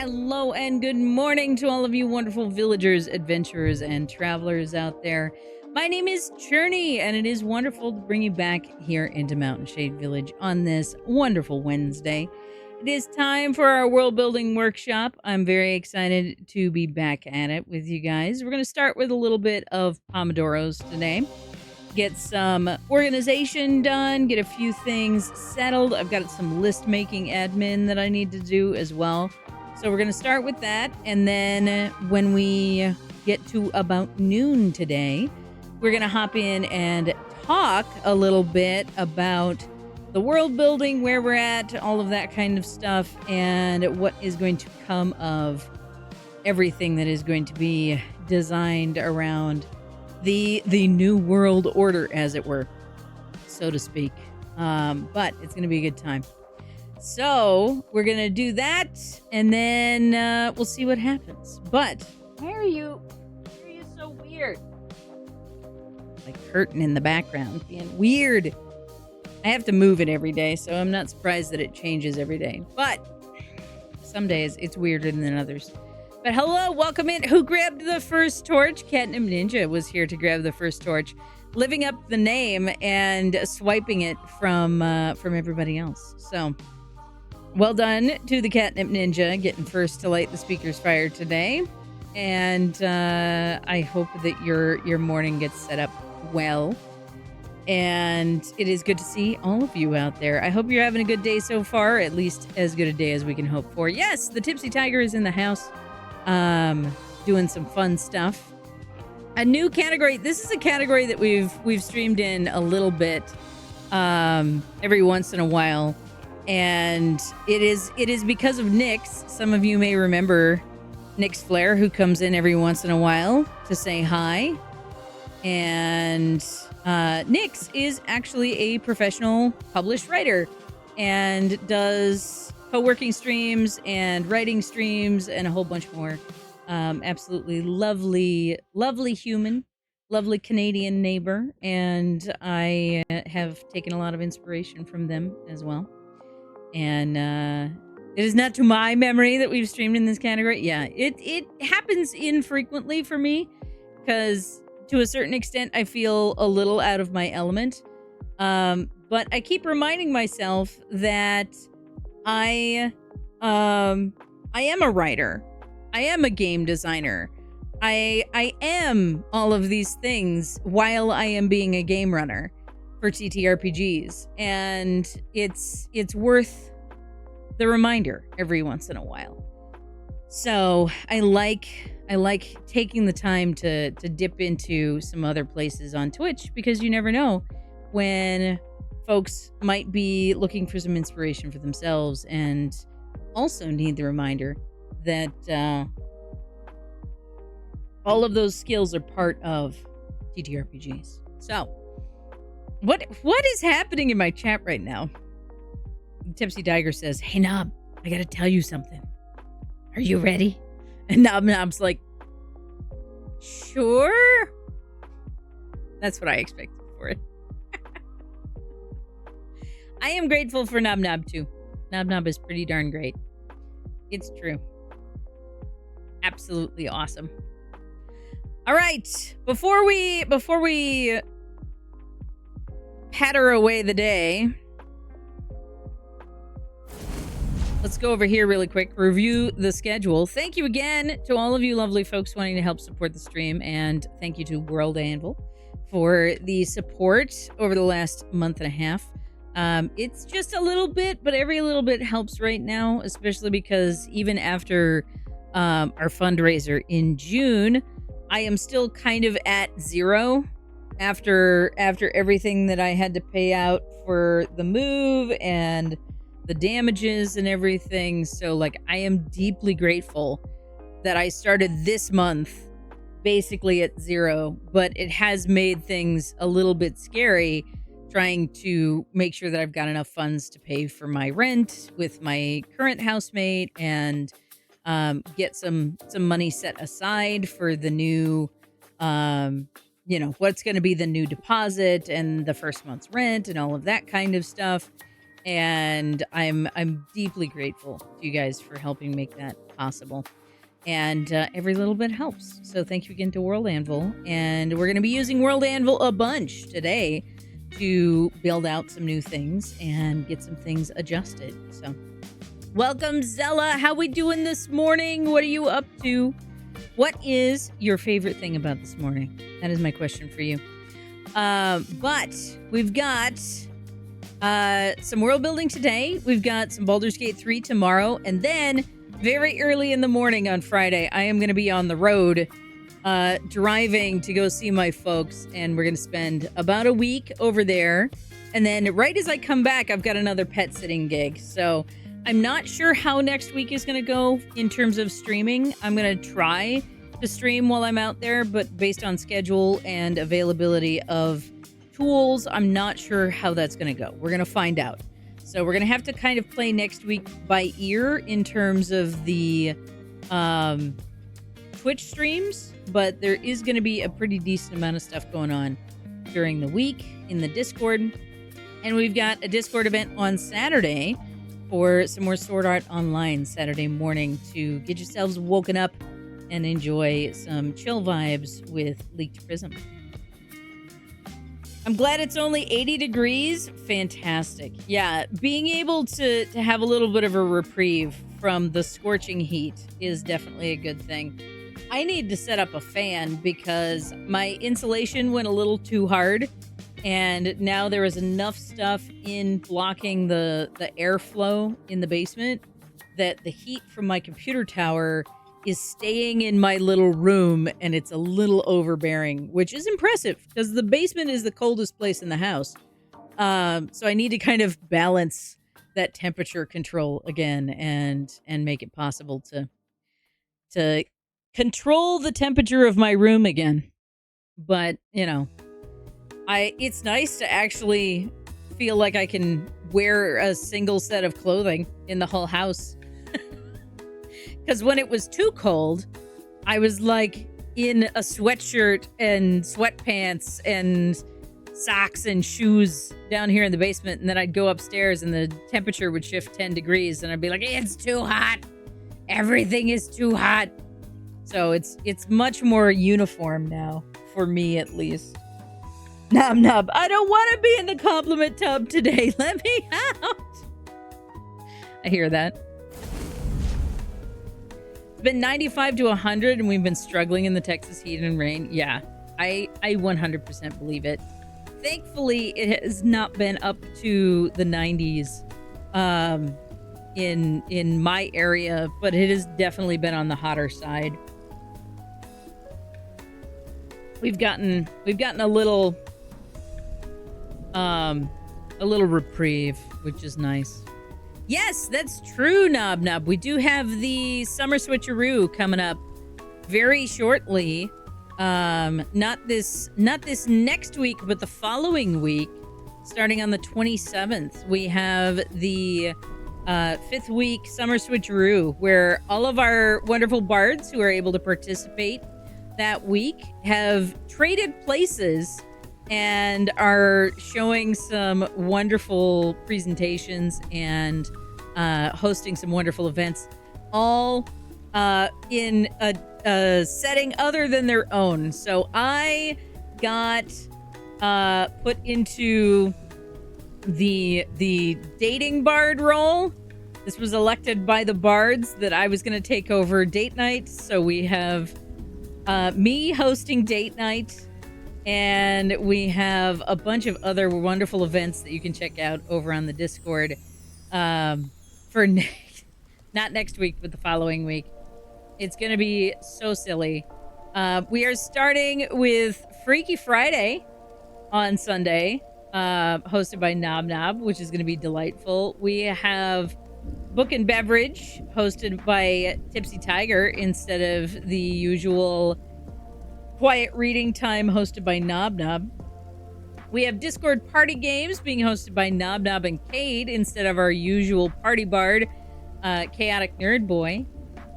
Hello and good morning to all of you wonderful villagers, adventurers, and travelers out there. My name is Journey, and it is wonderful to bring you back here into Mountain Shade Village on this wonderful Wednesday. It is time for our world building workshop. I'm very excited to be back at it with you guys. We're going to start with a little bit of Pomodoros today. Get some organization done, get a few things settled. I've got some list making admin that I need to do as well. So we're going to start with that. And then when we get to about noon today, we're going to hop in and talk a little bit about the world building, where we're at, all of that kind of stuff, and what is going to come of everything that is going to be designed around the new world order, as it were, so to speak. But it's going to be a good time. So we're going to do that, and then we'll see what happens. But why are you so weird? Like curtain in the background being weird. I have to move it every day, so I'm not surprised that it changes every day. But some days it's weirder than others. But hello, welcome in. Who grabbed the first torch? Catnip Ninja was here to grab the first torch, living up the name and swiping it from everybody else. So, well done to the Catnip Ninja, getting first to light the speaker's fire today. And I hope that your morning gets set up well. And it is good to see all of you out there. I hope you're having a good day so far, at least as good a day as we can hope for. Yes, the Tipsy Tiger is in the house. Doing some fun stuff. A new category. This is a category that we've streamed in a little bit every once in a while, and it is because of Nyx. Some of you may remember Nyx Flair, who comes in every once in a while to say hi. And Nyx is actually a professional published writer and does co-working streams and writing streams and a whole bunch more. Absolutely lovely human, lovely Canadian neighbor, and I have taken a lot of inspiration from them as well. And it is not to my memory that we've streamed in this category. Yeah, it happens infrequently for me because to a certain extent I feel a little out of my element. But I keep reminding myself that I am a writer. I am a game designer. I am all of these things while I am being a game runner for TTRPGs, and it's worth the reminder every once in a while. So I like taking the time to dip into some other places on Twitch, because you never know when folks might be looking for some inspiration for themselves and also need the reminder that all of those skills are part of TTRPGs. So, what is happening in my chat right now? Tipsy Tiger says, "Hey Knob, I gotta tell you something. Are you ready?" And Knob's like, "Sure." That's what I expected for it. I am grateful for Knob too. Knob is pretty darn great. It's true. Absolutely awesome. All right, before we patter away the day, let's go over here really quick, review the schedule. Thank you again to all of you lovely folks wanting to help support the stream, and thank you to World Anvil for the support over the last month and a half. It's just a little bit, but every little bit helps right now, especially because even after our fundraiser in June, I am still kind of at zero after everything that I had to pay out for the move and the damages and everything. So like, I am deeply grateful that I started this month basically at zero, but it has made things a little bit scary trying to make sure that I've got enough funds to pay for my rent with my current housemate and get some money set aside for the new what's going to be the new deposit and the first month's rent and all of that kind of stuff. And I'm deeply grateful to you guys for helping make that possible. And every little bit helps. So thank you again to World Anvil. And we're going to be using World Anvil a bunch today to build out some new things and get some things adjusted. So welcome, Zella. How we doing this morning? What are you up to? What is your favorite thing about this morning? That is my question for you. But we've got some world building today. We've got some Baldur's Gate 3 tomorrow. And then very early in the morning on Friday, I am going to be on the road driving to go see my folks. And we're going to spend about a week over there. And then right as I come back, I've got another pet sitting gig. So I'm not sure how next week is going to go in terms of streaming. I'm going to try to stream while I'm out there, but based on schedule and availability of tools, I'm not sure how that's going to go. We're going to find out. So we're going to have to kind of play next week by ear in terms of the Twitch streams, but there is going to be a pretty decent amount of stuff going on during the week in the Discord. And we've got a Discord event on Saturday for some more Sword Art Online Saturday morning to get yourselves woken up and enjoy some chill vibes with Leaked Prism. I'm glad it's only 80 degrees. Fantastic. Yeah, being able to have a little bit of a reprieve from the scorching heat is definitely a good thing. I need to set up a fan because my insulation went a little too hard, and now there is enough stuff in blocking the airflow in the basement that the heat from my computer tower is staying in my little room, and it's a little overbearing, which is impressive because the basement is the coldest place in the house. So I need to kind of balance that temperature control again and make it possible to control the temperature of my room again. But, you know, it's nice to actually feel like I can wear a single set of clothing in the whole house. Because when it was too cold, I was like in a sweatshirt and sweatpants and socks and shoes down here in the basement. And then I'd go upstairs and the temperature would shift 10 degrees. And I'd be like, it's too hot. Everything is too hot. So it's much more uniform now, for me at least. Nom nom. I don't want to be in the compliment tub today. Let me out. I hear that. It's been 95 to 100 and we've been struggling in the Texas heat and rain. Yeah, I 100% believe it. Thankfully, it has not been up to the 90s in my area, but it has definitely been on the hotter side. We've gotten a little reprieve, which is nice. Yes, that's true, Nob Nob. We do have the Summer Switcheroo coming up very shortly. Not this next week, but the following week, starting on the 27th. We have the 5th week Summer Switcheroo, where all of our wonderful bards who are able to participate that week have traded places and are showing some wonderful presentations and hosting some wonderful events, all in a setting other than their own. So I got put into the dating bard role. This was elected by the bards that I was going to take over date night. So we have me hosting date night. And we have a bunch of other wonderful events that you can check out over on the Discord for not next week, but the following week. It's going to be so silly. We are starting with Freaky Friday on Sunday, hosted by Nob Nob, which is going to be delightful. We have Book and Beverage, hosted by Tipsy Tiger, instead of the usual Quiet Reading Time, hosted by Nob Nob. We have Discord Party Games being hosted by Nob Nob and Cade instead of our usual party bard, Chaotic Nerd Boy.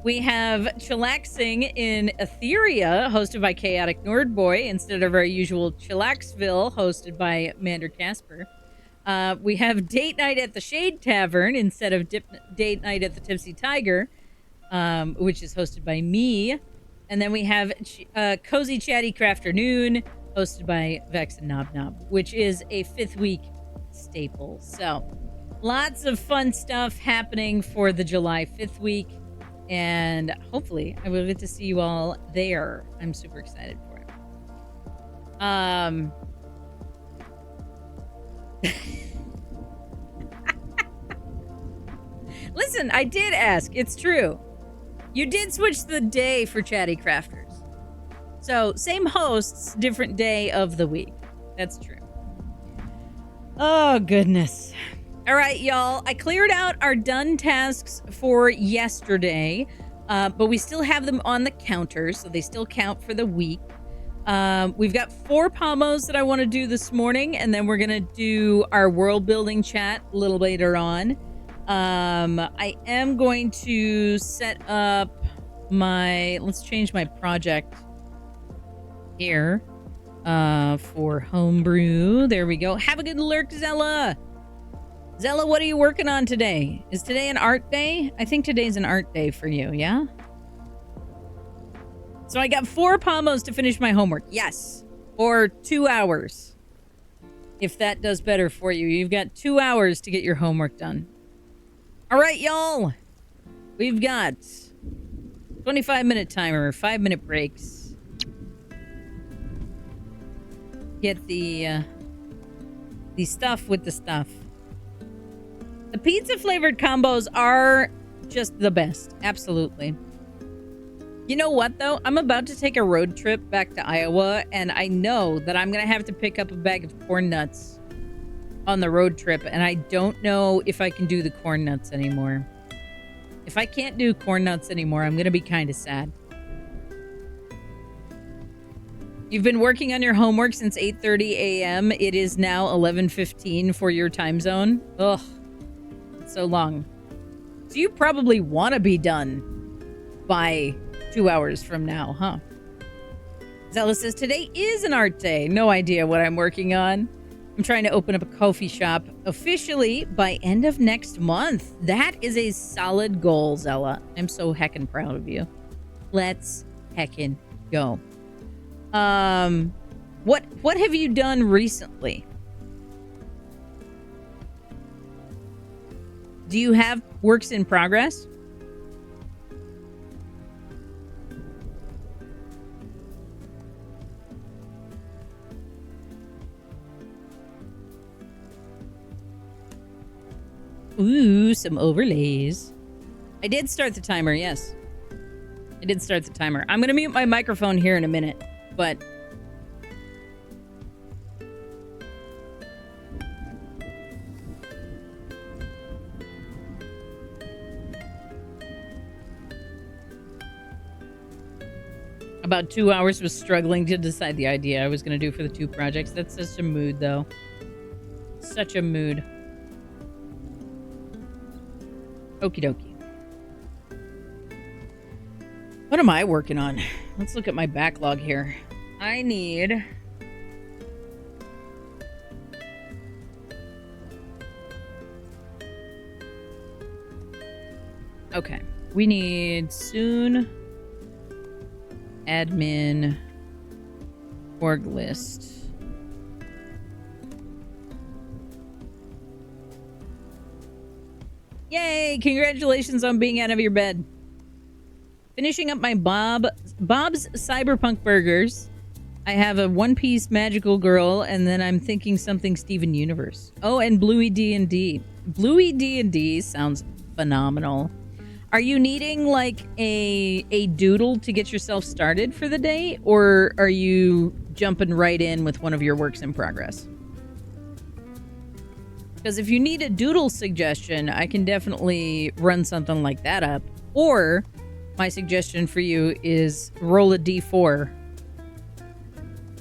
We have Chillaxing in Etheria, hosted by Chaotic Nerd Boy instead of our usual Chillaxville, hosted by Mander Casper. We have date night at the Shade Tavern instead of date night at the Tipsy Tiger, which is hosted by me. And then we have Cozy Chatty Crafternoon, hosted by Vex and Nob Nob, which is a 5th week staple. So lots of fun stuff happening for the July 5th week. And hopefully I will get to see you all there. I'm super excited for it. Listen, I did ask. It's true. You did switch the day for Chatty Crafters. So, same hosts, different day of the week. That's true. Oh, goodness. All right, y'all. I cleared out our done tasks for yesterday, but we still have them on the counter, so they still count for the week. We've got 4 pommos that I want to do this morning, and then we're going to do our world building chat a little later on. I am going to set up let's change my project here, for homebrew. There we go. Have a good lurk, Zella. Zella, what are you working on today? Is today an art day? I think today's an art day for you, yeah? So I got 4 pommos to finish my homework. Yes. Or 2 hours. If that does better for you. You've got 2 hours to get your homework done. All right, y'all. We've got 25-minute timer, 5-minute breaks. Get the stuff with the stuff. The pizza-flavored combos are just the best. Absolutely. You know what, though? I'm about to take a road trip back to Iowa, and I know that I'm going to have to pick up a bag of corn nuts on the road trip, and I don't know if I can do the corn nuts anymore. If I can't do corn nuts anymore, I'm going to be kind of sad. You've been working on your homework since 8:30 a.m. It is now 11:15 for your time zone. Ugh. It's so long. So you probably want to be done by 2 hours from now, huh? Zella says, today is an art day. No idea what I'm working on. I'm trying to open up a coffee shop officially by end of next month. That is a solid goal, Zella. I'm so heckin' proud of you. Let's heckin' go. What have you done recently? Do you have works in progress? Ooh, some overlays. I did start the timer, yes. I did start the timer. I'm going to mute my microphone here in a minute, but... About 2 hours was struggling to decide the idea I was going to do for the 2 projects. That's such a mood, though. Such a mood. Okie dokie. What am I working on? Let's look at my backlog here. I need... Okay. We need soon... admin... org list... Yay! Congratulations on being out of your bed. Finishing up my Bob's Cyberpunk Burgers. I have a One Piece Magical Girl, and then I'm thinking something Steven Universe. Oh, and Bluey D&D. Bluey D&D sounds phenomenal. Are you needing like a doodle to get yourself started for the day, or are you jumping right in with one of your works in progress? Because if you need a doodle suggestion, I can definitely run something like that up. Or my suggestion for you is roll a d4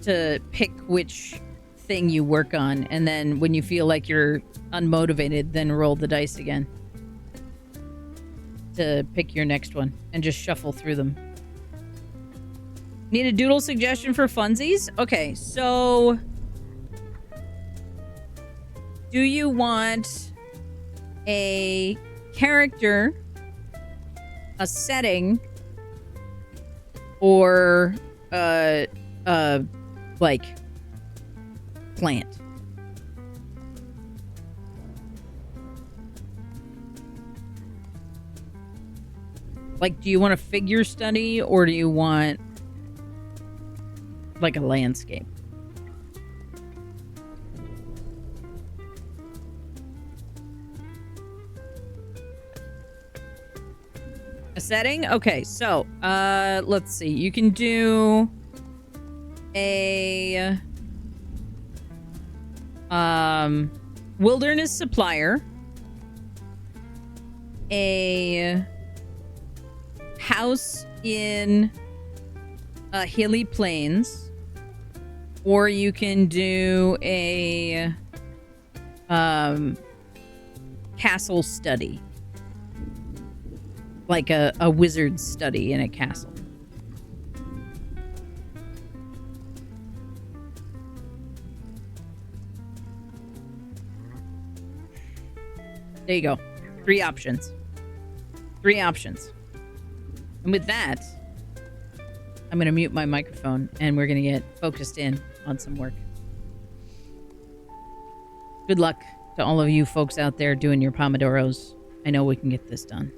to pick which thing you work on. And then when you feel like you're unmotivated, then roll the dice again to pick your next one and just shuffle through them. Need a doodle suggestion for funsies? Okay, so... Do you want a character, a setting, or like plant? Like, do you want a figure study or do you want like a landscape? A setting? Okay, so let's see. You can do a wilderness supplier, a house in hilly plains, or you can do a castle study, like a wizard study in a castle. There you go. 3 options. 3 options. And with that, I'm going to mute my microphone and we're going to get focused in on some work. Good luck to all of you folks out there doing your Pomodoros. I know we can get this done.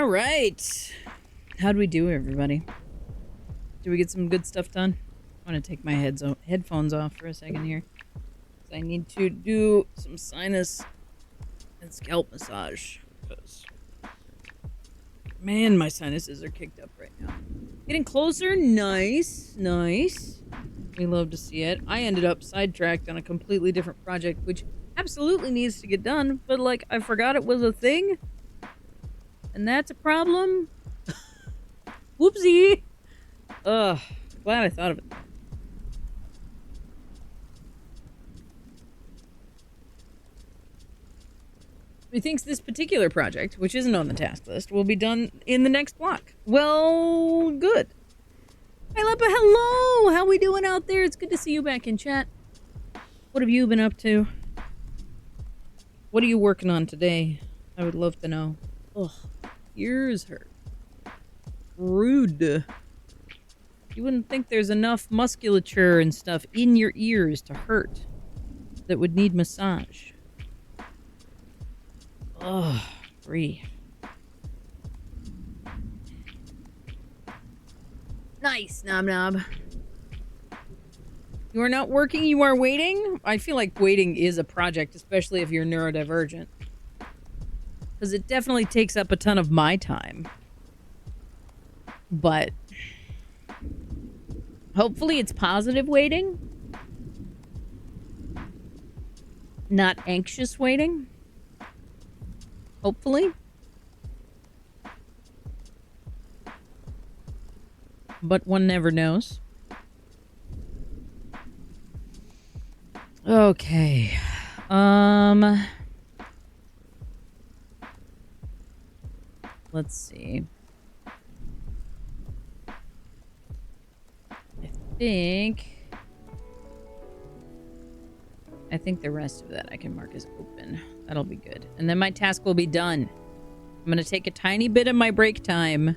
right. How'd we do, everybody? Did we get some good stuff done? I'm gonna take my headphones off for a second here. I need to do some sinus and scalp massage. Because, man, my sinuses are kicked up right now. Getting closer. Nice. Nice. We love to see it. I ended up sidetracked on a completely different project, which absolutely needs to get done. But, like, I forgot it was a thing. And that's a problem. Whoopsie. Ugh. Glad I thought of it. Methinks this particular project, which isn't on the task list, will be done in the next block. Well, good. Hi, Lepa, hello! How we doing out there? It's good to see you back in chat. What have you been up to? What are you working on today? I would love to know. Ugh, ears hurt. Rude. You wouldn't think there's enough musculature and stuff in your ears to hurt that would need massage. Ugh, free. Nice, Knob Knob. You are not working, you are waiting? I feel like waiting is a project, especially if you're neurodivergent. Because it definitely takes up a ton of my time. But hopefully it's positive waiting. Not anxious waiting. Hopefully. But one never knows. Okay. Let's see. I think the rest of that I can mark as open. That'll be good. And then my task will be done. I'm going to take a tiny bit of my break time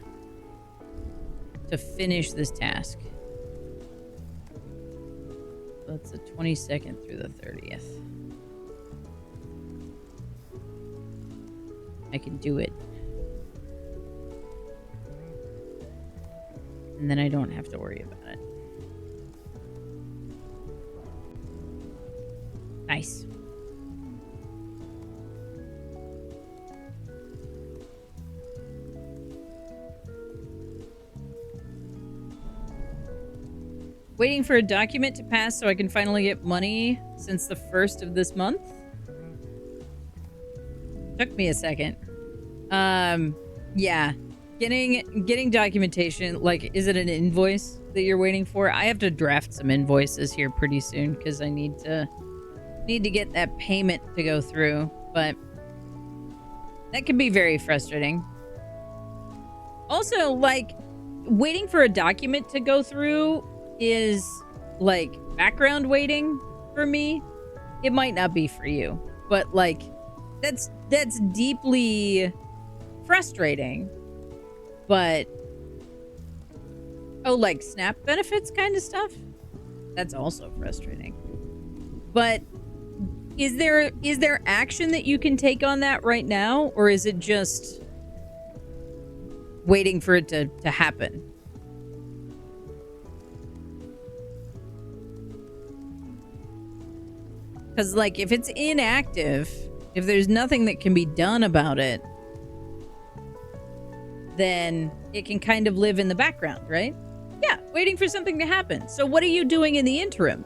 to finish this task. That's the 22nd through the 30th. I can do it. And then I don't have to worry about it. Nice. Waiting for a document to pass so I can finally get money since the 1st of this month. Took me a second. Yeah. Getting documentation, like, is it an invoice that you're waiting for? I have to draft some invoices here pretty soon because I need to get that payment to go through, but that can be very frustrating. Also, like, waiting for a document to go through is like background waiting for me. It might not be for you, but like that's deeply frustrating. But oh, like SNAP benefits kind of stuff, that's also frustrating. But is there action that you can take on that right now, or is it just waiting for it to happen? Because, like, if it's inactive, if there's nothing that can be done about it, then it can kind of live in the background, right? Yeah, waiting for something to happen. So what are you doing in the interim?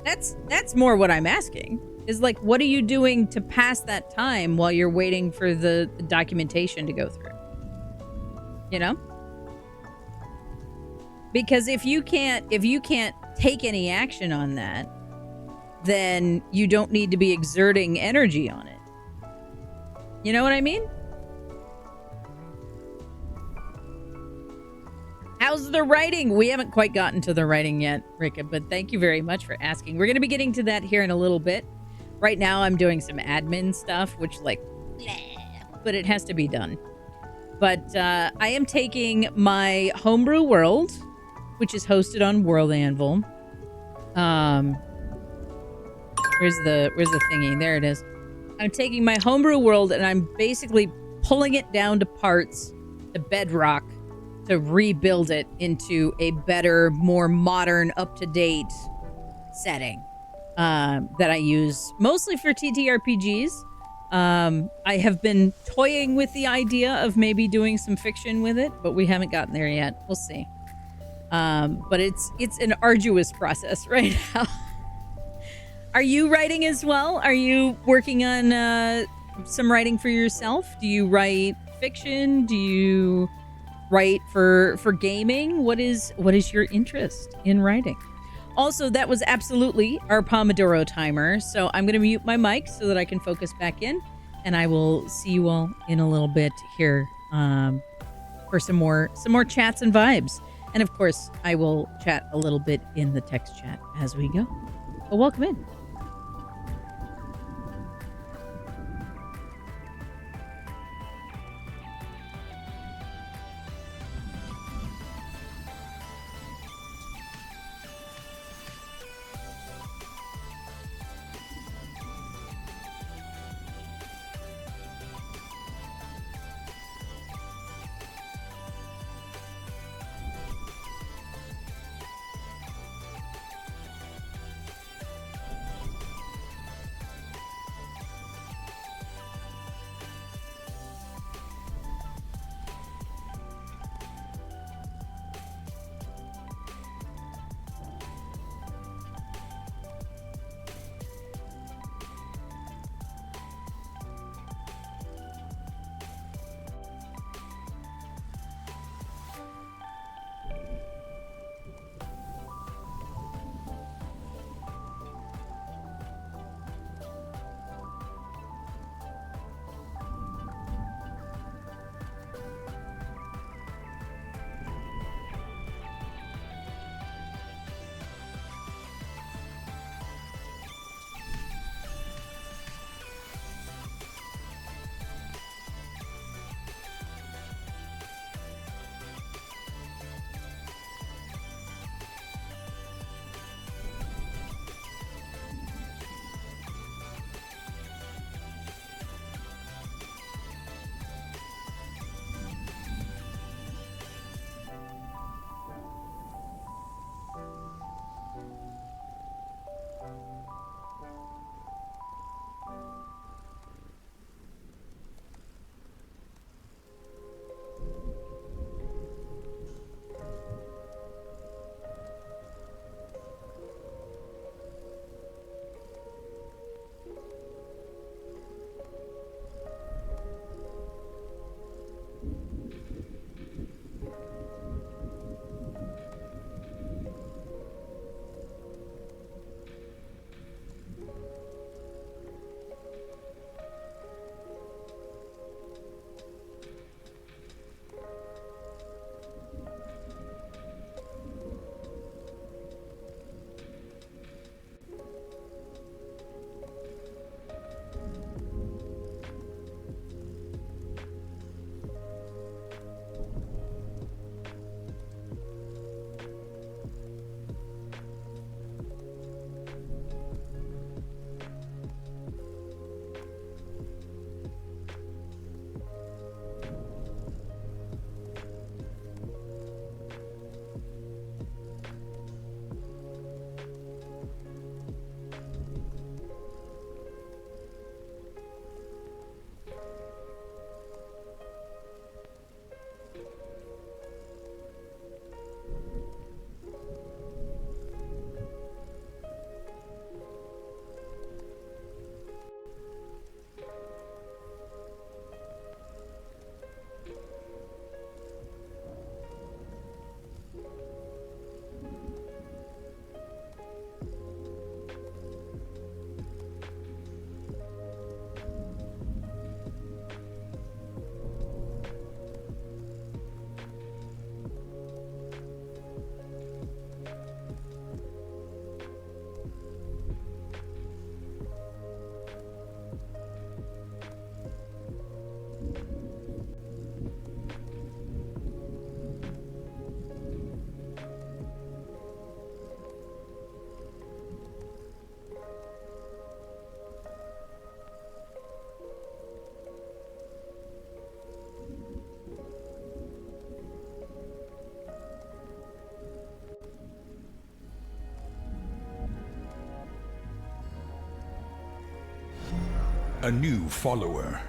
That's more what I'm asking. Is, like, what are you doing to pass that time while you're waiting for the documentation to go through? You know? Because if you can't take any action on that, then you don't need to be exerting energy on it. You know what I mean? How's the writing? We haven't quite gotten to the writing yet, Rika, but thank you very much for asking. We're going to be getting to that here in a little bit. Right now, I'm doing some admin stuff, which, like, but it has to be done. But I am taking my Homebrew World, which is hosted on World Anvil. Where's the thingy? There it is. I'm taking my Homebrew World and I'm basically pulling it down to parts, to bedrock, to rebuild it into a better, more modern, up-to-date setting that I use mostly for TTRPGs. I have been toying with the idea of maybe doing some fiction with it, but we haven't gotten there yet. We'll see. But it's an arduous process right now. Are you writing as well? Are you working on some writing for yourself? Do you write fiction? Do you write for gaming? What is your interest in writing? Also, that was absolutely our Pomodoro timer. So I'm going to mute my mic so that I can focus back in, and I will see you all in a little bit here for some more chats and vibes. And of course, I will chat a little bit in the text chat as we go. But welcome in. a new follower.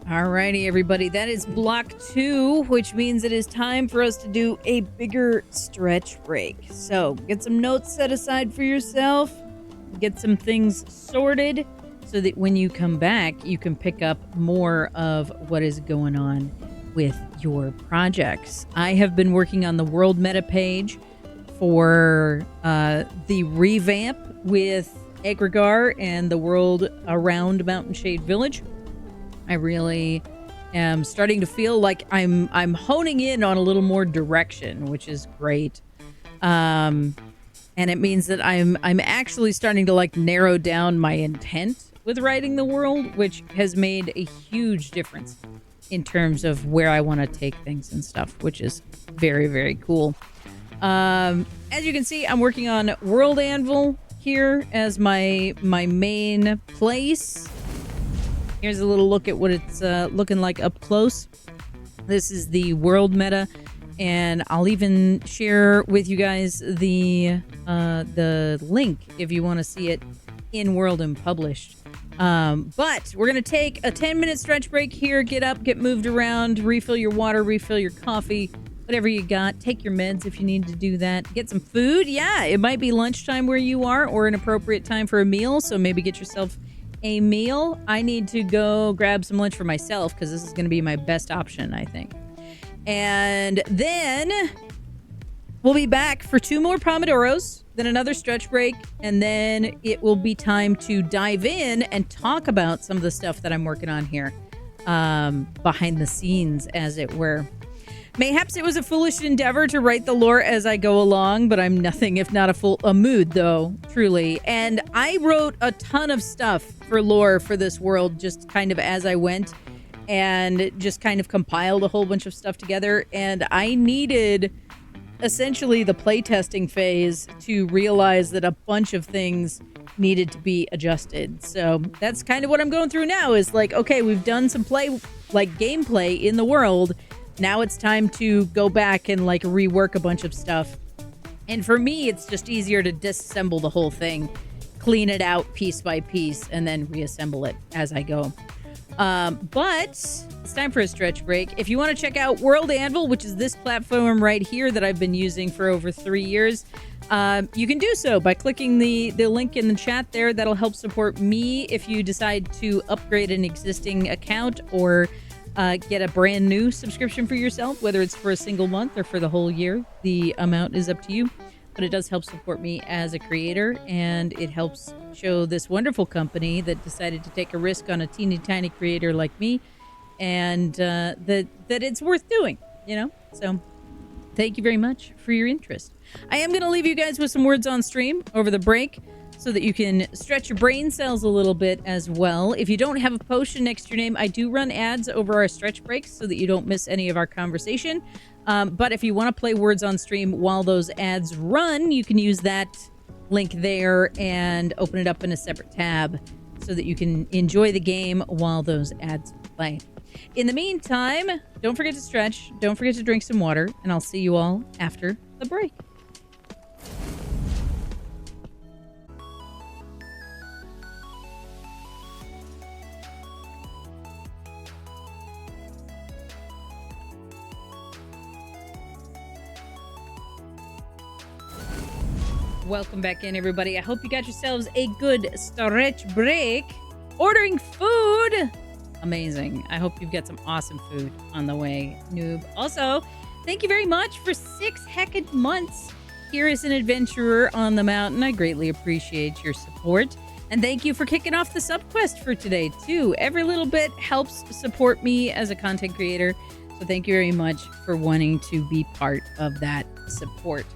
Alrighty, everybody, that is block 2, which means it is time for us to do a bigger stretch break. So get some notes set aside for yourself, get some things sorted so that when you come back, you can pick up more of what is going on with your projects. I have been working on the world meta page for the revamp with Egregar and the world around Mountain Shade Village. I really am starting to feel like I'm honing in on a little more direction, which is great. And it means that I'm actually starting to like narrow down my intent with writing the world, which has made a huge difference in terms of where I want to take things and stuff, which is very, very cool. As you can see, I'm working on World Anvil here as my main place. Here's a little look at what it's looking like up close. This is the world meta, and I'll even share with you guys the link if you want to see it in world and published. But we're going to take a 10-minute stretch break here. Get up, get moved around, refill your water, refill your coffee, whatever you got. Take your meds if you need to do that. Get some food. Yeah, it might be lunchtime where you are or an appropriate time for a meal, so maybe get yourself a meal. I need to go grab some lunch for myself because this is going to be my best option, I think. And then we'll be back for 2 more Pomodoros, then another stretch break, and then it will be time to dive in and talk about some of the stuff that I'm working on here behind the scenes, as it were. Mayhaps it was a foolish endeavor to write the lore as I go along, but I'm nothing if not a mood, though, truly. And I wrote a ton of stuff for lore for this world just kind of as I went, and just kind of compiled a whole bunch of stuff together. And I needed essentially the playtesting phase to realize that a bunch of things needed to be adjusted. So that's kind of what I'm going through now, is like, okay, we've done some gameplay in the world. Now it's time to go back and like rework a bunch of stuff. And for me, it's just easier to disassemble the whole thing, clean it out piece by piece, and then reassemble it as I go. But it's time for a stretch break. If you want to check out World Anvil, which is this platform right here that I've been using for over 3 years, you can do so by clicking the link in the chat there. That'll help support me if you decide to upgrade an existing account or get a brand new subscription for yourself, whether it's for a single month or for the whole year. The amount is up to you, but it does help support me as a creator, and it helps show this wonderful company that decided to take a risk on a teeny tiny creator like me, and that it's worth doing, you know? So thank you very much for your interest. I am going to leave you guys with some words on stream over the break, so that you can stretch your brain cells a little bit as well. If you don't have a potion next to your name, I do run ads over our stretch breaks so that you don't miss any of our conversation. But if you want to play words on stream while those ads run, you can use that link there and open it up in a separate tab so that you can enjoy the game while those ads play. In the meantime, don't forget to stretch, don't forget to drink some water, and I'll see you all after the break. Welcome back in, everybody. I hope you got yourselves a good stretch break. Ordering food. Amazing. I hope you've got some awesome food on the way, noob. Also, thank you very much for 6 heckin' months here as an adventurer on the mountain. I greatly appreciate your support. And thank you for kicking off the sub quest for today, too. Every little bit helps support me as a content creator. So thank you very much for wanting to be part of that support.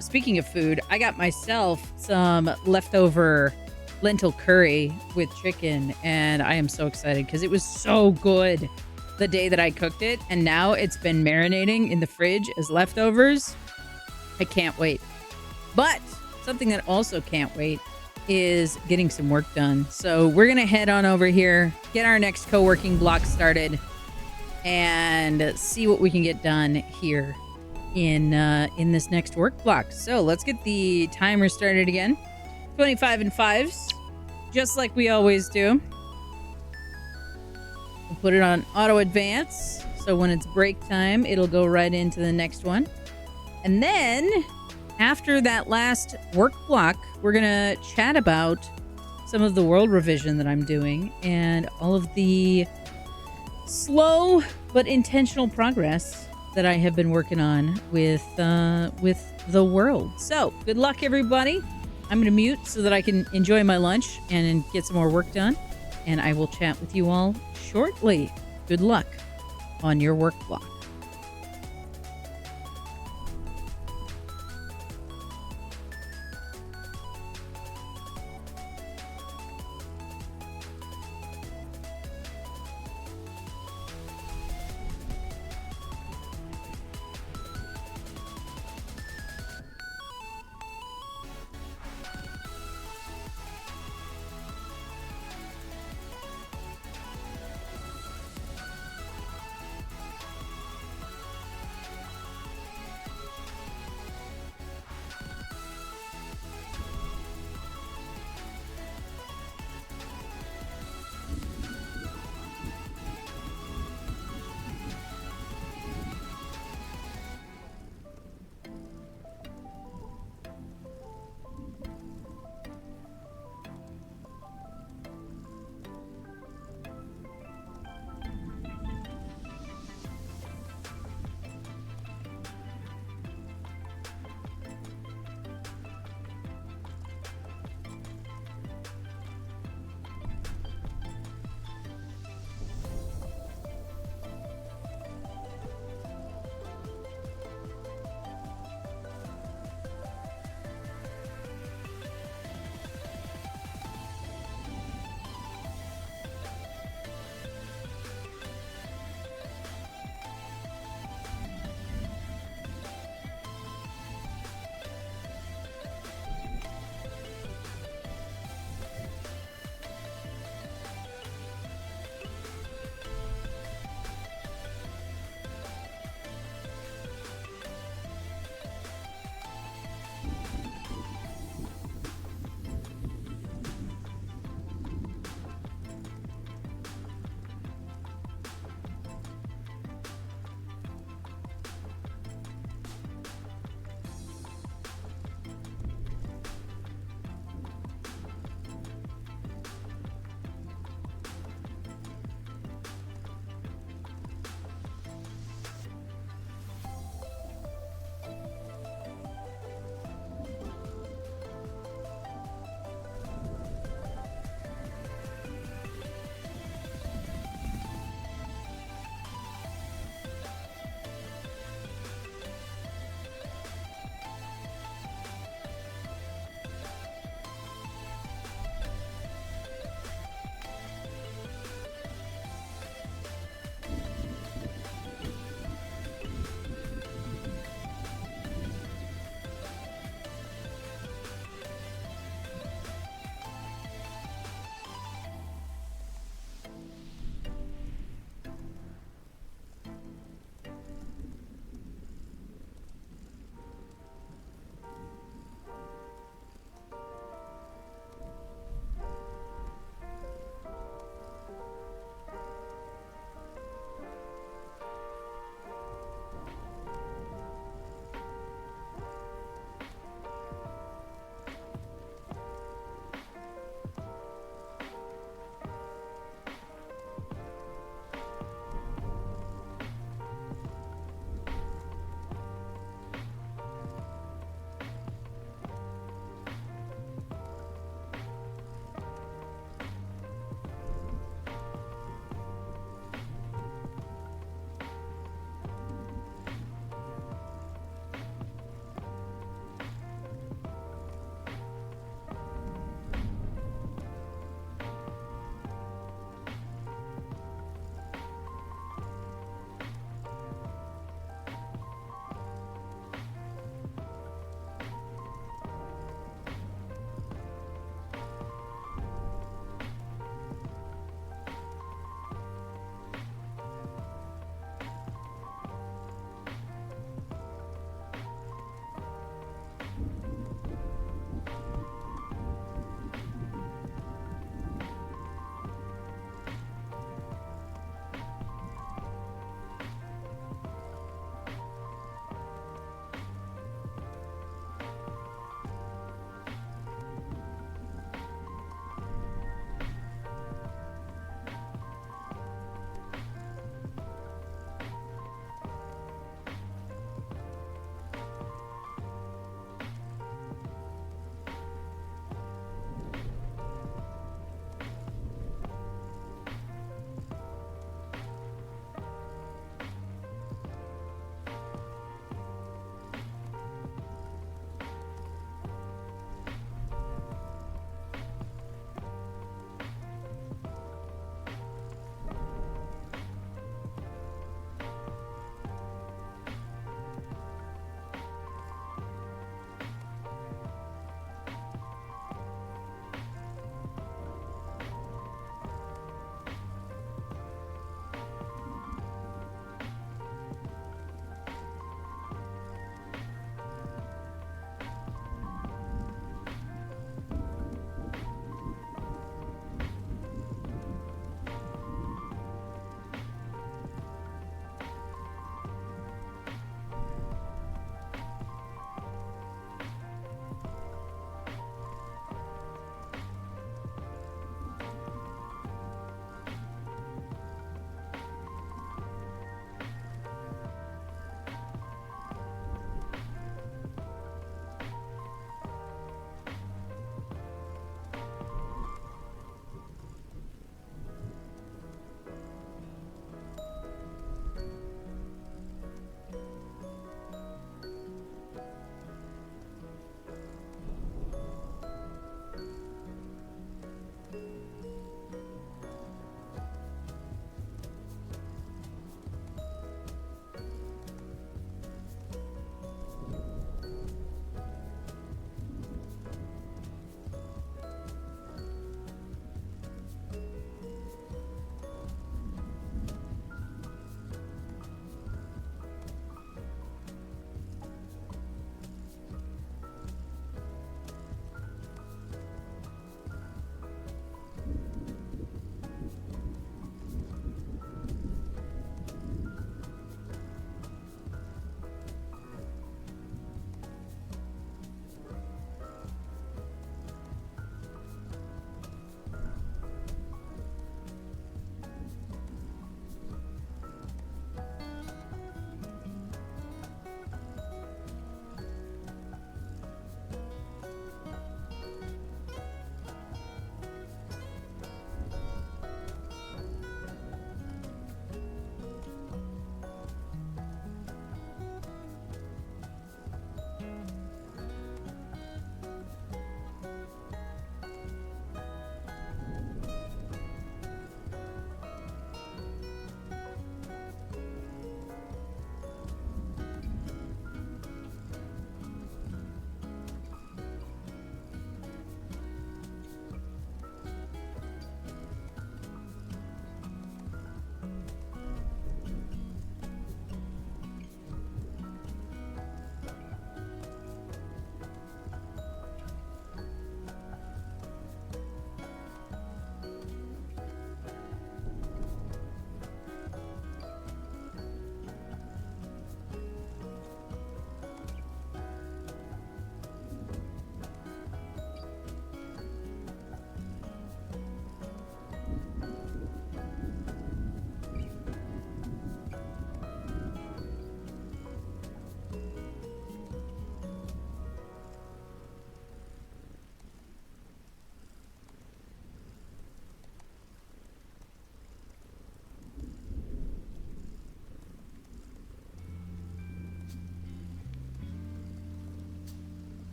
Speaking of food, I got myself some leftover lentil curry with chicken, and I am so excited because it was so good the day that I cooked it, and now it's been marinating in the fridge as leftovers. I can't wait. But something that also can't wait is getting some work done. So we're going to head on over here, get our next co-working block started, and see what we can get done here in this next work block. So let's get the timer started again. 25 and 5s, just like we always do. We'll put it on auto advance. So when it's break time, it'll go right into the next one. And then after that last work block, we're going to chat about some of the world revision that I'm doing and all of the slow but intentional progress that I have been working on with the world. So good luck, everybody. I'm going to mute so that I can enjoy my lunch and get some more work done. And I will chat with you all shortly. Good luck on your work block.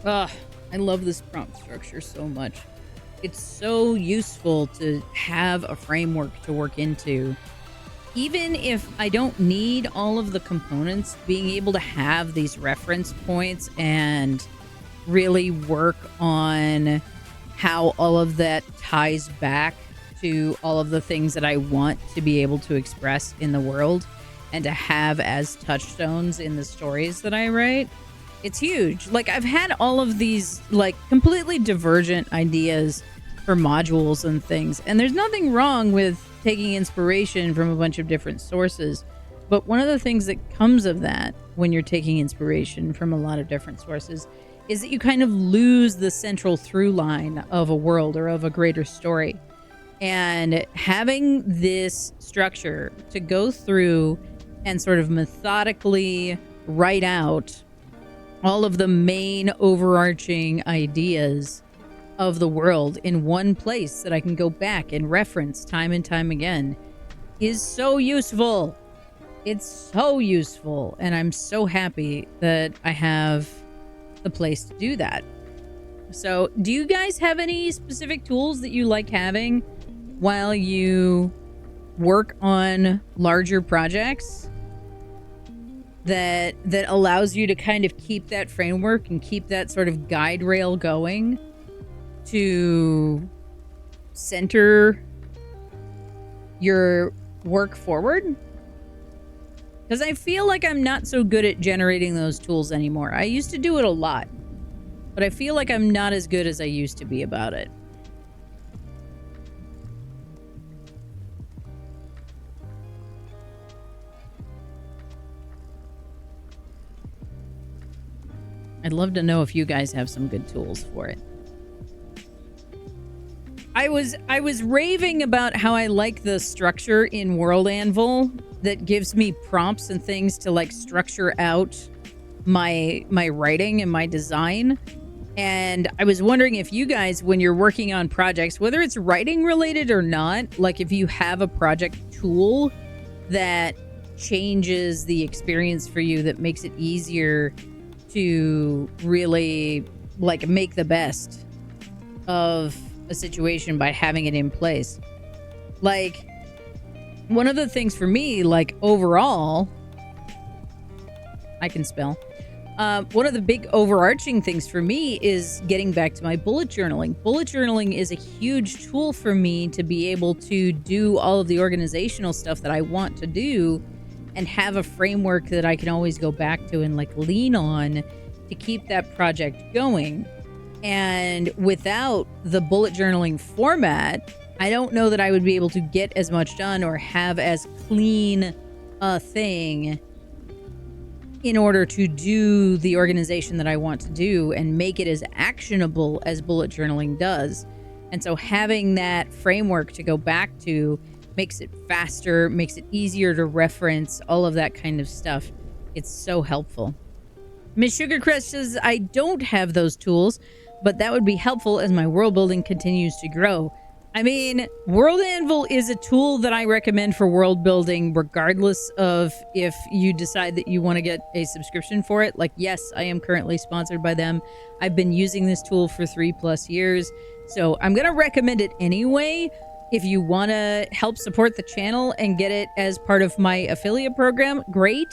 Ugh, I love this prompt structure so much. It's so useful to have a framework to work into. Even if I don't need all of the components, being able to have these reference points and really work on how all of that ties back to all of the things that I want to be able to express in the world and to have as touchstones in the stories that I write. It's huge. Like, I've had all of these like completely divergent ideas for modules and things, and there's nothing wrong with taking inspiration from a bunch of different sources. But one of the things that comes of that when you're taking inspiration from a lot of different sources is that you kind of lose the central through line of a world or of a greater story. And having this structure to go through and sort of methodically write out all of the main overarching ideas of the world in one place that I can go back and reference time and time again is so useful. It's so useful, and I'm so happy that I have the place to do that. So, do you guys have any specific tools that you like having while you work on larger projects that allows you to kind of keep that framework and keep that sort of guide rail going to center your work forward? Because I feel like I'm not so good at generating those tools anymore. I used to do it a lot, but I feel like I'm not as good as I used to be about it. I'd love to know if you guys have some good tools for it. I was raving about how I like the structure in World Anvil that gives me prompts and things to like structure out my writing and my design. And I was wondering if you guys, when you're working on projects, whether it's writing related or not, like if you have a project tool that changes the experience for you, that makes it easier to really like make the best of a situation by having it in place. Like, one of the things for me, like overall, I can spell. One of the big overarching things for me is getting back to my bullet journaling. Bullet journaling is a huge tool for me to be able to do all of the organizational stuff that I want to do and have a framework that I can always go back to and like lean on to keep that project going. And without the bullet journaling format, I don't know that I would be able to get as much done or have as clean a thing in order to do the organization that I want to do and make it as actionable as bullet journaling does. And so having that framework to go back to makes it faster, makes it easier to reference, all of that kind of stuff. It's so helpful. Miss Sugarcrest says, I don't have those tools, but that would be helpful as my world building continues to grow. I mean, World Anvil is a tool that I recommend for world building, regardless of if you decide that you want to get a subscription for it. Like, yes, I am currently sponsored by them. I've been using this tool for 3+ years, so I'm going to recommend it anyway. If you want to help support the channel and get it as part of my affiliate program, great.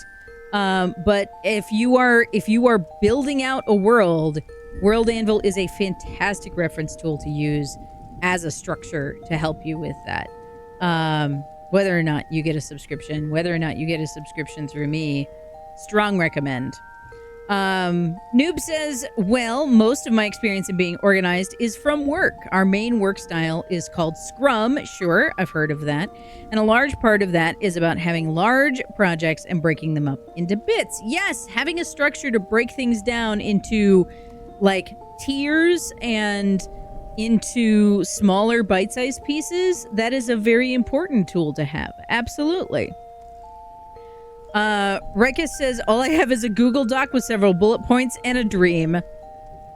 But if you are building out a world, World Anvil is a fantastic reference tool to use as a structure to help you with that. Whether or not you get a subscription, through me, strong recommend. Noob says, well, most of my experience in being organized is from work. Our main work style is called Scrum. Sure, I've heard of that. And a large part of that is about having large projects and breaking them up into bits. Yes, having a structure to break things down into like tiers and into smaller bite-sized pieces, that is a very important tool to have. Absolutely. Rekus says, all I have is a Google Doc with several bullet points and a dream.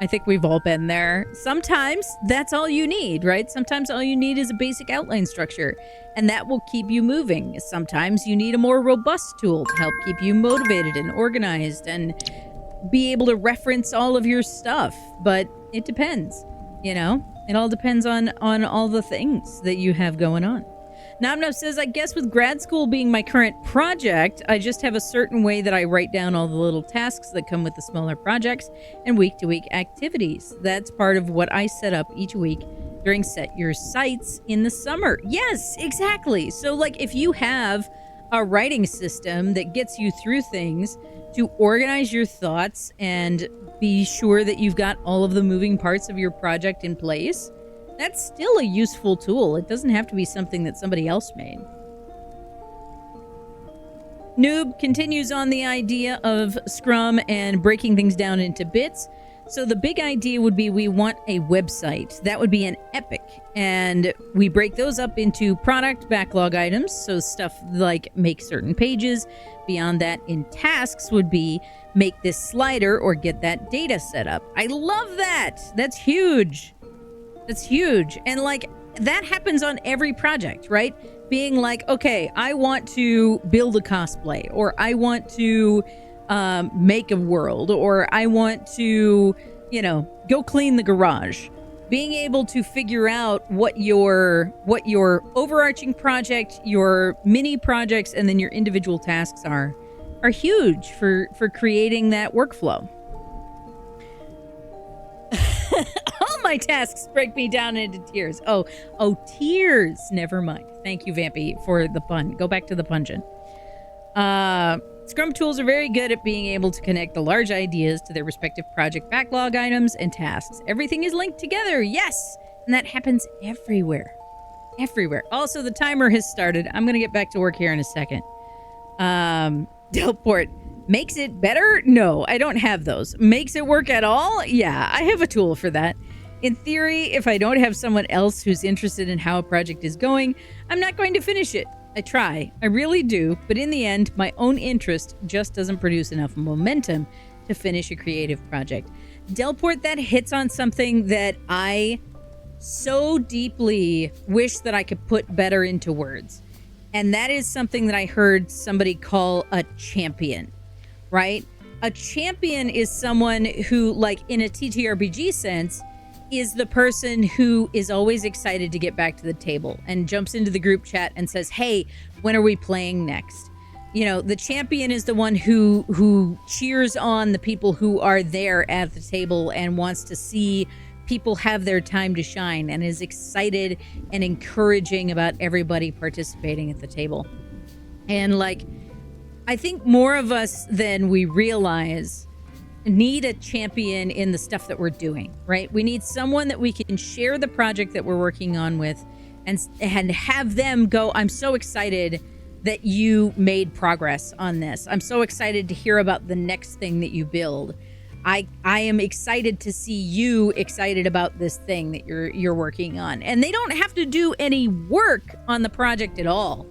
I think we've all been there. Sometimes that's all you need, right? Sometimes all you need is a basic outline structure, and that will keep you moving. Sometimes you need a more robust tool to help keep you motivated and organized and be able to reference all of your stuff, but it depends, you know? It all depends on all the things that you have going on. Namnov says, I guess with grad school being my current project, I just have a certain way that I write down all the little tasks that come with the smaller projects and week-to-week activities. That's part of what I set up each week during Set Your Sights in the summer. Yes, exactly. So like if you have a writing system that gets you through things to organize your thoughts and be sure that you've got all of the moving parts of your project in place, that's still a useful tool. It doesn't have to be something that somebody else made. Noob continues on the idea of Scrum and breaking things down into bits. So the big idea would be we want a website. That would be an epic. And we break those up into product backlog items. So stuff like make certain pages. Beyond that, in tasks would be make this slider or get that data set up. I love that. That's huge. That's huge. And like that happens on every project, right? Being like, okay, I want to build a cosplay, or I want to make a world, or I want to, you know, go clean the garage. Being able to figure out what your overarching project, your mini projects, and then your individual tasks are huge for creating that workflow. All my tasks break me down into tears. Oh, tears. Never mind. Thank you, Vampy, for the pun. Go back to the pungent. Scrum tools are very good at being able to connect the large ideas to their respective project backlog items and tasks. Everything is linked together. Yes. And that happens everywhere. Everywhere. Also, the timer has started. I'm going to get back to work here in a second. Delport. Makes it better? No, I don't have those. Makes it work at all? Yeah, I have a tool for that. In theory, if I don't have someone else who's interested in how a project is going, I'm not going to finish it. I try. I really do. But in the end, my own interest just doesn't produce enough momentum to finish a creative project. Delport, that hits on something that I so deeply wish that I could put better into words. And that is something that I heard somebody call a champion. Right? A champion is someone who, like in a TTRPG sense, is the person who is always excited to get back to the table and jumps into the group chat and says, hey, when are we playing next? You know, the champion is the one who cheers on the people who are there at the table and wants to see people have their time to shine and is excited and encouraging about everybody participating at the table. And like, I think more of us than we realize need a champion in the stuff that we're doing, right? We need someone that we can share the project that we're working on with and have them go, I'm so excited that you made progress on this. I'm so excited to hear about the next thing that you build. I am excited to see you excited about this thing that you're working on. And they don't have to do any work on the project at all.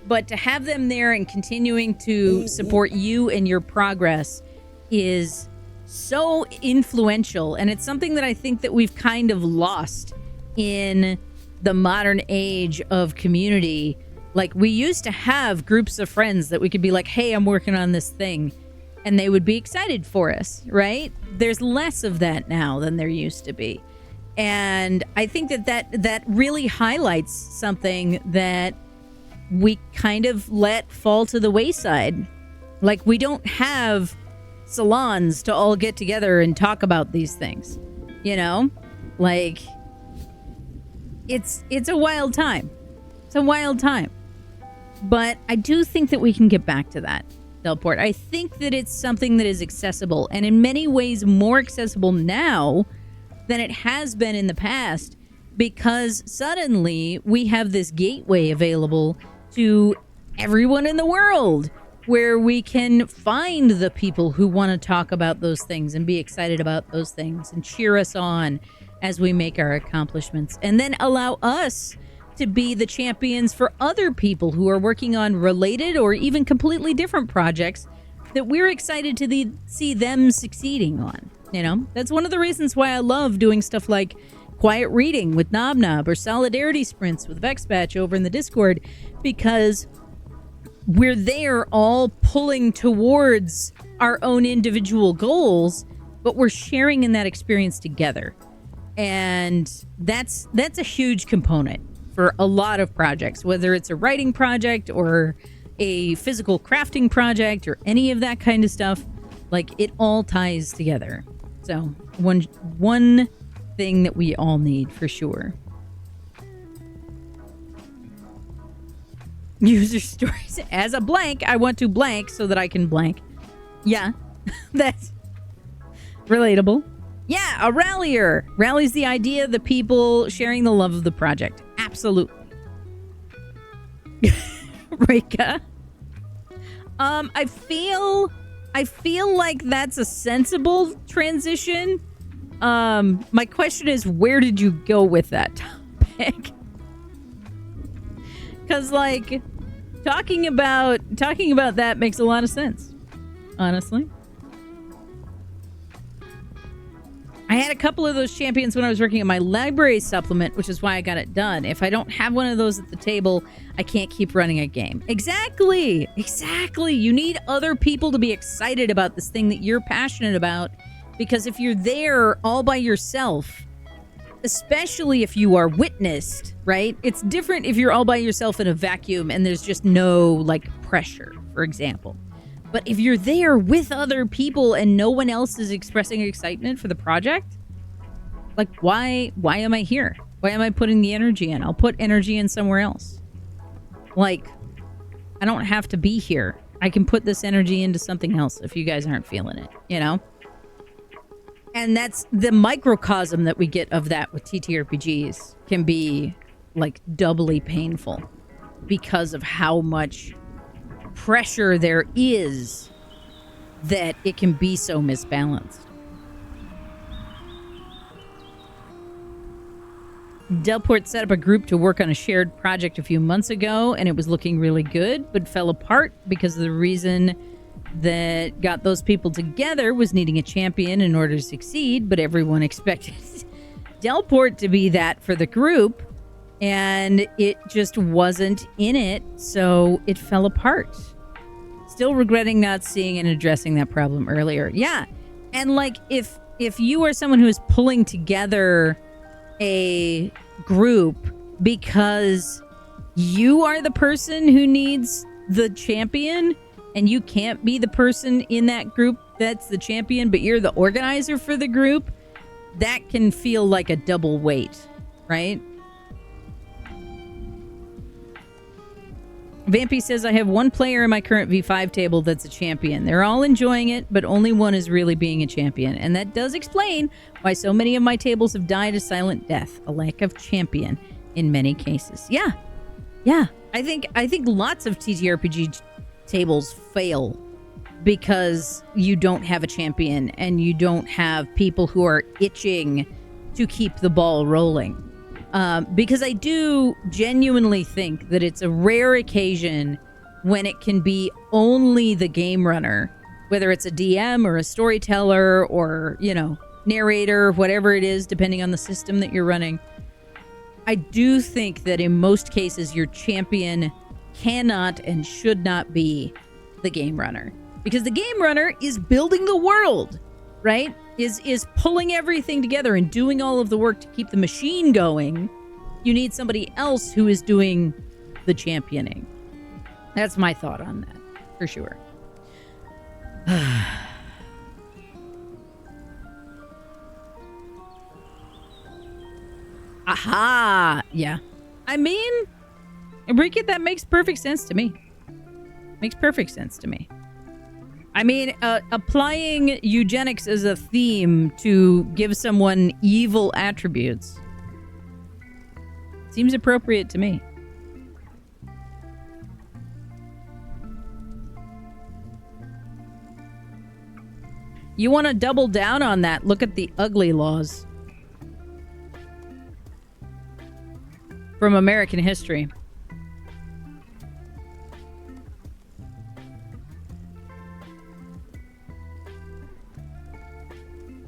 But to have them there and continuing to support you and your progress is so influential. And it's something that I think that we've kind of lost in the modern age of community. Like we used to have groups of friends that we could be like, hey, I'm working on this thing. And they would be excited for us, right? There's less of that now than there used to be. And I think that really highlights something that we kind of let fall to the wayside. Like we don't have salons to all get together and talk about these things, you know? Like it's a wild time. It's a wild time. But I do think that we can get back to that, Delport. I think that it's something that is accessible and in many ways more accessible now than it has been in the past because suddenly we have this gateway available to everyone in the world where we can find the people who want to talk about those things and be excited about those things and cheer us on as we make our accomplishments and then allow us to be the champions for other people who are working on related or even completely different projects that we're excited to see them succeeding on. You know, that's one of the reasons why I love doing stuff like quiet reading with Knob or solidarity sprints with VexBatch over in the Discord, because we're there all pulling towards our own individual goals, but we're sharing in that experience together. And that's a huge component for a lot of projects, whether it's a writing project or a physical crafting project or any of that kind of stuff. Like, it all ties together. So one thing that we all need for sure. User stories as a blank. I want to blank so that I can blank. Yeah, that's relatable. Yeah, a rallier. Rallies the idea, the people sharing the love of the project. Absolutely. Rika. I feel like that's a sensible transition. My question is, where did you go with that topic? Because, like, talking about that makes a lot of sense, honestly. I had a couple of those champions when I was working on my library supplement, which is why I got it done. If I don't have one of those at the table, I can't keep running a game. Exactly. You need other people to be excited about this thing that you're passionate about, because if you're there all by yourself, especially if you are witnessed, right? It's different if you're all by yourself in a vacuum and there's just no, like, pressure, for example. But if you're there with other people and no one else is expressing excitement for the project, like, why am I here? Why am I putting the energy in? I'll put energy in somewhere else. Like, I don't have to be here. I can put this energy into something else if you guys aren't feeling it, you know? And that's the microcosm that we get of that with TTRPGs can be, like, doubly painful because of how much pressure there is that it can be so misbalanced. Delport set up a group to work on a shared project a few months ago, and it was looking really good, but fell apart because the reason that got those people together was needing a champion in order to succeed, but everyone expected Delport to be that for the group, and it just wasn't in it, so it fell apart. Still regretting not seeing and addressing that problem earlier. Yeah, and, like, if you are someone who is pulling together a group because you are the person who needs the champion and you can't be the person in that group that's the champion, but you're the organizer for the group, that can feel like a double weight, right? Vampy says, I have one player in my current V5 table that's a champion. They're all enjoying it, but only one is really being a champion. And that does explain why so many of my tables have died a silent death, a lack of champion in many cases. Yeah. I think lots of TTRPG tables fail because you don't have a champion and you don't have people who are itching to keep the ball rolling. Because I do genuinely think that it's a rare occasion when it can be only the game runner, whether it's a DM or a storyteller or, you know, narrator, whatever it is, depending on the system that you're running. I do think that in most cases, your champion cannot and should not be the game runner, because the game runner is building the world, right? Is pulling everything together and doing all of the work to keep the machine going. You need somebody else who is doing the championing. That's my thought on that, for sure. Aha! Yeah. I mean, Enrique, that makes perfect sense to me. Makes perfect sense to me. I mean, applying eugenics as a theme to give someone evil attributes seems appropriate to me. You want to double down on that? Look at the ugly laws from American history.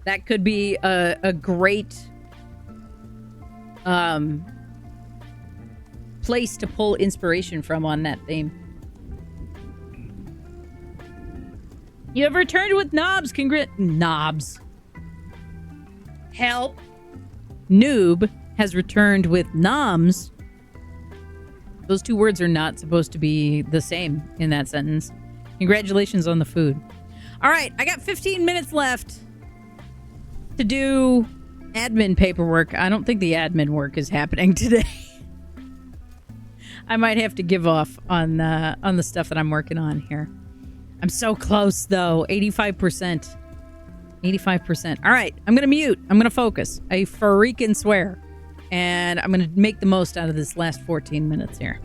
That could be a great place to pull inspiration from on that theme. You have returned with knobs. Knobs. Help. Noob has returned with noms. Those two words are not supposed to be the same in that sentence. Congratulations on the food. All right, I got 15 minutes left to do admin paperwork. I don't think the admin work is happening today. I might have to give off on the stuff that I'm working on here. I'm so close though. 85%. 85%. All right, I'm going to mute. I'm going to focus. I freaking swear. And I'm going to make the most out of this last 14 minutes here.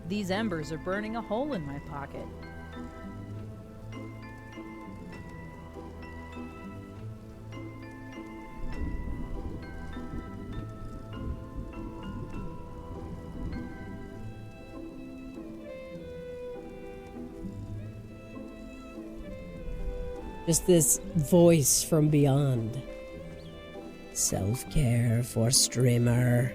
These embers are burning a hole in my pocket. Just this voice from beyond. Self-care for streamer.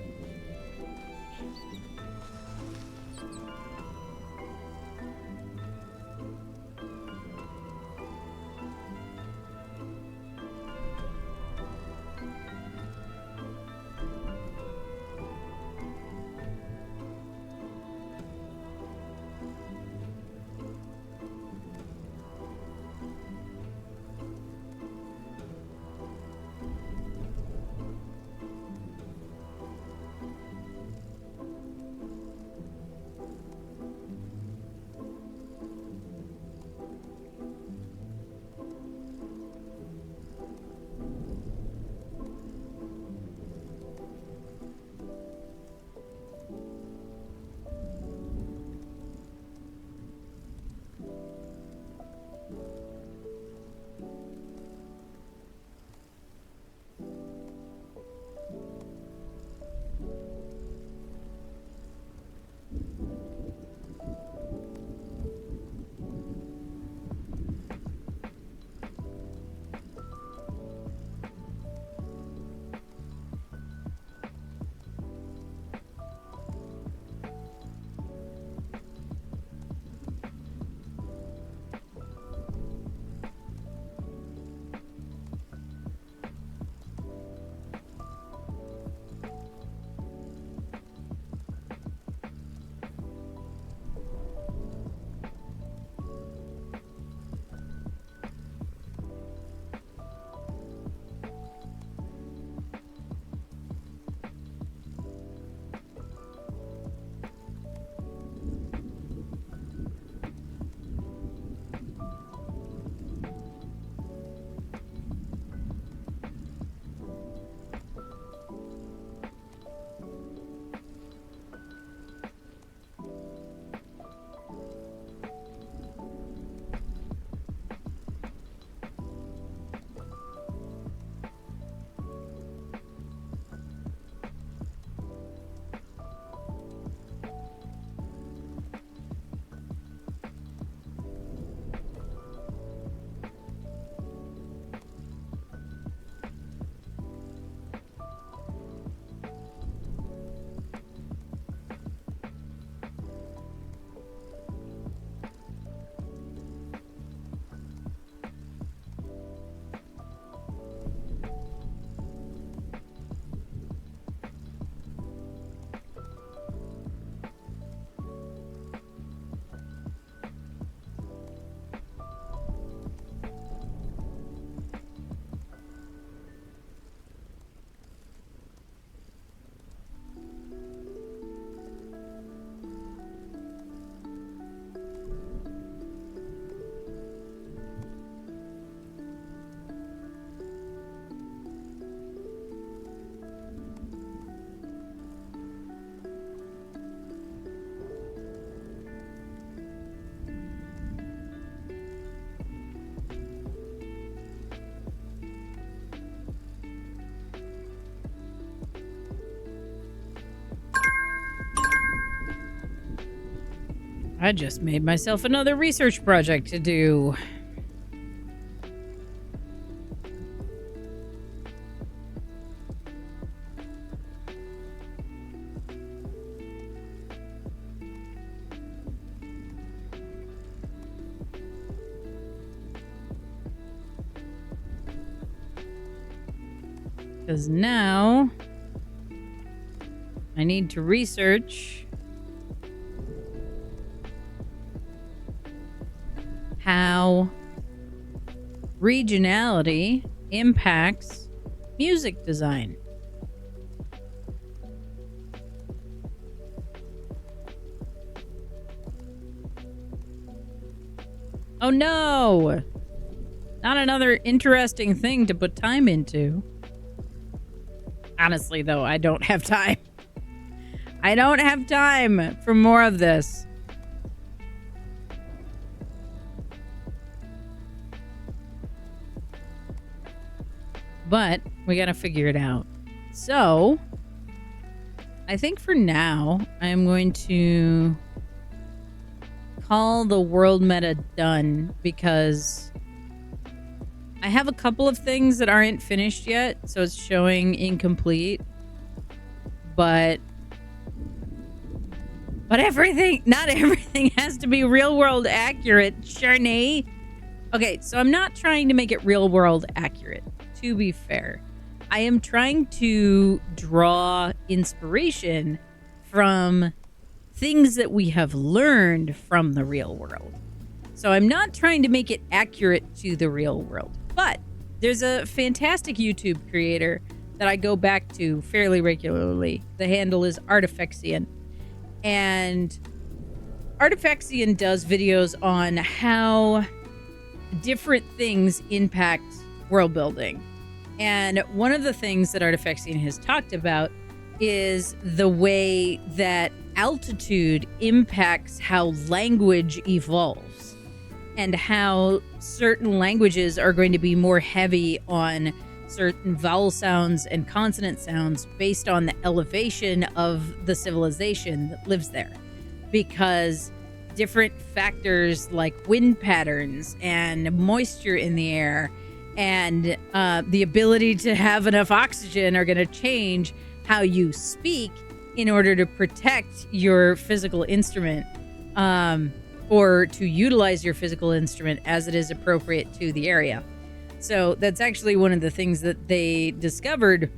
I just made myself another research project to do. Because now I need to research how regionality impacts music design. Oh no! Not another interesting thing to put time into. Honestly, though, I don't have time. I don't have time for more of this. But we got to figure it out. So I think for now, I'm going to call the world meta done because I have a couple of things that aren't finished yet. So it's showing incomplete. But not everything has to be real world accurate, Sherney. Okay, so I'm not trying to make it real world accurate. To be fair, I am trying to draw inspiration from things that we have learned from the real world. So I'm not trying to make it accurate to the real world. But there's a fantastic YouTube creator that I go back to fairly regularly. The handle is Artifexian. And Artifexian does videos on how different things impact world building. And one of the things that Artifexian has talked about is the way that altitude impacts how language evolves and how certain languages are going to be more heavy on certain vowel sounds and consonant sounds based on the elevation of the civilization that lives there. Because different factors like wind patterns and moisture in the air and the ability to have enough oxygen are going to change how you speak in order to protect your physical instrument or to utilize your physical instrument as it is appropriate to the area. So that's actually one of the things that they discovered,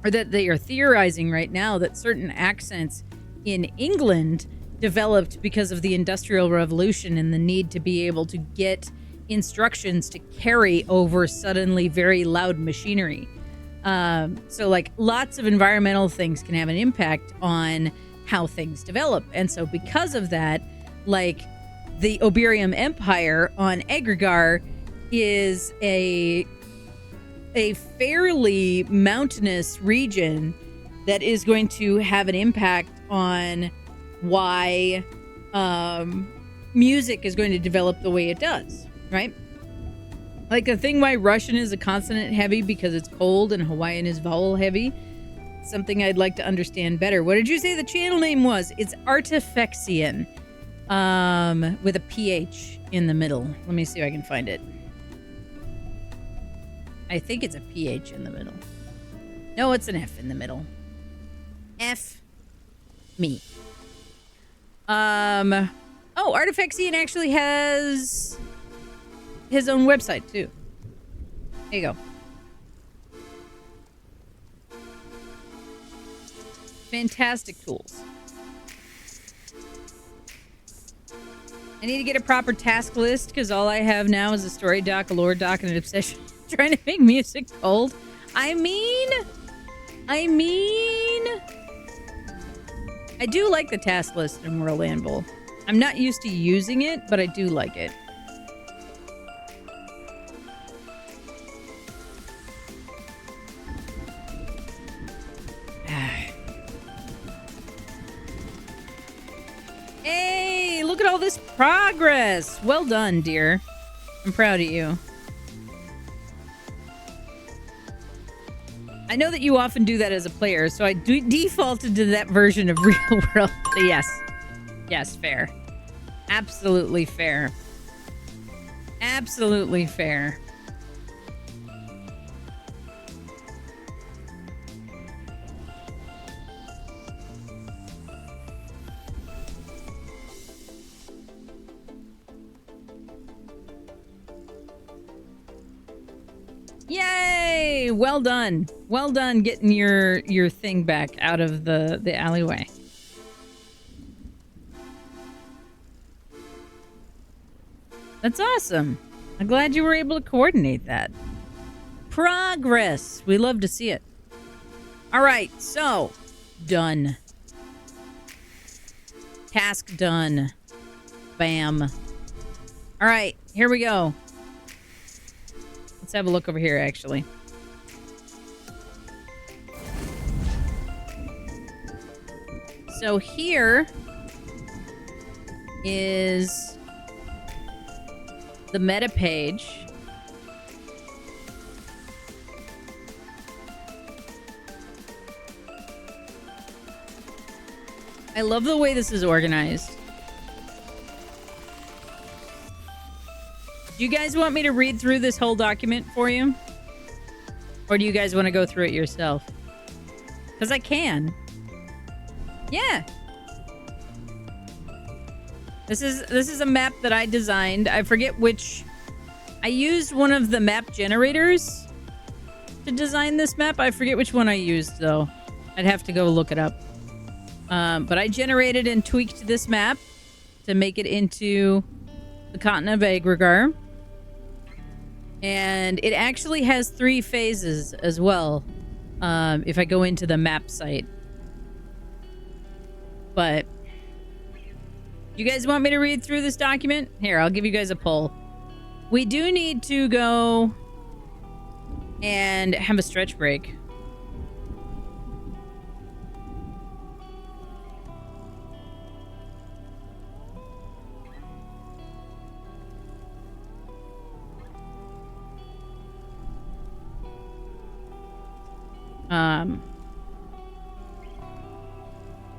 or that they are theorizing right now, that certain accents in England developed because of the Industrial Revolution and the need to be able to get instructions to carry over suddenly very loud machinery. So like lots of environmental things can have an impact on how things develop. And so because of that, like the Oberium Empire on Egregar is a fairly mountainous region that is going to have an impact on why music is going to develop the way it does, right? Like the thing why Russian is a consonant heavy because it's cold and Hawaiian is vowel heavy. Something I'd like to understand better. What did you say the channel name was? It's Artifexian, with a PH in the middle. Let me see if I can find it. I think it's a PH in the middle. No, it's an F in the middle. F me. Oh, Artifexian actually has his own website too. There you go. Fantastic tools. I need to get a proper task list because all I have now is a story doc, a lore doc, and an obsession trying to make music cold. I mean, I do like the task list in World Anvil. I'm not used to using it, but I do like it. Hey, look at all this progress. Well done, dear. I'm proud of you. I know that you often do that as a player, so I defaulted to that version of Real World. Yes. Yes, fair. Absolutely fair. Absolutely fair. Yay! Well done. Well done getting your thing back out of the alleyway. That's awesome. I'm glad you were able to coordinate that. Progress. We love to see it. All right, so done. Task done. Bam. All right, here we go. Let's have a look over here, actually. So here is the meta page. I love the way this is organized. Do you guys want me to read through this whole document for you? Or do you guys want to go through it yourself? Because I can. Yeah. This is a map that I designed. I forget which... I used one of the map generators to design this map. I forget which one I used, though. I'd have to go look it up. But I generated and tweaked this map to make it into the continent of Agrigar. And it actually has 3 phases as well, if I go into the map site. But you guys want me to read through this document? Here, I'll give you guys a poll. We do need to go and have a stretch break.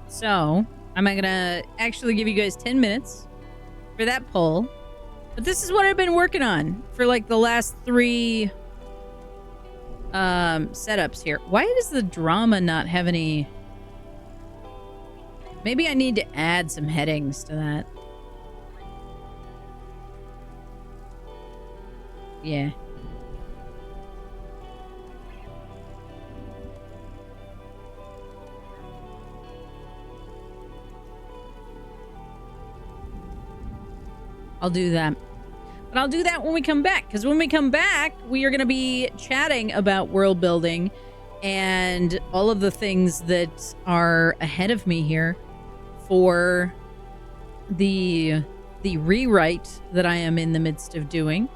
So I'm gonna actually give you guys 10 minutes for that poll. But this is what I've been working on for like the last 3 setups here. Why does the drama not have any? Maybe I need to add some headings to that. Yeah. I'll do that. But I'll do that when we come back. Because when we come back, we are going to be chatting about world building and all of the things that are ahead of me here for the rewrite that I am in the midst of doing.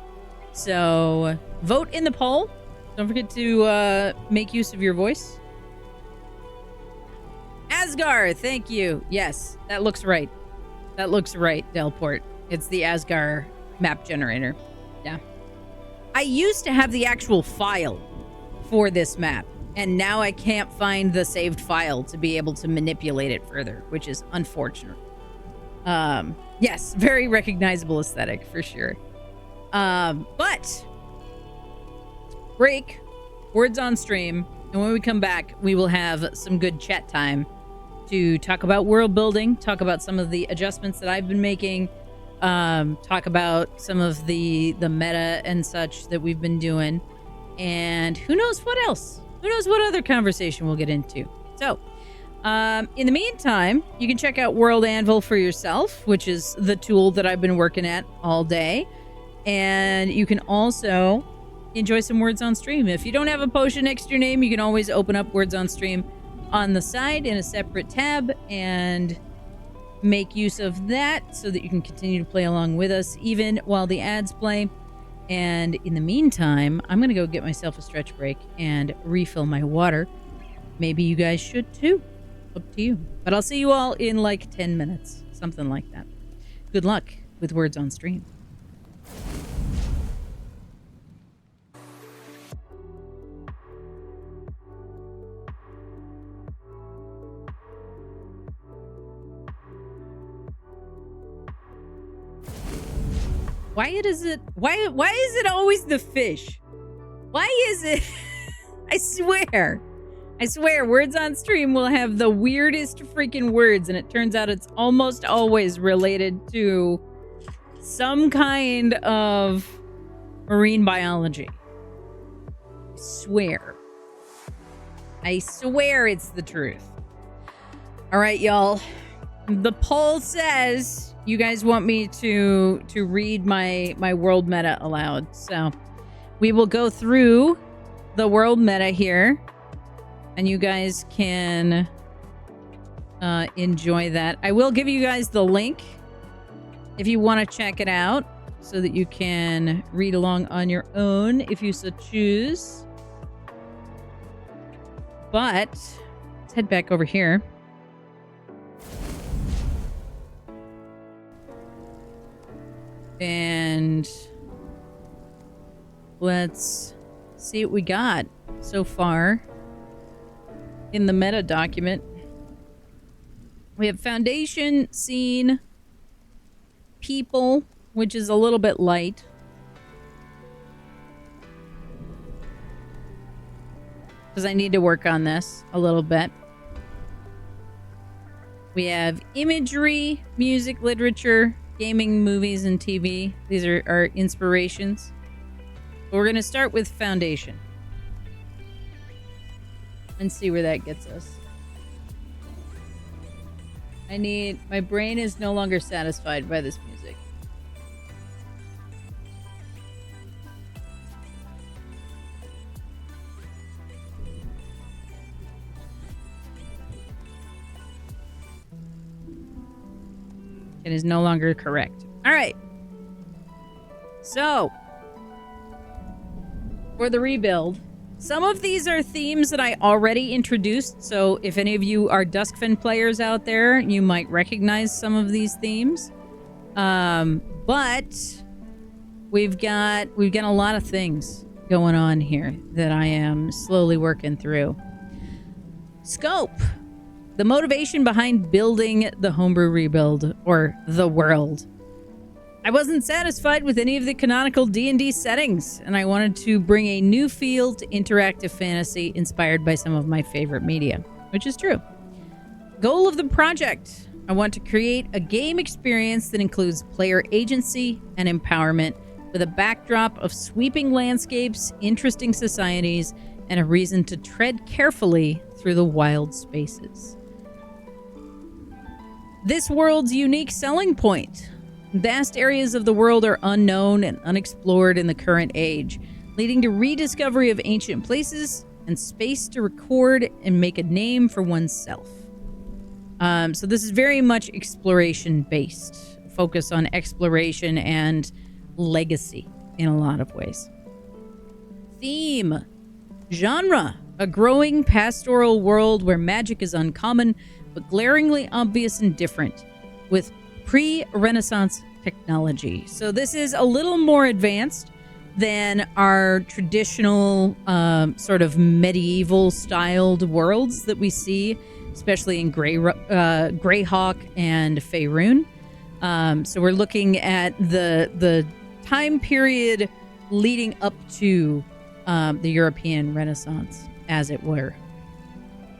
So vote in the poll. Don't forget to make use of your voice. Asgar, thank you. Yes, that looks right. That looks right, Delport. It's the Asgar map generator. Yeah. I used to have the actual file for this map, and now I can't find the saved file to be able to manipulate it further, which is unfortunate. Yes, very recognizable aesthetic for sure. But break, words on stream, and when we come back, we will have some good chat time to talk about world building, talk about some of the adjustments that I've been making, talk about some of the meta and such that we've been doing, and who knows what else? Who knows what other conversation we'll get into? So, in the meantime, you can check out World Anvil for yourself, which is the tool that I've been working at all day, and you can also enjoy some words on stream. If you don't have a potion next to your name, you can always open up words on stream on the side in a separate tab and make use of that so that you can continue to play along with us even while the ads play. And in the meantime, I'm gonna go get myself a stretch break and refill my water. Maybe you guys should too. Up to you. But I'll see you all in like 10 minutes, something like that. Good luck with words on stream. Why is it always the fish? Why is it? I swear words on stream will have the weirdest freaking words, and it turns out it's almost always related to some kind of marine biology. I swear it's the truth. All right, y'all. The poll says you guys want me to read my world meta aloud. So we will go through the world meta here, and you guys can enjoy that. I will give you guys the link if you want to check it out so that you can read along on your own if you so choose. But let's head back over here. And let's see what we got so far in the meta document. We have foundation, scene, people, which is a little bit light. Because I need to work on this a little bit. We have imagery, music, literature, gaming, movies, and TV. These are our inspirations. We're going to start with foundation. And see where that gets us. My brain is no longer satisfied by this music. It is no longer correct. All right. So, for the rebuild, some of these are themes that I already introduced. So if any of you are Duskfen players out there, you might recognize some of these themes. But we've got a lot of things going on here that I am slowly working through. Scope. The motivation behind building the homebrew rebuild, or the world. I wasn't satisfied with any of the canonical D&D settings, and I wanted to bring a new feel to interactive fantasy inspired by some of my favorite media, which is true. Goal of the project. I want to create a game experience that includes player agency and empowerment with a backdrop of sweeping landscapes, interesting societies, and a reason to tread carefully through the wild spaces. This world's unique selling point. Vast areas of the world are unknown and unexplored in the current age, leading to rediscovery of ancient places and space to record and make a name for oneself. So this is very much exploration-based. Focus on exploration and legacy in a lot of ways. Theme. Genre. A growing pastoral world where magic is uncommon, but glaringly obvious and different, with pre-Renaissance technology. So this is a little more advanced than our traditional sort of medieval styled worlds that we see, especially in Greyhawk and Faerun. So we're looking at the time period leading up to the European Renaissance, as it were,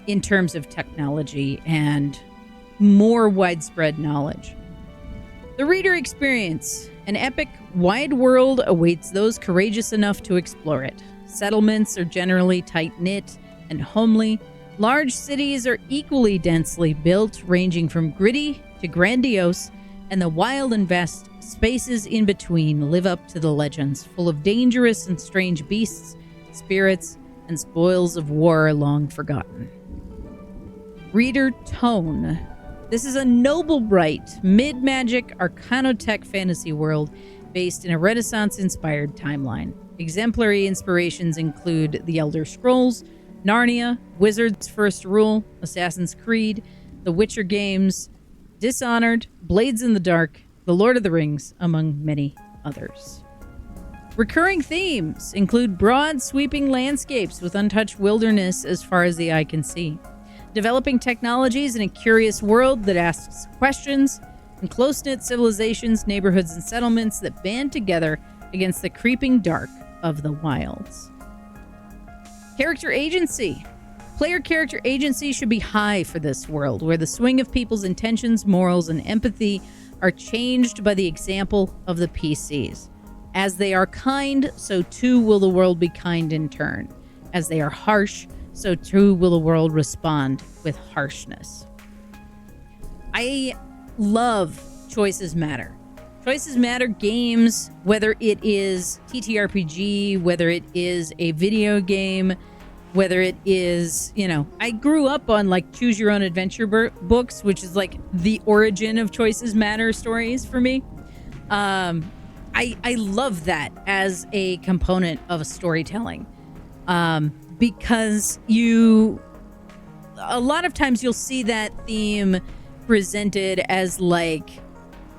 in terms of technology and more widespread knowledge. The reader experience. An epic, wide world awaits those courageous enough to explore it. Settlements are generally tight-knit and homely. Large cities are equally densely built, ranging from gritty to grandiose, and the wild and vast spaces in between live up to the legends, full of dangerous and strange beasts, spirits, and spoils of war long forgotten. Reader tone. This is a noble-bright, mid-magic, arcanotech fantasy world based in a Renaissance-inspired timeline. Exemplary inspirations include The Elder Scrolls, Narnia, Wizard's First Rule, Assassin's Creed, The Witcher games, Dishonored, Blades in the Dark, The Lord of the Rings, among many others. Recurring themes include broad, sweeping landscapes with untouched wilderness as far as the eye can see. Developing technologies in a curious world that asks questions, and close-knit civilizations, neighborhoods, and settlements that band together against the creeping dark of the wilds. Character agency. Player character agency should be high for this world, where the swing of people's intentions, morals, and empathy are changed by the example of the PCs. As they are kind, so too will the world be kind in turn. As they are harsh, so too will the world respond with harshness. I love Choices Matter. Choices Matter games, whether it is TTRPG, whether it is a video game, whether it is, I grew up on like Choose Your Own Adventure books, which is like the origin of Choices Matter stories for me. I love that as a component of storytelling. Because a lot of times you'll see that theme presented as like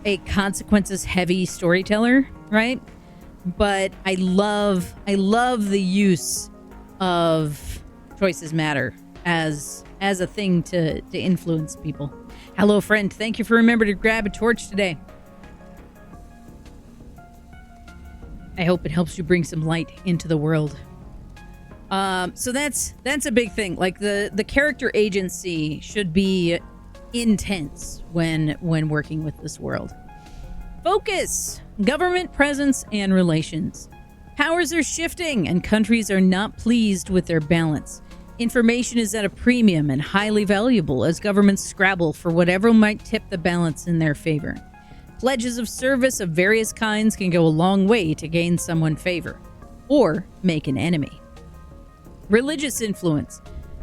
a consequences heavy storyteller, right? But I love the use of choices matter as a thing to influence people. Hello, friend. Thank you for remembering to grab a torch today. I hope it helps you bring some light into the world. So that's a big thing. Like the character agency should be intense when working with this world. Focus, government presence, and relations. Powers are shifting, and countries are not pleased with their balance. Information is at a premium and highly valuable as governments scrabble for whatever might tip the balance in their favor. Pledges of service of various kinds can go a long way to gain someone favor, or make an enemy. Religious influence.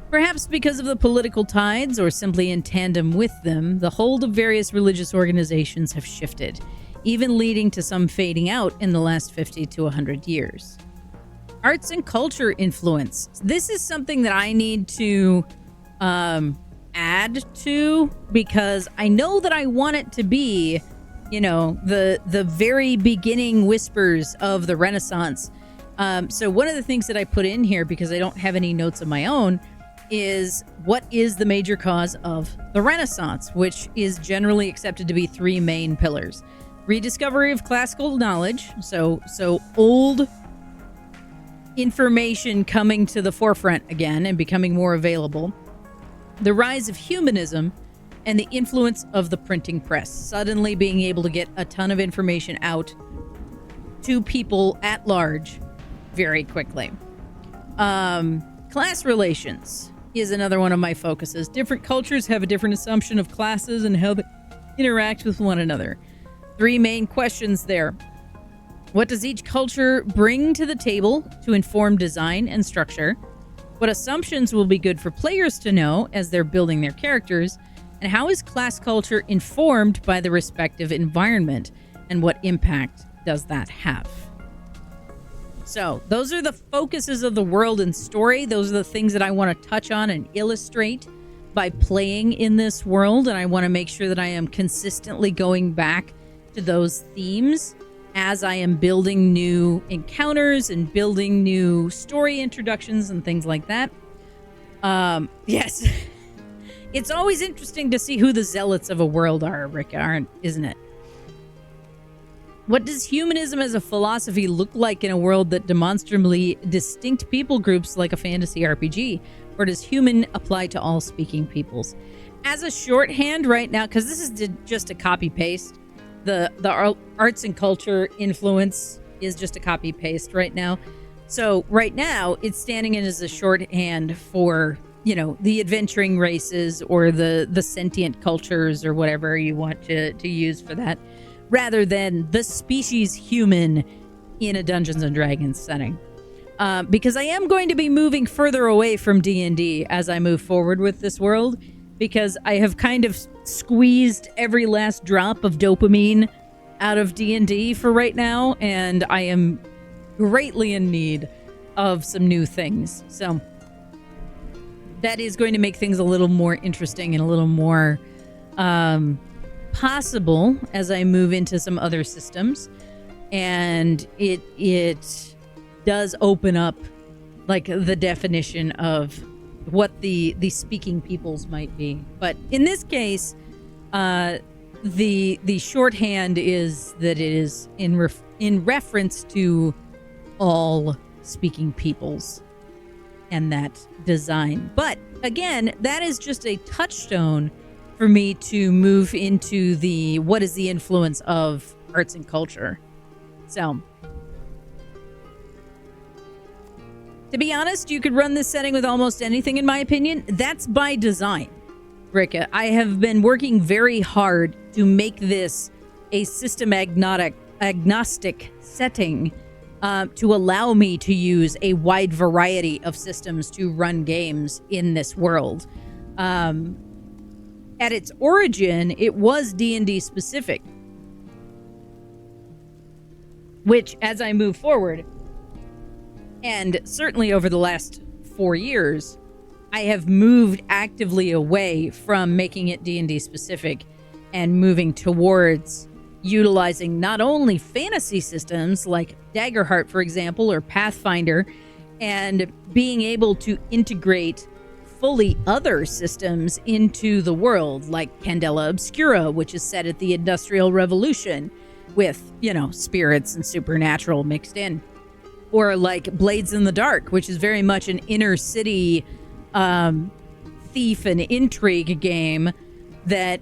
Perhaps because of the political tides, or simply in tandem with them, the hold of various religious organizations have shifted, even leading to some fading out in the last 50 to 100 years. Arts and culture influence. This is something that I need to add to, because I know that I want it to be, the very beginning whispers of the Renaissance. So one of the things that I put in here, because I don't have any notes of my own, is what is the major cause of the Renaissance, which is generally accepted to be three main pillars. Rediscovery of classical knowledge, so old information coming to the forefront again and becoming more available. The rise of humanism and the influence of the printing press, suddenly being able to get a ton of information out to people at large very quickly. Class relations is another one of my focuses. Different cultures have a different assumption of classes and how they interact with one another. Three main questions there. What does each culture bring to the table to inform design and structure? What assumptions will be good for players to know as they're building their characters? And how is class culture informed by the respective environment? And what impact does that have? So those are the focuses of the world and story. Those are the things that I want to touch on and illustrate by playing in this world. And I want to make sure that I am consistently going back to those themes as I am building new encounters and building new story introductions and things like that. Yes. It's always interesting to see who the zealots of a world are, Rick, isn't it? What does humanism as a philosophy look like in a world that demonstrably distinct people groups like a fantasy RPG? Or does human apply to all speaking peoples? As a shorthand right now, because this is just a copy paste, the arts and culture influence is just a copy paste right now. So right now it's standing in as a shorthand for, the adventuring races or the sentient cultures or whatever you want to use for that, rather than the species human in a Dungeons and Dragons setting. Because I am going to be moving further away from D&D as I move forward with this world, because I have kind of squeezed every last drop of dopamine out of D&D for right now, and I am greatly in need of some new things. So that is going to make things a little more interesting and a little more possible as I move into some other systems. And it does open up like the definition of what the speaking peoples might be. But in this case, the shorthand is that it is in reference to all speaking peoples and that design. But again, that is just a touchstone for me to move into what is the influence of arts and culture. So, to be honest, you could run this setting with almost anything, in my opinion. That's by design, Ricka. I have been working very hard to make this a system agnostic setting to allow me to use a wide variety of systems to run games in this world. At its origin, it was D&D specific, which, as I move forward, and certainly over the last 4 years, I have moved actively away from making it D&D specific and moving towards utilizing not only fantasy systems like Daggerheart, for example, or Pathfinder, and being able to integrate fully other systems into the world, like Candela Obscura, which is set at the Industrial Revolution with, spirits and supernatural mixed in. Or like Blades in the Dark, which is very much an inner city thief and intrigue game that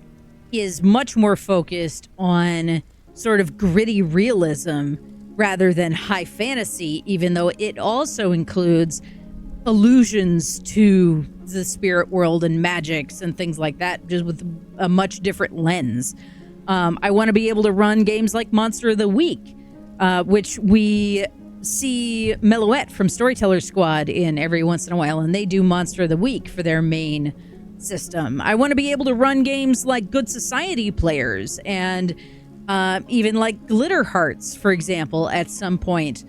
is much more focused on sort of gritty realism rather than high fantasy, even though it also includes allusions to the spirit world and magics and things like that, just with a much different lens. I want to be able to run games like Monster of the Week, which we see Melouette from Storyteller Squad in every once in a while, and they do Monster of the Week for their main system. I want to be able to run games like Good Society Players and even like Glitter Hearts, for example, at some point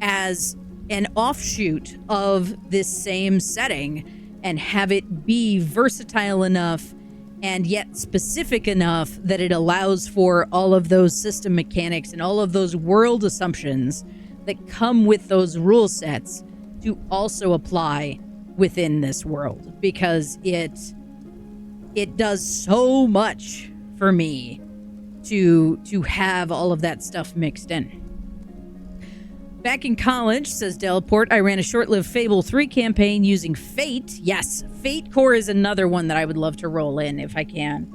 as an offshoot of this same setting, and have it be versatile enough and yet specific enough that it allows for all of those system mechanics and all of those world assumptions that come with those rule sets to also apply within this world, because it does so much for me to have all of that stuff mixed in. Back in college, says Delport, I ran a short-lived Fable 3 campaign using Fate. Yes, Fate Core is another one that I would love to roll in if I can.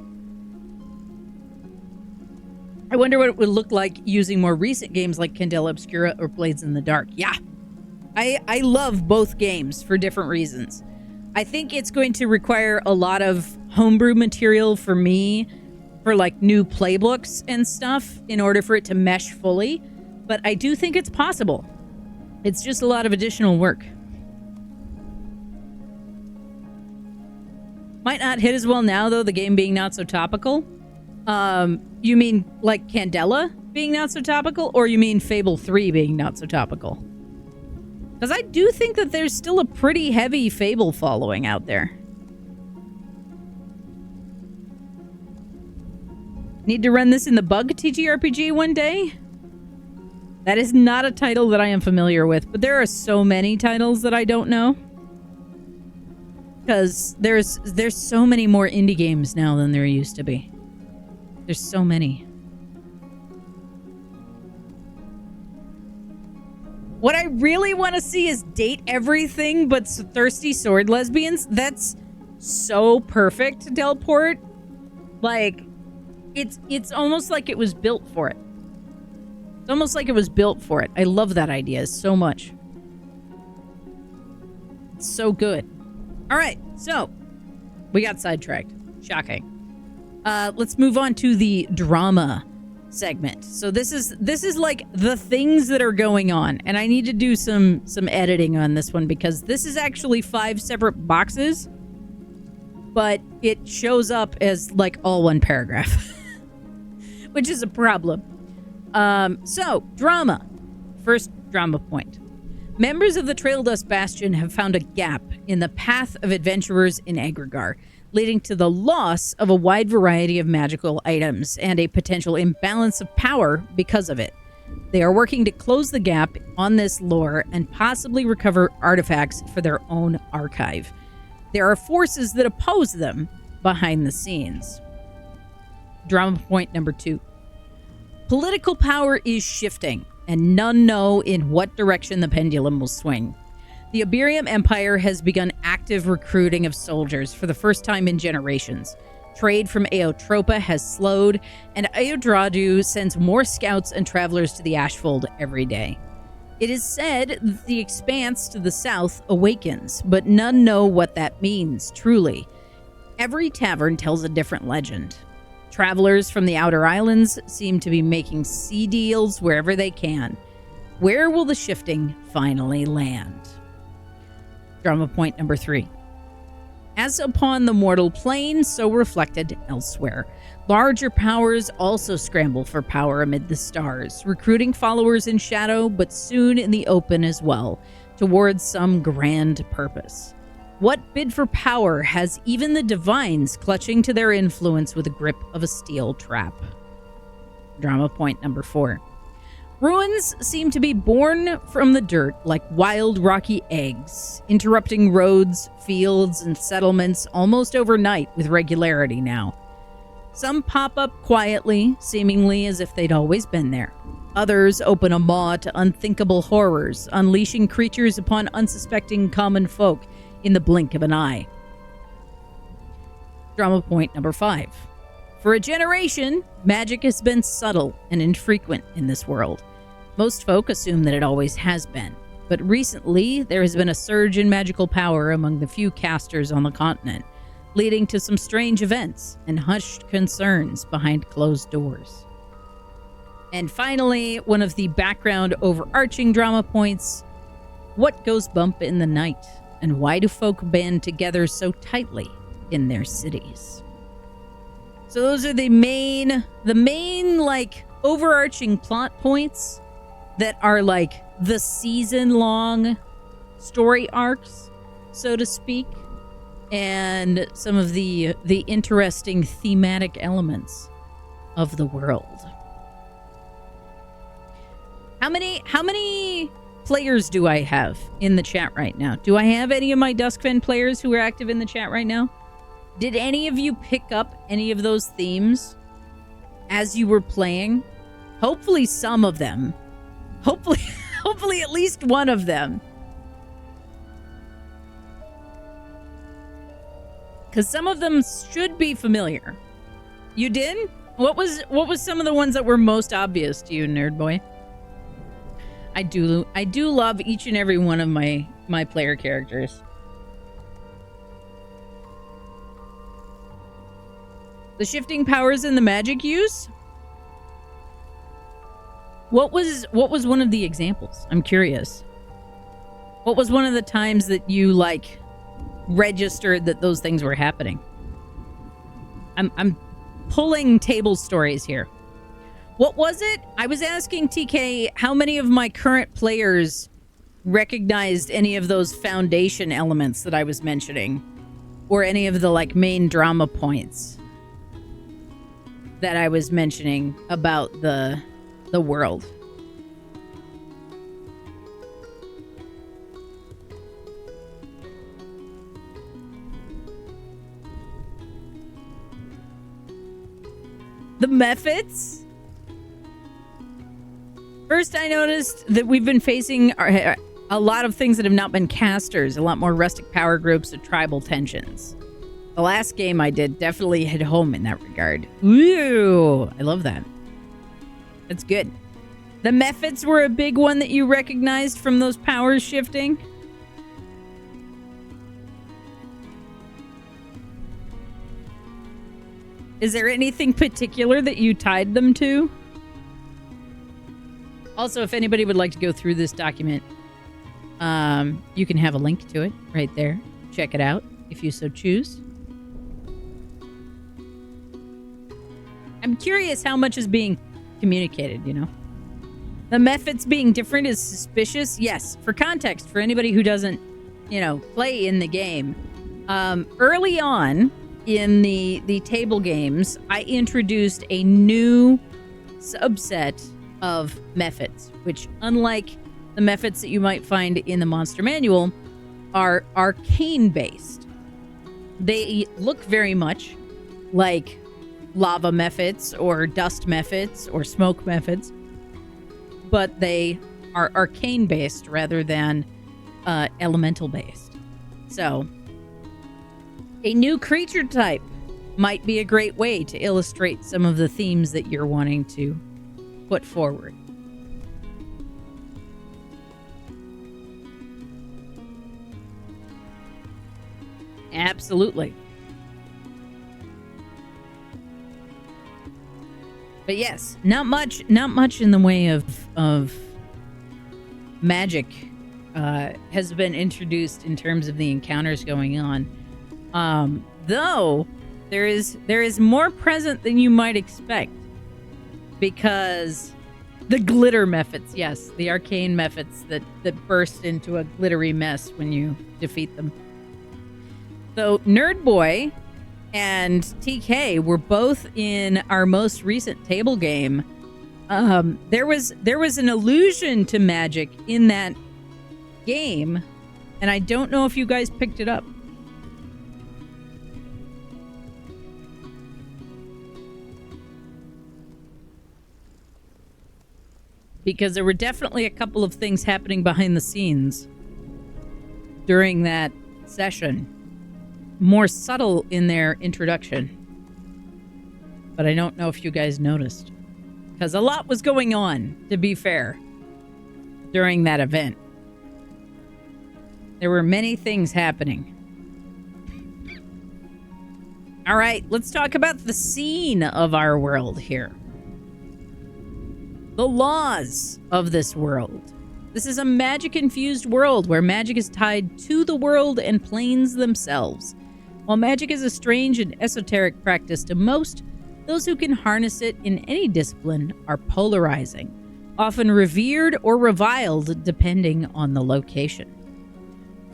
I wonder what it would look like using more recent games like Candela Obscura or Blades in the Dark. Yeah, I love both games for different reasons. I think it's going to require a lot of homebrew material for me for like new playbooks and stuff in order for it to mesh fully. But I do think it's possible. It's just a lot of additional work. Might not hit as well now, though, the game being not so topical. You mean like Candela being not so topical, or you mean Fable 3 being not so topical? Because I do think that there's still a pretty heavy Fable following out there. Need to run this in the Bug TTRPG one day? That is not a title that I am familiar with, but there are so many titles that I don't know. Because there's so many more indie games now than there used to be. There's so many. What I really want to see is Date Everything but Thirsty Sword Lesbians. That's so perfect, Delport. Like, it's almost like it was built for it. It's almost like it was built for it. I love that idea so much. It's so good. All right, so we got sidetracked. Shocking. Let's move on to the drama segment. So this is like the things that are going on, and I need to do some editing on this one because this is actually 5 separate boxes, but it shows up as like all one paragraph, which is a problem. So, drama. First drama point. Members of the Trail Dust Bastion have found a gap in the path of adventurers in Egregar, leading to the loss of a wide variety of magical items and a potential imbalance of power because of it. They are working to close the gap on this lore and possibly recover artifacts for their own archive. There are forces that oppose them behind the scenes. Drama point number 2. Political power is shifting, and none know in what direction the pendulum will swing. The Iberian Empire has begun active recruiting of soldiers for the first time in generations. Trade from Aotropa has slowed, and Aodradu sends more scouts and travelers to the Ashfold every day. It is said that the expanse to the south awakens, but none know what that means, truly. Every tavern tells a different legend. Travelers from the outer islands seem to be making sea deals wherever they can. Where will the shifting finally land? Drama point number 3. As upon the mortal plane, so reflected elsewhere. Larger powers also scramble for power amid the stars, recruiting followers in shadow, but soon in the open as well, towards some grand purpose. What bid for power has even the divines clutching to their influence with the grip of a steel trap? drama point number 4. Ruins seem to be born from the dirt like wild rocky eggs, interrupting roads, fields, and settlements almost overnight with regularity now. Some pop up quietly, seemingly as if they'd always been there. Others open a maw to unthinkable horrors, unleashing creatures upon unsuspecting common folk in the blink of an eye. Drama point number 5. For a generation, magic has been subtle and infrequent in this world. Most folk assume that it always has been, but recently there has been a surge in magical power among the few casters on the continent, leading to some strange events and hushed concerns behind closed doors. And finally, one of the background overarching drama points: what goes bump in the night, and why do folk band together so tightly in their cities? So those are the main like overarching plot points that are like the season-long story arcs, so to speak, and some of the interesting thematic elements of the world. How many players do I have in the chat right now? Do I have any of my Duskfen players who are active in the chat right now? Did any of you pick up any of those themes as you were playing? Hopefully some of them. Hopefully at least one of them. Because some of them should be familiar. You did? What was some of the ones that were most obvious to you, Nerd Boy? I do love each and every one of my player characters. The shifting powers and the magic use? What was one of the examples? I'm curious. What was one of the times that you like registered that those things were happening? I'm pulling table stories here. What was it? I was asking TK how many of my current players recognized any of those foundation elements that I was mentioning, or any of the like main drama points that I was mentioning about the world. The methods? First, I noticed that we've been facing a lot of things that have not been casters, a lot more rustic power groups and tribal tensions. The last game I did definitely hit home in that regard. Ooh, I love that. That's good. The methods were a big one that you recognized from those powers shifting. Is there anything particular that you tied them to? Also, if anybody would like to go through this document, you can have a link to it right there. Check it out if you so choose. I'm curious how much is being communicated, you know? The methods being different is suspicious. Yes, for context, for anybody who doesn't, play in the game. Early on in the table games, I introduced a new subset of methods, which, unlike the methods that you might find in the monster manual, are arcane based. They look very much like lava methods or dust methods or smoke methods, but they are arcane based rather than elemental based. So a new creature type might be a great way to illustrate some of the themes that you're wanting to put forward. Absolutely. But yes, not much in the way of magic has been introduced in terms of the encounters going on. Though there is more present than you might expect, because the glitter methods, yes, the arcane methods that burst into a glittery mess when you defeat them. So Nerd Boy and TK were both in our most recent table game There was an allusion to magic in that game, and I don't know if you guys picked it up. Because there were definitely a couple of things happening behind the scenes during that session. More subtle in their introduction. But I don't know if you guys noticed. Because a lot was going on, to be fair, during that event. There were many things happening. All right, let's talk about the scene of our world here. The laws of this world. This is a magic-infused world where magic is tied to the world and planes themselves. While magic is a strange and esoteric practice to most, those who can harness it in any discipline are polarizing, often revered or reviled depending on the location.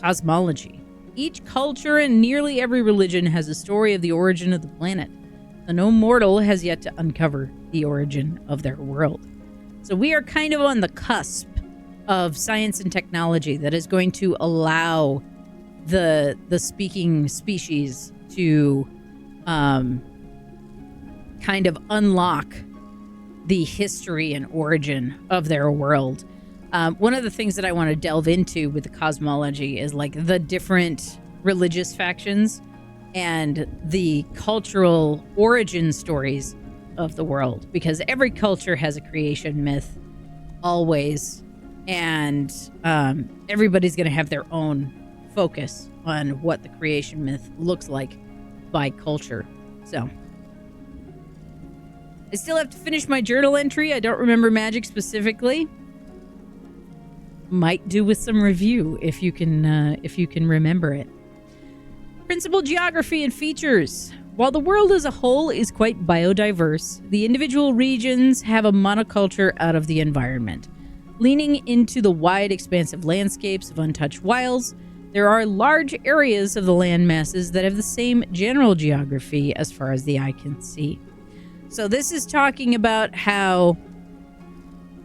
Cosmology. Each culture and nearly every religion has a story of the origin of the planet, though no mortal has yet to uncover the origin of their world. So we are kind of on the cusp of science and technology that is going to allow the speaking species to kind of unlock the history and origin of their world. One of the things that I want to delve into with the cosmology is like the different religious factions and the cultural origin stories of the world, because every culture has a creation myth always, and everybody's going to have their own focus on what the creation myth looks like by culture. So I still have to finish my journal entry. I don't remember magic specifically. Might do with some review if you can remember it. Principal geography and features. While the world as a whole is quite biodiverse, the individual regions have a monoculture out of the environment. Leaning into the wide, expansive landscapes of untouched wilds, there are large areas of the land masses that have the same general geography as far as the eye can see. So this is talking about how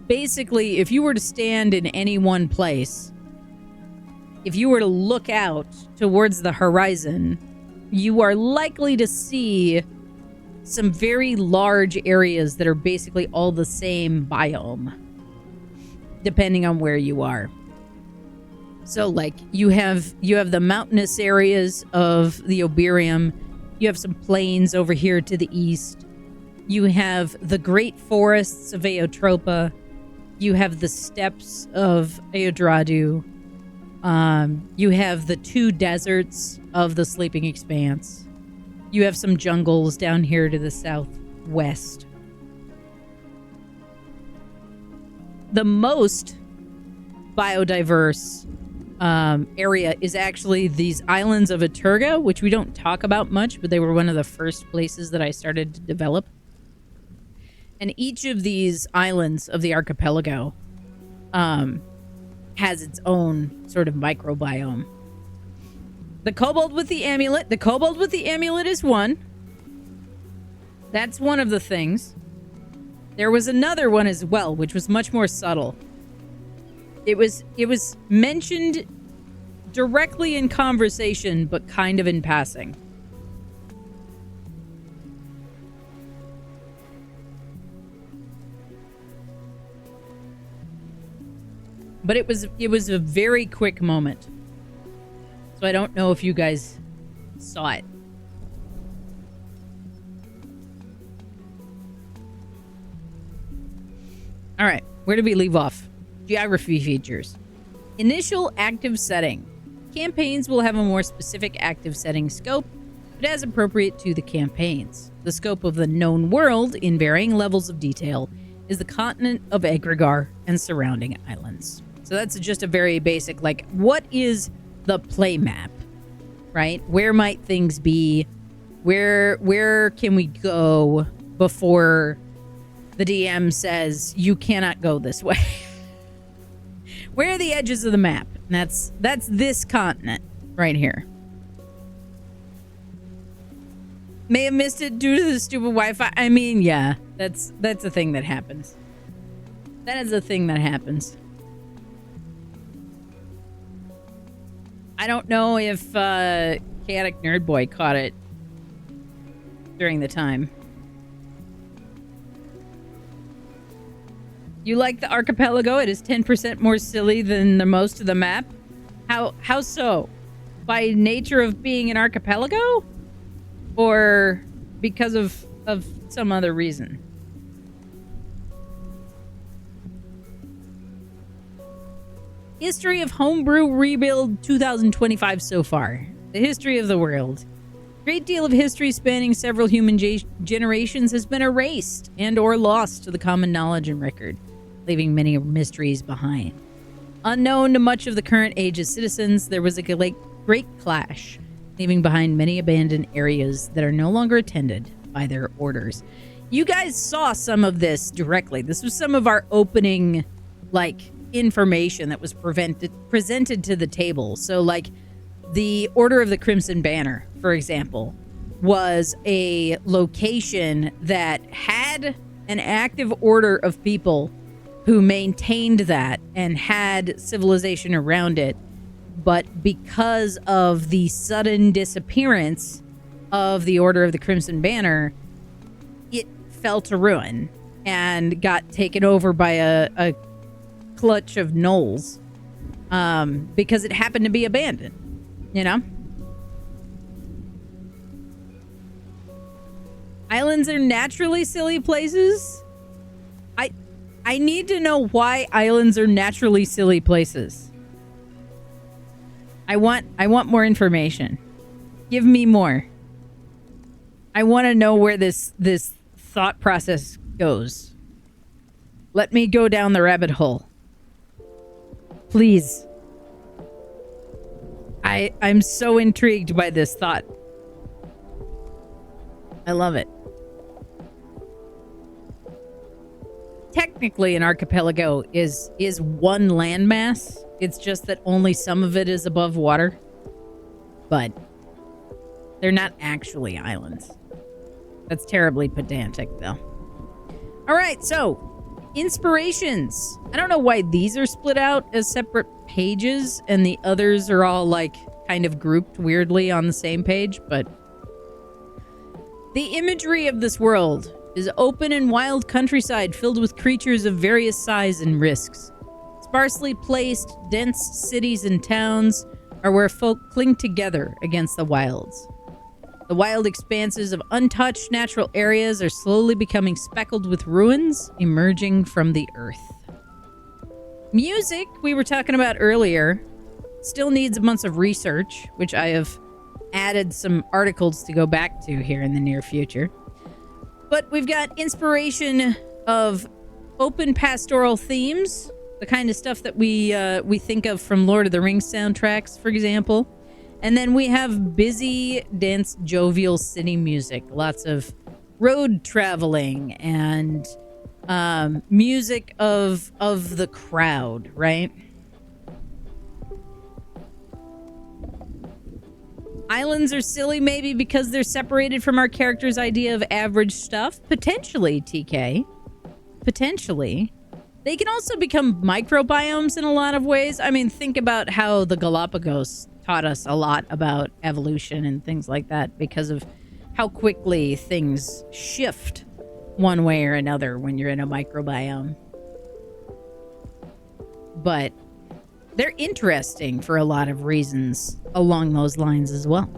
basically if you were to stand in any one place, if you were to look out towards the horizon, you are likely to see some very large areas that are basically all the same biome, depending on where you are. So like you have the mountainous areas of the Oberium, you have some plains over here to the east, you have the great forests of Aeotropa, you have the steppes of Aodradu, you have the two deserts of the Sleeping Expanse. You have some jungles down here to the southwest. The most biodiverse area is actually these islands of Aturga, which we don't talk about much, but they were one of the first places that I started to develop. And each of these islands of the archipelago has its own sort of microbiome. The kobold with the amulet. The kobold with the amulet is one. That's one of the things. There was another one as well, which was much more subtle. It was mentioned directly in conversation, but kind of in passing. But it was a very quick moment. So I don't know if you guys saw it. All right, where did we leave off? Geography features. Initial active setting. Campaigns will have a more specific active setting scope, but as appropriate to the campaigns. The scope of the known world, in varying levels of detail, is the continent of Egregar and surrounding islands. So that's just a very basic, like, what is the play map, right? Where might things be? Where can we go before the DM says you cannot go this way? Where are the edges of the map? And that's this continent right here. May have missed it due to the stupid Wi-Fi. I mean, yeah, that's a thing that happens. That is a thing that happens. I don't know if Chaotic Nerd Boy caught it during the time. You like the archipelago? It is 10% more silly than the most of the map. How so? By nature of being an archipelago? Or because of some other reason? History of Homebrew Rebuild 2025 so far. The history of the world. Great deal of history spanning several human generations has been erased and or lost to the common knowledge and record, leaving many mysteries behind. Unknown to much of the current age's citizens, there was a great clash, leaving behind many abandoned areas that are no longer attended by their orders. You guys saw some of this directly. This was some of our opening, information that was presented to the table. So, the Order of the Crimson Banner, for example, was a location that had an active order of people who maintained that and had civilization around it. But because of the sudden disappearance of the Order of the Crimson Banner, it fell to ruin and got taken over by a clutch of gnolls because it happened to be abandoned, you know? Islands are naturally silly places. I need to know why islands are naturally silly places. I want more information. Give me more. I want to know where this thought process goes. Let me go down the rabbit hole. Please. I'm so intrigued by this thought. I love it. Technically, an archipelago is one landmass. It's just that only some of it is above water. But they're not actually islands. That's terribly pedantic, though. All right, so inspirations. I don't know why these are split out as separate pages and the others are all kind of grouped weirdly on the same page, but the imagery of this world is open and wild countryside filled with creatures of various size and risks. Sparsely placed, dense cities and towns are where folk cling together against the wilds. The wild expanses of untouched natural areas are slowly becoming speckled with ruins emerging from the earth. Music, we were talking about earlier, still needs months of research, which I have added some articles to go back to here in the near future. But we've got inspiration of open pastoral themes, the kind of stuff that we think of from Lord of the Rings soundtracks, for example. And then we have busy, dense, jovial city music. Lots of road traveling and music of the crowd, right? Islands are silly maybe because they're separated from our character's idea of average stuff. Potentially, TK. Potentially. They can also become microbiomes in a lot of ways. I mean, think about how the Galapagos taught us a lot about evolution and things like that because of how quickly things shift one way or another when you're in a microbiome. But they're interesting for a lot of reasons along those lines as well.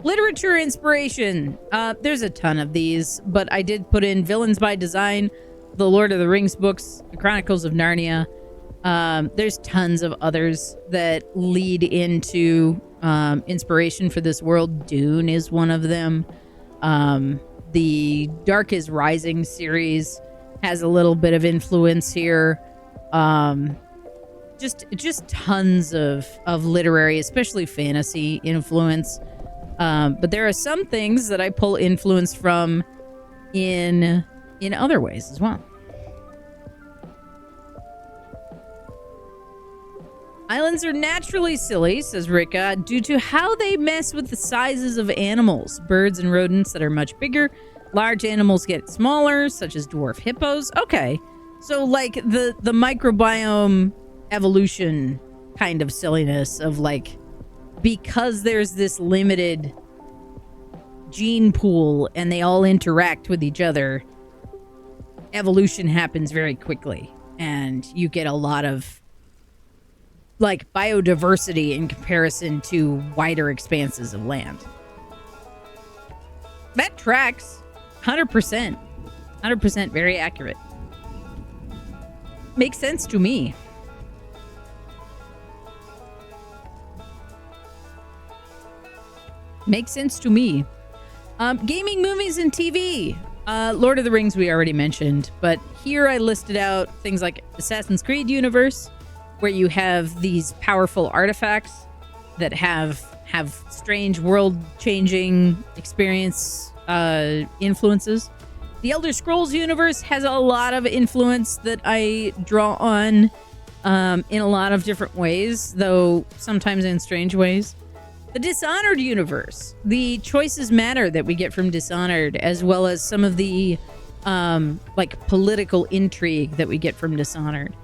Literature inspiration. There's a ton of these, but I did put in Villains by Design, the Lord of the Rings books, the Chronicles of Narnia. There's tons of others that lead into inspiration for this world. Dune is one of them. The Dark is Rising series has a little bit of influence here. Just tons of literary, especially fantasy influence. But there are some things that I pull influence from in other ways as well. Islands are naturally silly, says Rika, due to how they mess with the sizes of animals, birds and rodents that are much bigger, Large animals get smaller, such as dwarf hippos. Okay. So like the microbiome evolution kind of silliness of like, because there's this limited gene pool and they all interact with each other, evolution happens very quickly and you get a lot of like biodiversity in comparison to wider expanses of land. That tracks 100%. 100% very accurate. Makes sense to me. Makes sense to me. Gaming, movies, and TV. Lord of the Rings we already mentioned, but here I listed out things like Assassin's Creed universe, where you have these powerful artifacts that have strange world-changing experience influences. The Elder Scrolls universe has a lot of influence that I draw on in a lot of different ways, though sometimes in strange ways. The Dishonored universe, the choices matter that we get from Dishonored, as well as some of the like political intrigue that we get from Dishonored.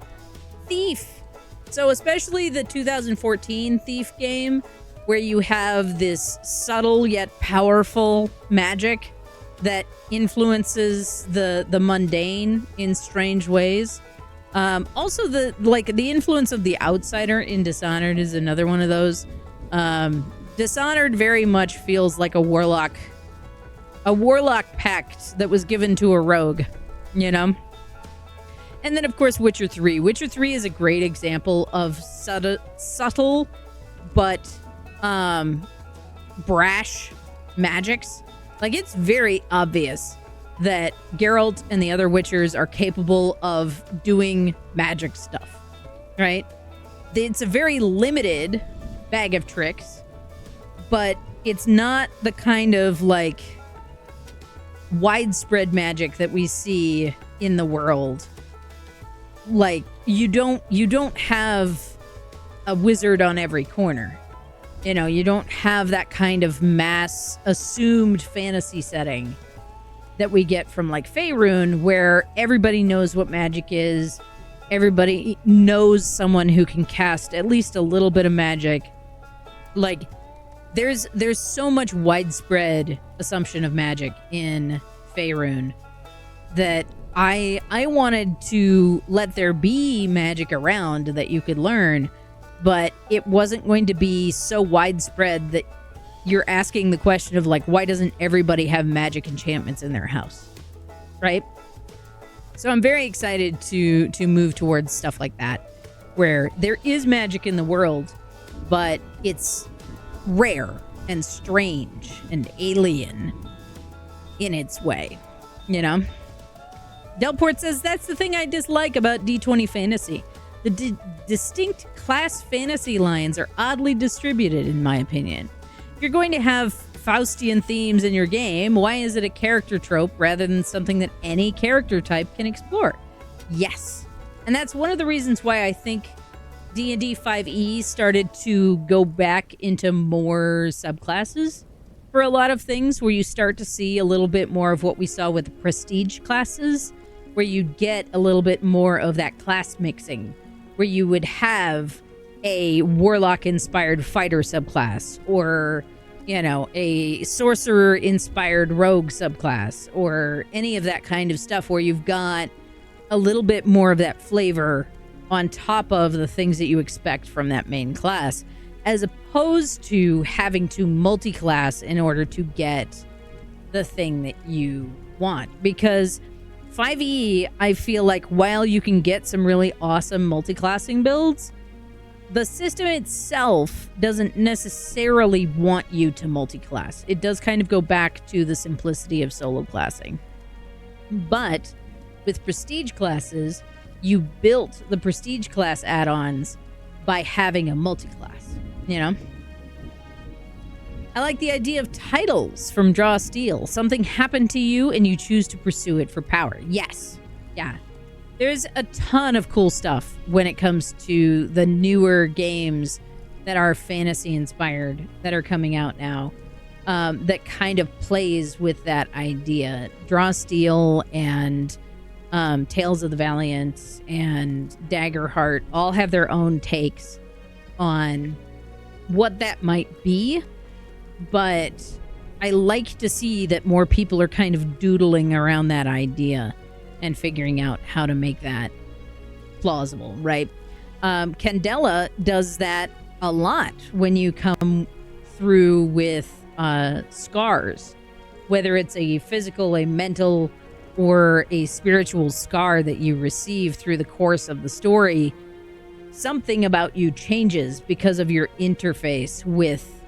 Thief. So especially the 2014 Thief game, where you have this subtle yet powerful magic that influences the mundane in strange ways. Also the influence of the outsider in Dishonored is another one of those. Dishonored very much feels like a warlock pact that was given to a rogue, you know? And then, of course, Witcher 3. Witcher 3 is a great example of subtle but brash magics. Like, it's very obvious that Geralt and the other Witchers are capable of doing magic stuff, right? It's a very limited bag of tricks, but it's not the kind of like widespread magic that we see in the world. Like you don't have a wizard on every corner. You know, you don't have that kind of mass assumed fantasy setting that we get from like Faerun, where everybody knows what magic is. Everybody knows someone who can cast at least a little bit of magic. Like there's so much widespread assumption of magic in Faerun that I wanted to let there be magic around that you could learn, but it wasn't going to be so widespread that you're asking the question of like, why doesn't everybody have magic enchantments in their house, right? So I'm very excited to move towards stuff like that, where there is magic in the world, but it's rare and strange and alien in its way, you know? Delport says, that's the thing I dislike about D20 Fantasy. The distinct class fantasy lines are oddly distributed, in my opinion. If you're going to have Faustian themes in your game, why is it a character trope rather than something that any character type can explore? Yes. And that's one of the reasons why I think D&D 5e started to go back into more subclasses for a lot of things, where you start to see a little bit more of what we saw with the prestige classes, where you get a little bit more of that class mixing, where you would have a warlock-inspired fighter subclass, or, you know, a sorcerer-inspired rogue subclass, or any of that kind of stuff, where you've got a little bit more of that flavor on top of the things that you expect from that main class, as opposed to having to multi-class in order to get the thing that you want. Because 5e, I feel like while you can get some really awesome multi-classing builds, the system itself doesn't necessarily want you to multi-class. It does kind of go back to the simplicity of solo classing. But with prestige classes, you built the prestige class add-ons by having a multi-class, you know? I like the idea of titles from Draw Steel. Something happened to you and you choose to pursue it for power. Yes. Yeah. There's a ton of cool stuff when it comes to the newer games that are fantasy inspired that are coming out now. that kind of plays with that idea. Draw Steel and Tales of the Valiant and Daggerheart all have their own takes on what that might be, but I like to see that more people are kind of doodling around that idea and figuring out how to make that plausible, right? Candela does that a lot when you come through with scars, whether it's a physical, a mental, or a spiritual scar that you receive through the course of the story. Something about you changes because of your interface with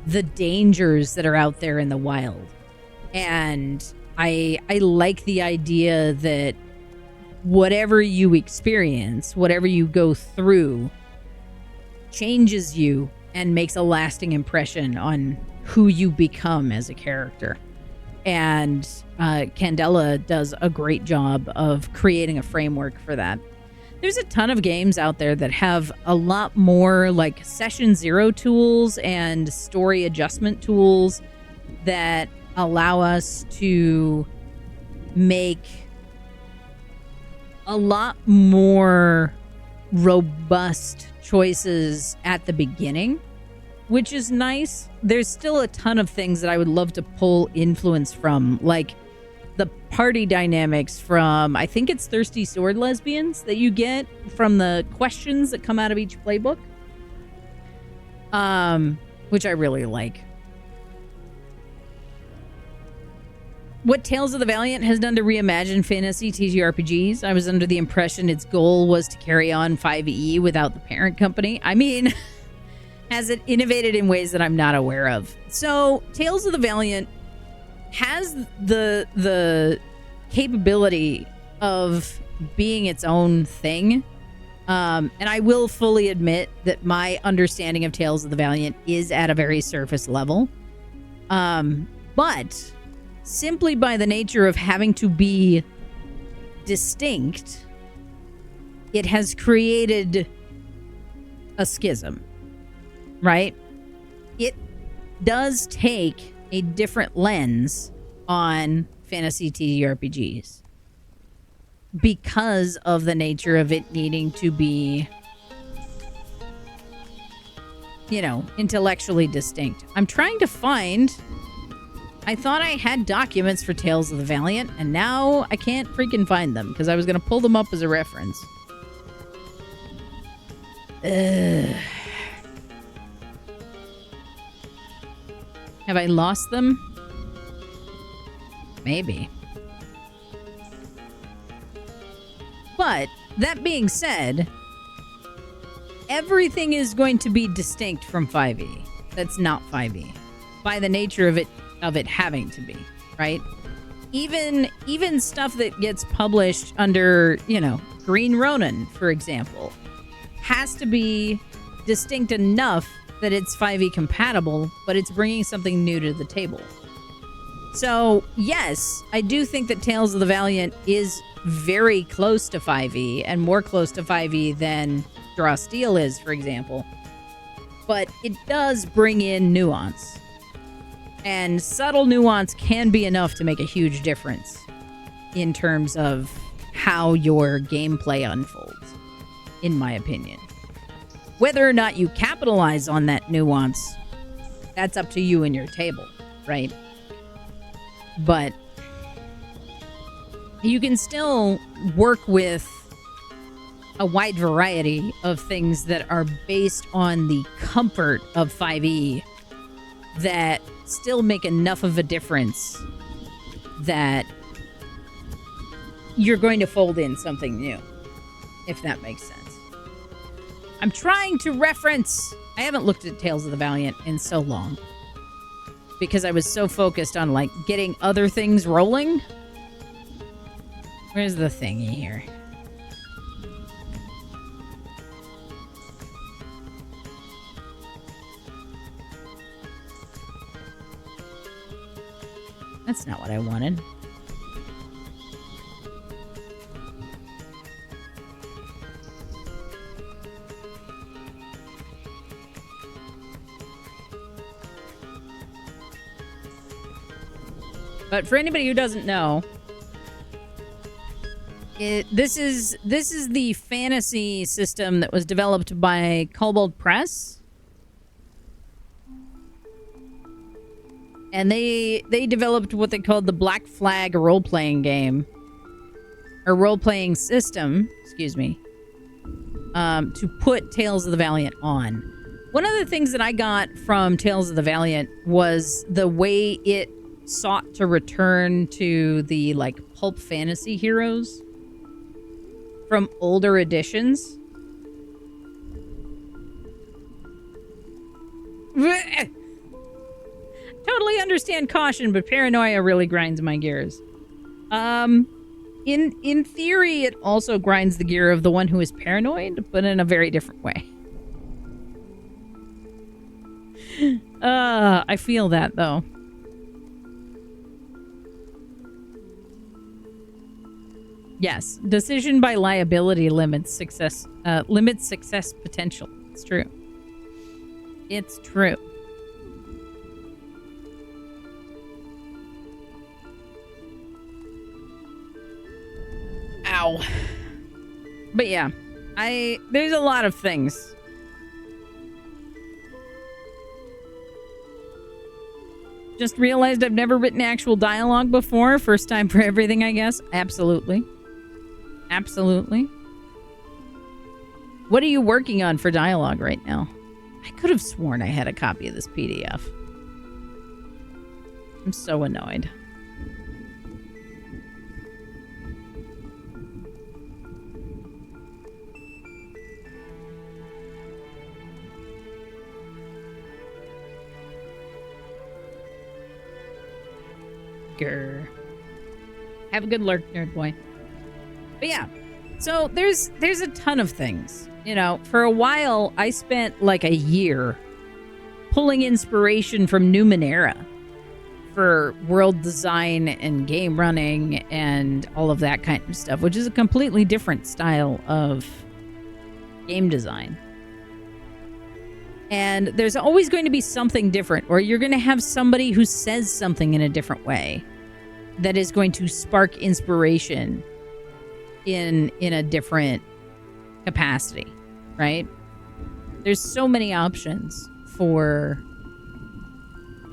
the dangers that are out there in the wild. And I like the idea that whatever you experience, whatever you go through, changes you and makes a lasting impression on who you become as a character. And Candela does a great job of creating a framework for that. There's a ton of games out there that have a lot more like session zero tools and story adjustment tools that allow us to make a lot more robust choices at the beginning, which is nice. There's still a ton of things that I would love to pull influence from, like the party dynamics from, I think it's Thirsty Sword Lesbians, that you get from the questions that come out of each playbook, which I really like. What Tales of the Valiant has done to reimagine fantasy TTRPGs, I was under the impression its goal was to carry on 5e without the parent company. I mean, has it innovated in ways that I'm not aware of? So, Tales of the Valiant has the capability of being its own thing. And I will fully admit that my understanding of Tales of the Valiant is at a very surface level. But simply by the nature of having to be distinct, it has created a schism, right? It does take a different lens on fantasy TTRPGs because of the nature of it needing to be, you know, intellectually distinct. I'm trying to find... I thought I had documents for Tales of the Valiant, and now I can't freaking find them because I was going to pull them up as a reference. Ugh. Have I lost them? Maybe. But, that being said, everything is going to be distinct from 5e. That's not 5e. By the nature of it having to be, right? Even stuff that gets published under, you know, Green Ronin, for example, has to be distinct enough that it's 5e compatible, but it's bringing something new to the table. So, yes, I do think that Tales of the Valiant is very close to 5e, and more close to 5e than Draw Steel is, for example. But it does bring in nuance. And subtle nuance can be enough to make a huge difference in terms of how your gameplay unfolds, in my opinion. Whether or not you capitalize on that nuance, that's up to you and your table, right? But you can still work with a wide variety of things that are based on the comfort of 5e that still make enough of a difference that you're going to fold in something new, if that makes sense. I'm trying to reference... I haven't looked at Tales of the Valiant in so long because I was so focused on, like, getting other things rolling. Where's the thingy here? That's not what I wanted. But for anybody who doesn't know, this is the fantasy system that was developed by Kobold Press. And they developed what they called the Black Flag role-playing game. Or role-playing system, excuse me. To put Tales of the Valiant on. One of the things that I got from Tales of the Valiant was the way it sought to return to the, like, pulp fantasy heroes from older editions. Totally understand caution, but paranoia really grinds my gears. In theory, it also grinds the gear of the one who is paranoid, but in a very different way. I feel that, though. Yes, decision by liability limits success potential. It's true. It's true. Ow. But yeah, there's a lot of things. Just realized I've never written actual dialogue before. First time for everything, I guess. Absolutely. Absolutely. What are you working on for dialogue right now? I could have sworn I had a copy of this PDF. I'm so annoyed. Grr. Have a good lurk, nerd boy. But yeah, so there's a ton of things. You know, for a while, I spent like a year pulling inspiration from Numenera for world design and game running and all of that kind of stuff, which is a completely different style of game design. And there's always going to be something different, or you're going to have somebody who says something in a different way that is going to spark inspiration in a different capacity, right? There's so many options for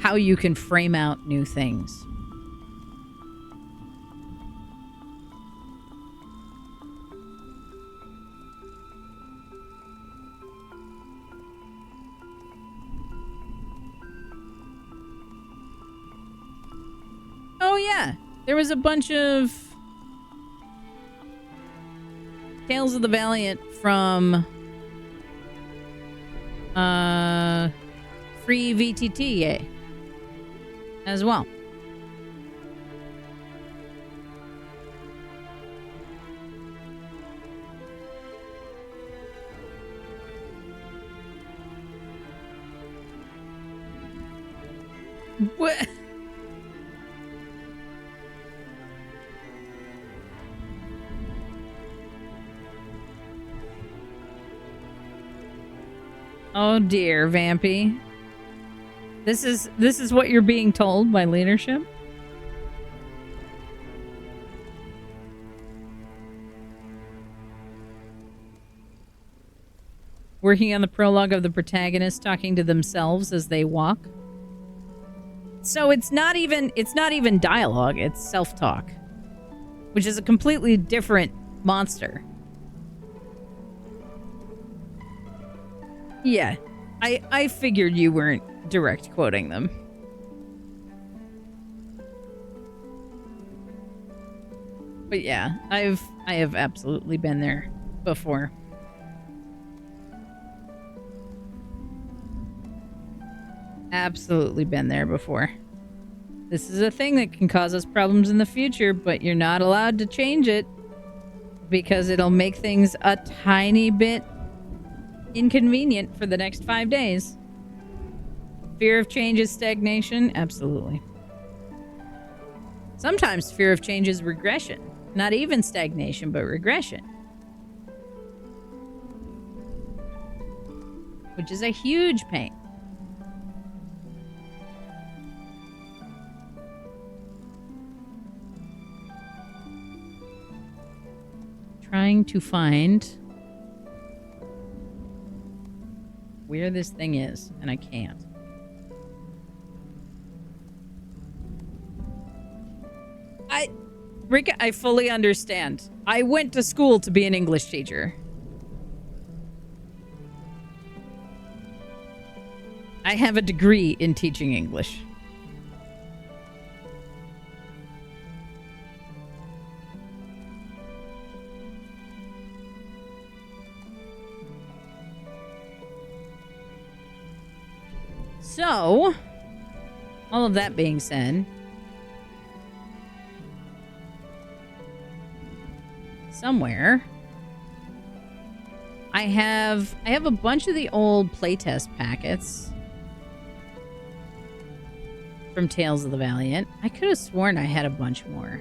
how you can frame out new things. Oh yeah, there was a bunch of Tales of the Valiant from free VTT as well. What? Oh dear, Vampy. This is what you're being told by leadership? Working on the prologue of the protagonist talking to themselves as they walk. So it's not even dialogue, it's self-talk, which is a completely different monster. Yeah, I figured you weren't direct quoting them. But yeah, I have absolutely been there before. Absolutely been there before. This is a thing that can cause us problems in the future, but you're not allowed to change it because it'll make things a tiny bit inconvenient for the next 5 days. Fear of change is stagnation? Absolutely. Sometimes fear of change is regression. Not even stagnation, but regression. Which is a huge pain. trying to find where this thing is, and I can't. Rika, I fully understand. I went to school to be an English teacher. I have a degree in teaching English. So, all of that being said, somewhere I have a bunch of the old playtest packets from Tales of the Valiant. I could have sworn I had a bunch more.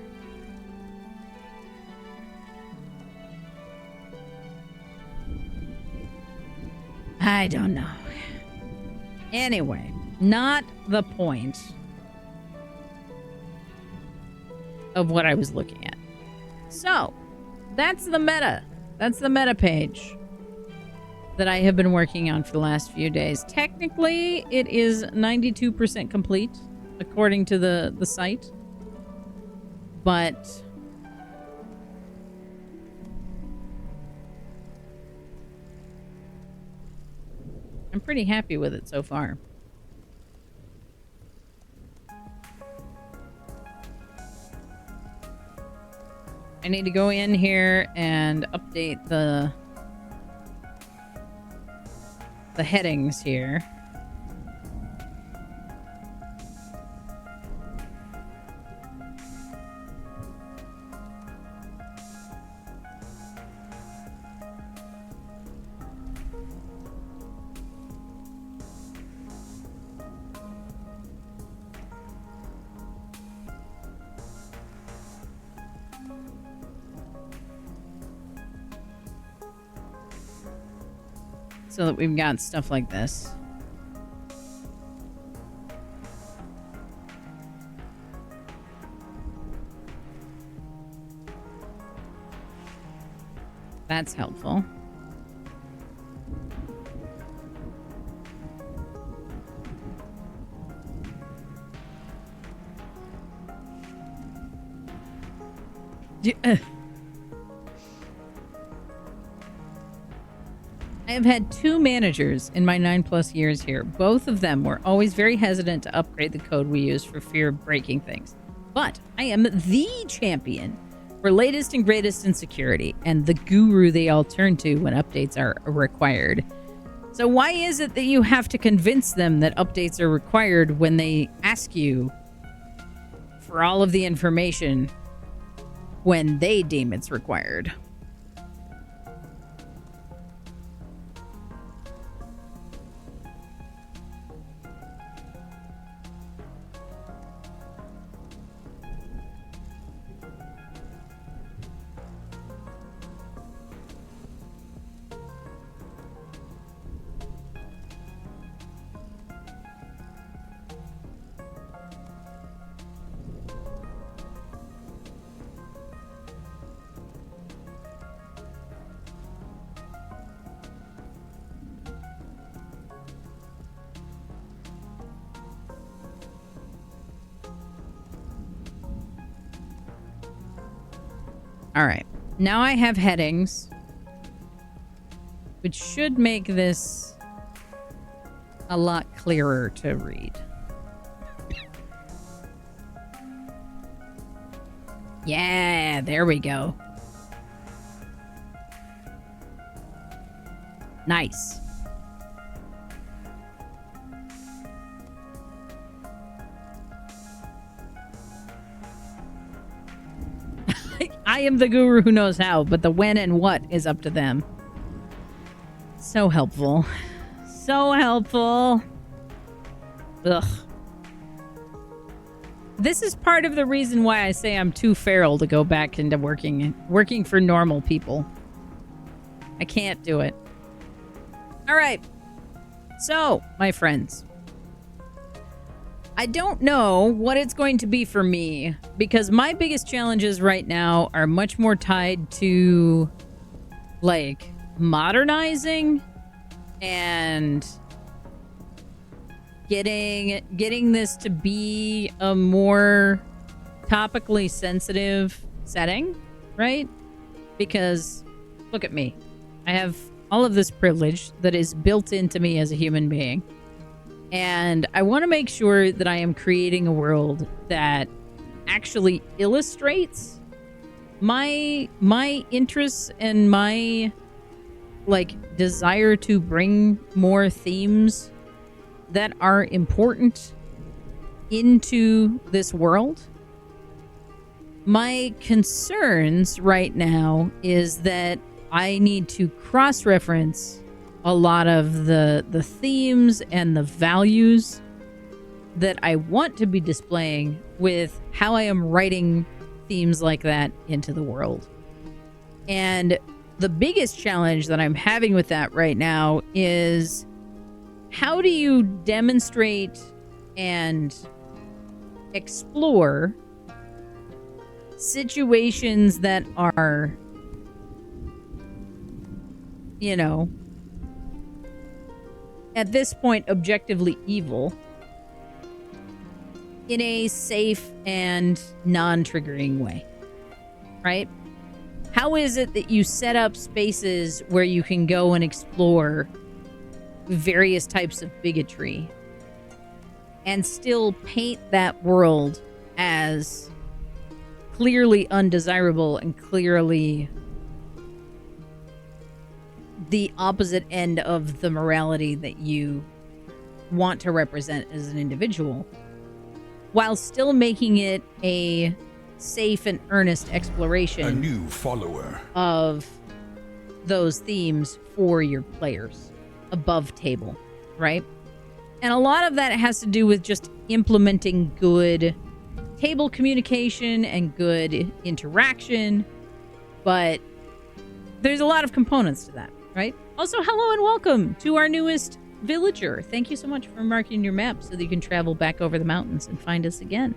I don't know. Anyway, not the point of what I was looking at. So, that's the meta. That's the meta page that I have been working on for the last few days. Technically, it is 92% complete, according to the site. But I'm pretty happy with it so far. I need to go in here and update the headings here. So that we've got stuff like this. That's helpful. I have had 2 managers in my 9+ years here. Both of them were always very hesitant to upgrade the code we use for fear of breaking things. But I am the champion for latest and greatest in security and the guru they all turn to when updates are required. So why is it that you have to convince them that updates are required when they ask you for all of the information when they deem it's required? All right, now I have headings, which should make this a lot clearer to read. Yeah, there we go. Nice. I am the guru who knows how, but the when and what is up to them. So helpful. So helpful. Ugh. This is part of the reason why I say I'm too feral to go back into working for normal people. I can't do it. All right. So, my friends, I don't know what it's going to be for me, because my biggest challenges right now are much more tied to like modernizing and getting this to be a more topically sensitive setting, right? Because look at me. I have all of this privilege that is built into me as a human being. And I want to make sure that I am creating a world that actually illustrates my interests and my like desire to bring more themes that are important into this world. My concerns right now is that I need to cross-reference a lot of the themes and the values that I want to be displaying with how I am writing themes like that into the world. And the biggest challenge that I'm having with that right now is, how do you demonstrate and explore situations that are, you know, at this point objectively evil, in a safe and non-triggering way, right? How is it that you set up spaces where you can go and explore various types of bigotry and still paint that world as clearly undesirable and clearly the opposite end of the morality that you want to represent as an individual, while still making it a safe and earnest exploration, a new follower of those themes for your players above table, right? And a lot of that has to do with just implementing good table communication and good interaction, but there's a lot of components to that, right? Also, hello and welcome to our newest villager. Thank you so much for marking your map so that you can travel back over the mountains and find us again.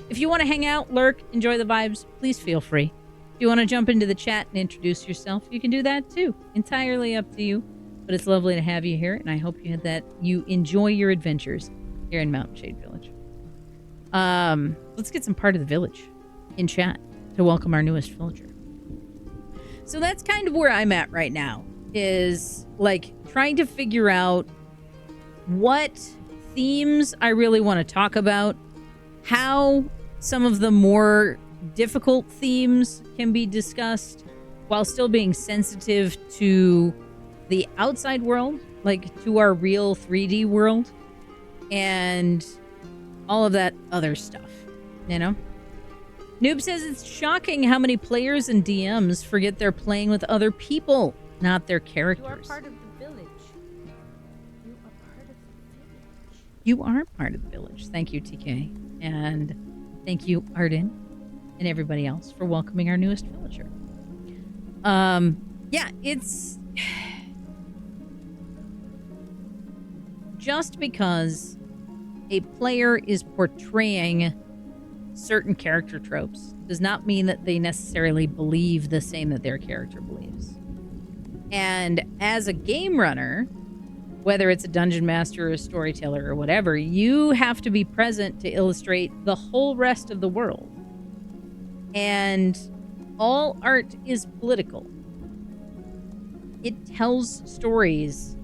If you want to hang out, lurk, enjoy the vibes, please feel free. If you want to jump into the chat and introduce yourself, you can do that too. Entirely up to you. But it's lovely to have you here, and I hope you enjoy your adventures here in Mountain Shade Village. Let's get some part of the village in chat to welcome our newest villager. So that's kind of where I'm at right now, is like trying to figure out what themes I really want to talk about, how some of the more difficult themes can be discussed while still being sensitive to the outside world, like to our real 3D world, and all of that other stuff, you know? Noob says it's shocking how many players and DMs forget they're playing with other people, not their characters. You are part of the village. You are part of the village. You are part of the village. Thank you, TK. And thank you, Arden, and everybody else for welcoming our newest villager. Yeah, it's... Just because a player is portraying certain character tropes does not mean that they necessarily believe the same that their character believes. And as a game runner, whether it's a dungeon master or a storyteller or whatever, you have to be present to illustrate the whole rest of the world. And all art is political. It tells stories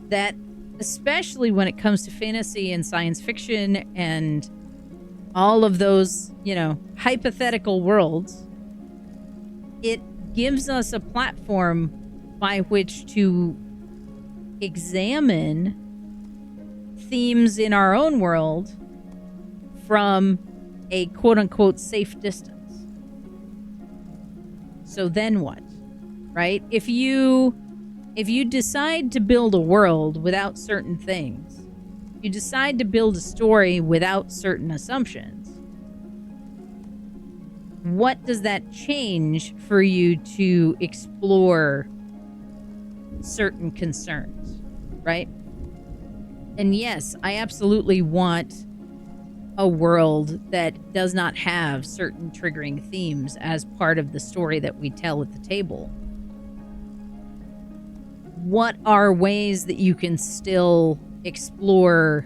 that, especially when it comes to fantasy and science fiction and all of those, you know, hypothetical worlds, it gives us a platform by which to examine themes in our own world from a quote-unquote safe distance. So then what, right? If you decide to build a world without certain things, you decide to build a story without certain assumptions, what does that change for you to explore certain concerns, right? And yes, I absolutely want a world that does not have certain triggering themes as part of the story that we tell at the table? What are ways that you can still explore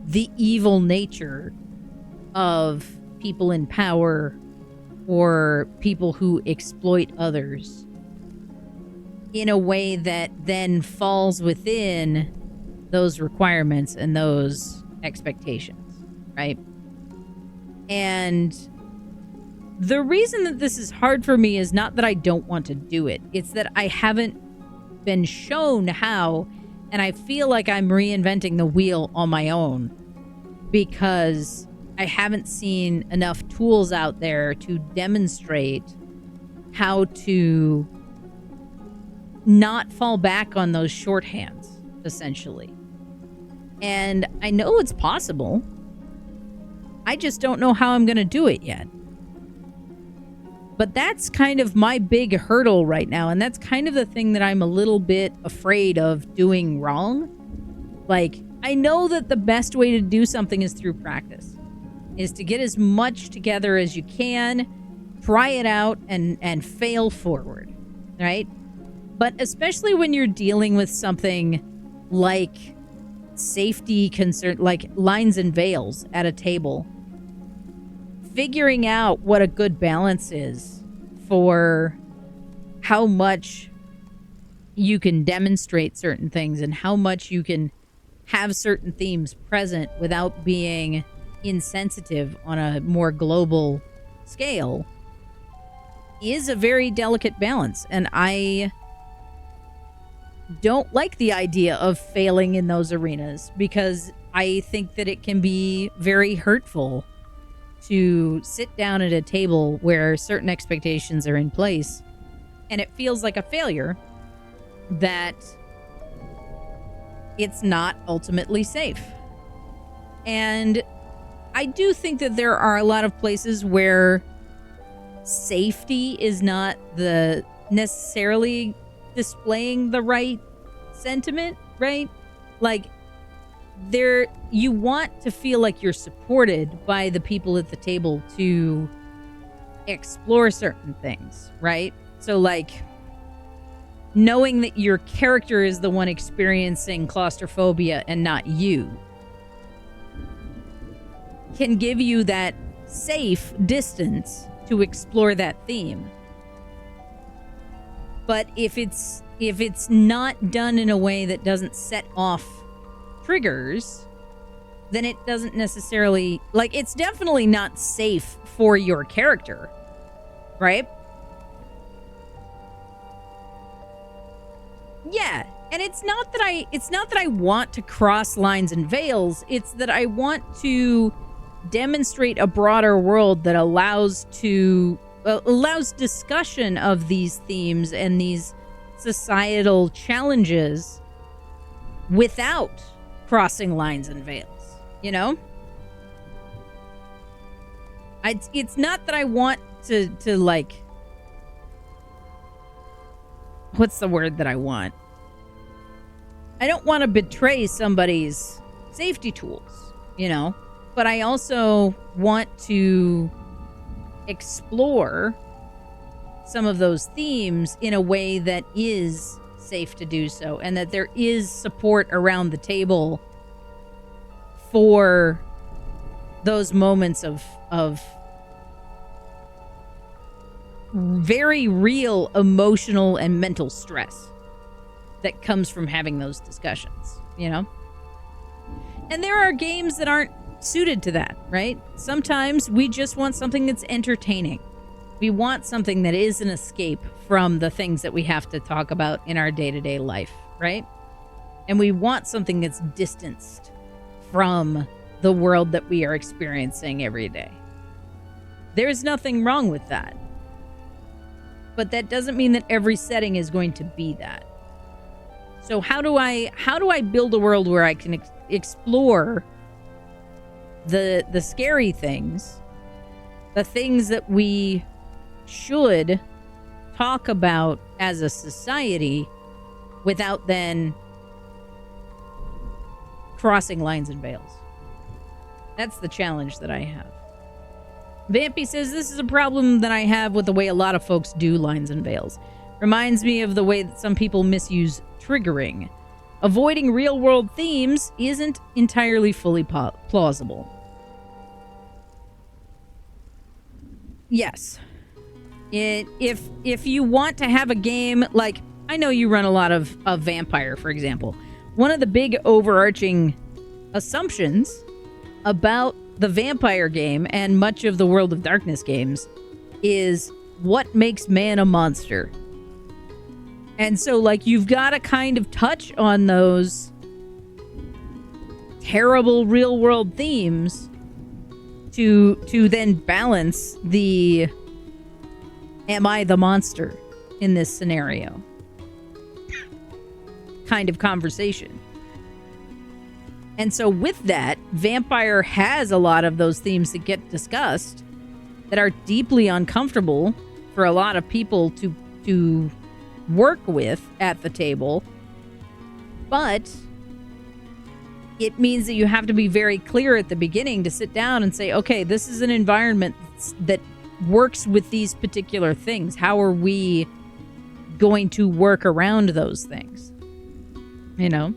the evil nature of people in power or people who exploit others in a way that then falls within those requirements and those expectations, right? And the reason that this is hard for me is not that I don't want to do it. It's that I haven't been shown how, and I feel like I'm reinventing the wheel on my own because I haven't seen enough tools out there to demonstrate how to not fall back on those shorthands, essentially. And I know it's possible. I just don't know how I'm going to do it yet. But that's kind of my big hurdle right now. And that's kind of the thing that I'm a little bit afraid of doing wrong. Like, I know that the best way to do something is through practice, is to get as much together as you can, try it out, and fail forward, right? But especially when you're dealing with something like safety concern, like lines and veils at a table, figuring out what a good balance is for how much you can demonstrate certain things and how much you can have certain themes present without being insensitive on a more global scale is a very delicate balance. And I don't like the idea of failing in those arenas because I think that it can be very hurtful to sit down at a table where certain expectations are in place and it feels like a failure, that it's not ultimately safe. And I do think that there are a lot of places where safety is not the necessarily displaying the right sentiment, right? Like, there, you want to feel like you're supported by the people at the table to explore certain things, right? So, like, knowing that your character is the one experiencing claustrophobia and not you can give you that safe distance to explore that theme. But if it's not done in a way that doesn't set off triggers, then it doesn't necessarily, like, it's definitely not safe for your character, right? Yeah, and it's not that I want to cross lines and veils, it's that I want to demonstrate a broader world that allows discussion of these themes and these societal challenges without crossing lines and veils, you know? It's not that I want to like, what's the word that I want? I don't want to betray somebody's safety tools, you know? But I also want to explore some of those themes in a way that is safe to do so, and that there is support around the table for those moments of very real emotional and mental stress that comes from having those discussions, you know? And there are games that aren't suited to that, right? Sometimes we just want something that's entertaining. We want something that is an escape from the things that we have to talk about in our day-to-day life, right? And we want something that's distanced from the world that we are experiencing every day. There's nothing wrong with that. But that doesn't mean that every setting is going to be that. So how do I build a world where I can explore the scary things, the things that we should talk about as a society without then crossing lines and veils? That's the challenge that I have. Vampy says, this is a problem that I have with the way a lot of folks do lines and veils. Reminds me of the way that some people misuse triggering. Avoiding real-world themes isn't entirely fully plausible. Yes. If you want to have a game, like, I know you run a lot of Vampire, for example. One of the big overarching assumptions about the Vampire game and much of the World of Darkness games is what makes man a monster. And so, like, you've got to kind of touch on those terrible real-world themes to then balance the am I the monster in this scenario kind of conversation. And so with that, Vampire has a lot of those themes that get discussed that are deeply uncomfortable for a lot of people to work with at the table. But it means that you have to be very clear at the beginning to sit down and say, okay, this is an environment that works with these particular things. How are we going to work around those things? You know?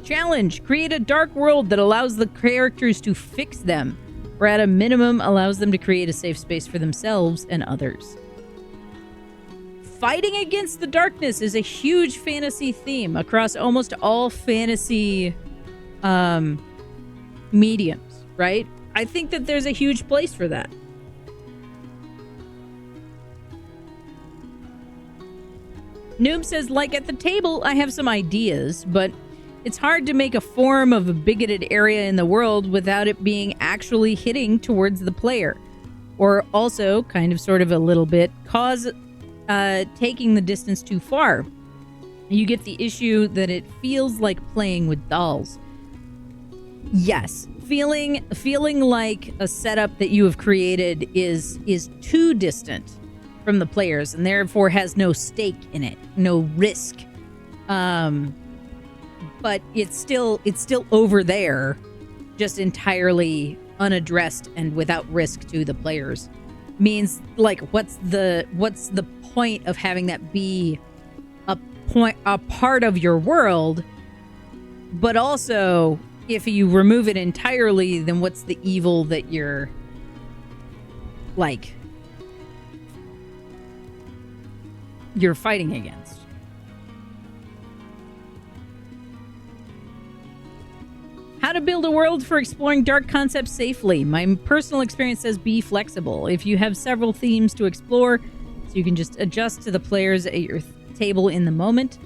Challenge. Create a dark world that allows the characters to fix them, or at a minimum allows them to create a safe space for themselves and others. Fighting against the darkness is a huge fantasy theme across almost all fantasy mediums, right? I think that there's a huge place for that. Noob says, like at the table, I have some ideas, but it's hard to make a form of a bigoted area in the world without it being actually hitting towards the player. Or also, kind of sort of a little bit, cause taking the distance too far. You get the issue that it feels like playing with dolls. Yes, feeling like a setup that you have created is too distant from the players and therefore has no stake in it, no risk. But it's still over there, just entirely unaddressed and without risk to the players. Means, like, what's the point of having that be a part of your world? But also, if you remove it entirely, then what's the evil that you're fighting against? How to build a world for exploring dark concepts safely. My personal experience says be flexible. If you have several themes to explore, so you can just adjust to the players at your table in the moment.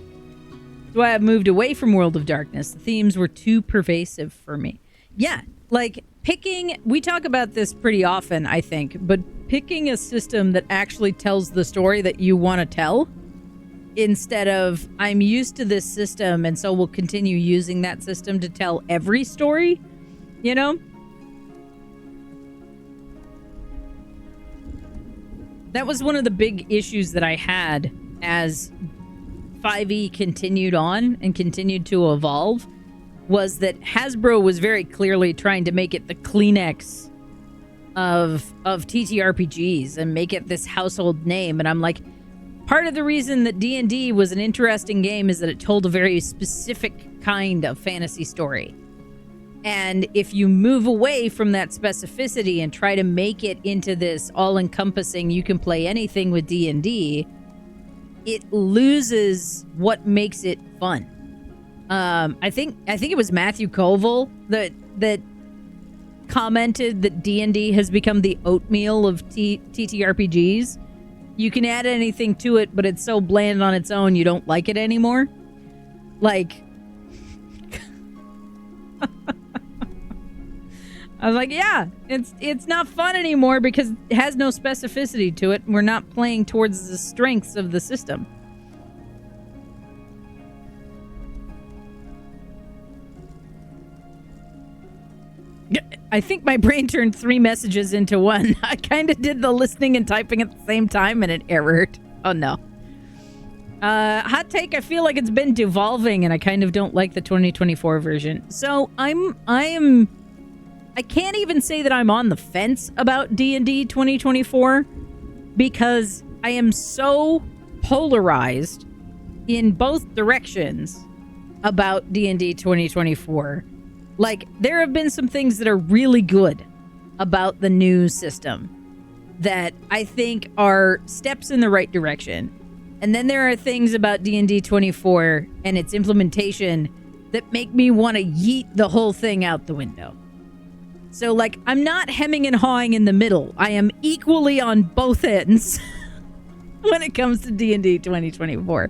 That's why I've moved away from World of Darkness. The themes were too pervasive for me. Yeah, like picking, we talk about this pretty often, I think, but picking a system that actually tells the story that you want to tell, instead of, I'm used to this system and so we'll continue using that system to tell every story, you know? That was one of the big issues that I had as 5e continued on and continued to evolve, was that Hasbro was very clearly trying to make it the Kleenex of TTRPGs and make it this household name. And I'm like, part of the reason that D&D was an interesting game is that it told a very specific kind of fantasy story. And if you move away from that specificity and try to make it into this all-encompassing, you can play anything with D&D, it loses what makes it fun. I think it was Matthew Colville that commented that D&D has become the oatmeal of TTRPGs. You can add anything to it, but it's so bland on its own, you don't like it anymore. Like, I was like, yeah, it's not fun anymore because it has no specificity to it. We're not playing towards the strengths of the system. I think my brain turned 3 messages into one. I kind of did the listening and typing at the same time and it errored. Oh no. Hot take, I feel like it's been devolving and I kind of don't like the 2024 version. So I can't even say that I'm on the fence about D&D 2024 because I am so polarized in both directions about D&D 2024. Like, there have been some things that are really good about the new system that I think are steps in the right direction. And then there are things about D&D 24 and its implementation that make me want to yeet the whole thing out the window. So, like, I'm not hemming and hawing in the middle. I am equally on both ends when it comes to D&D 2024.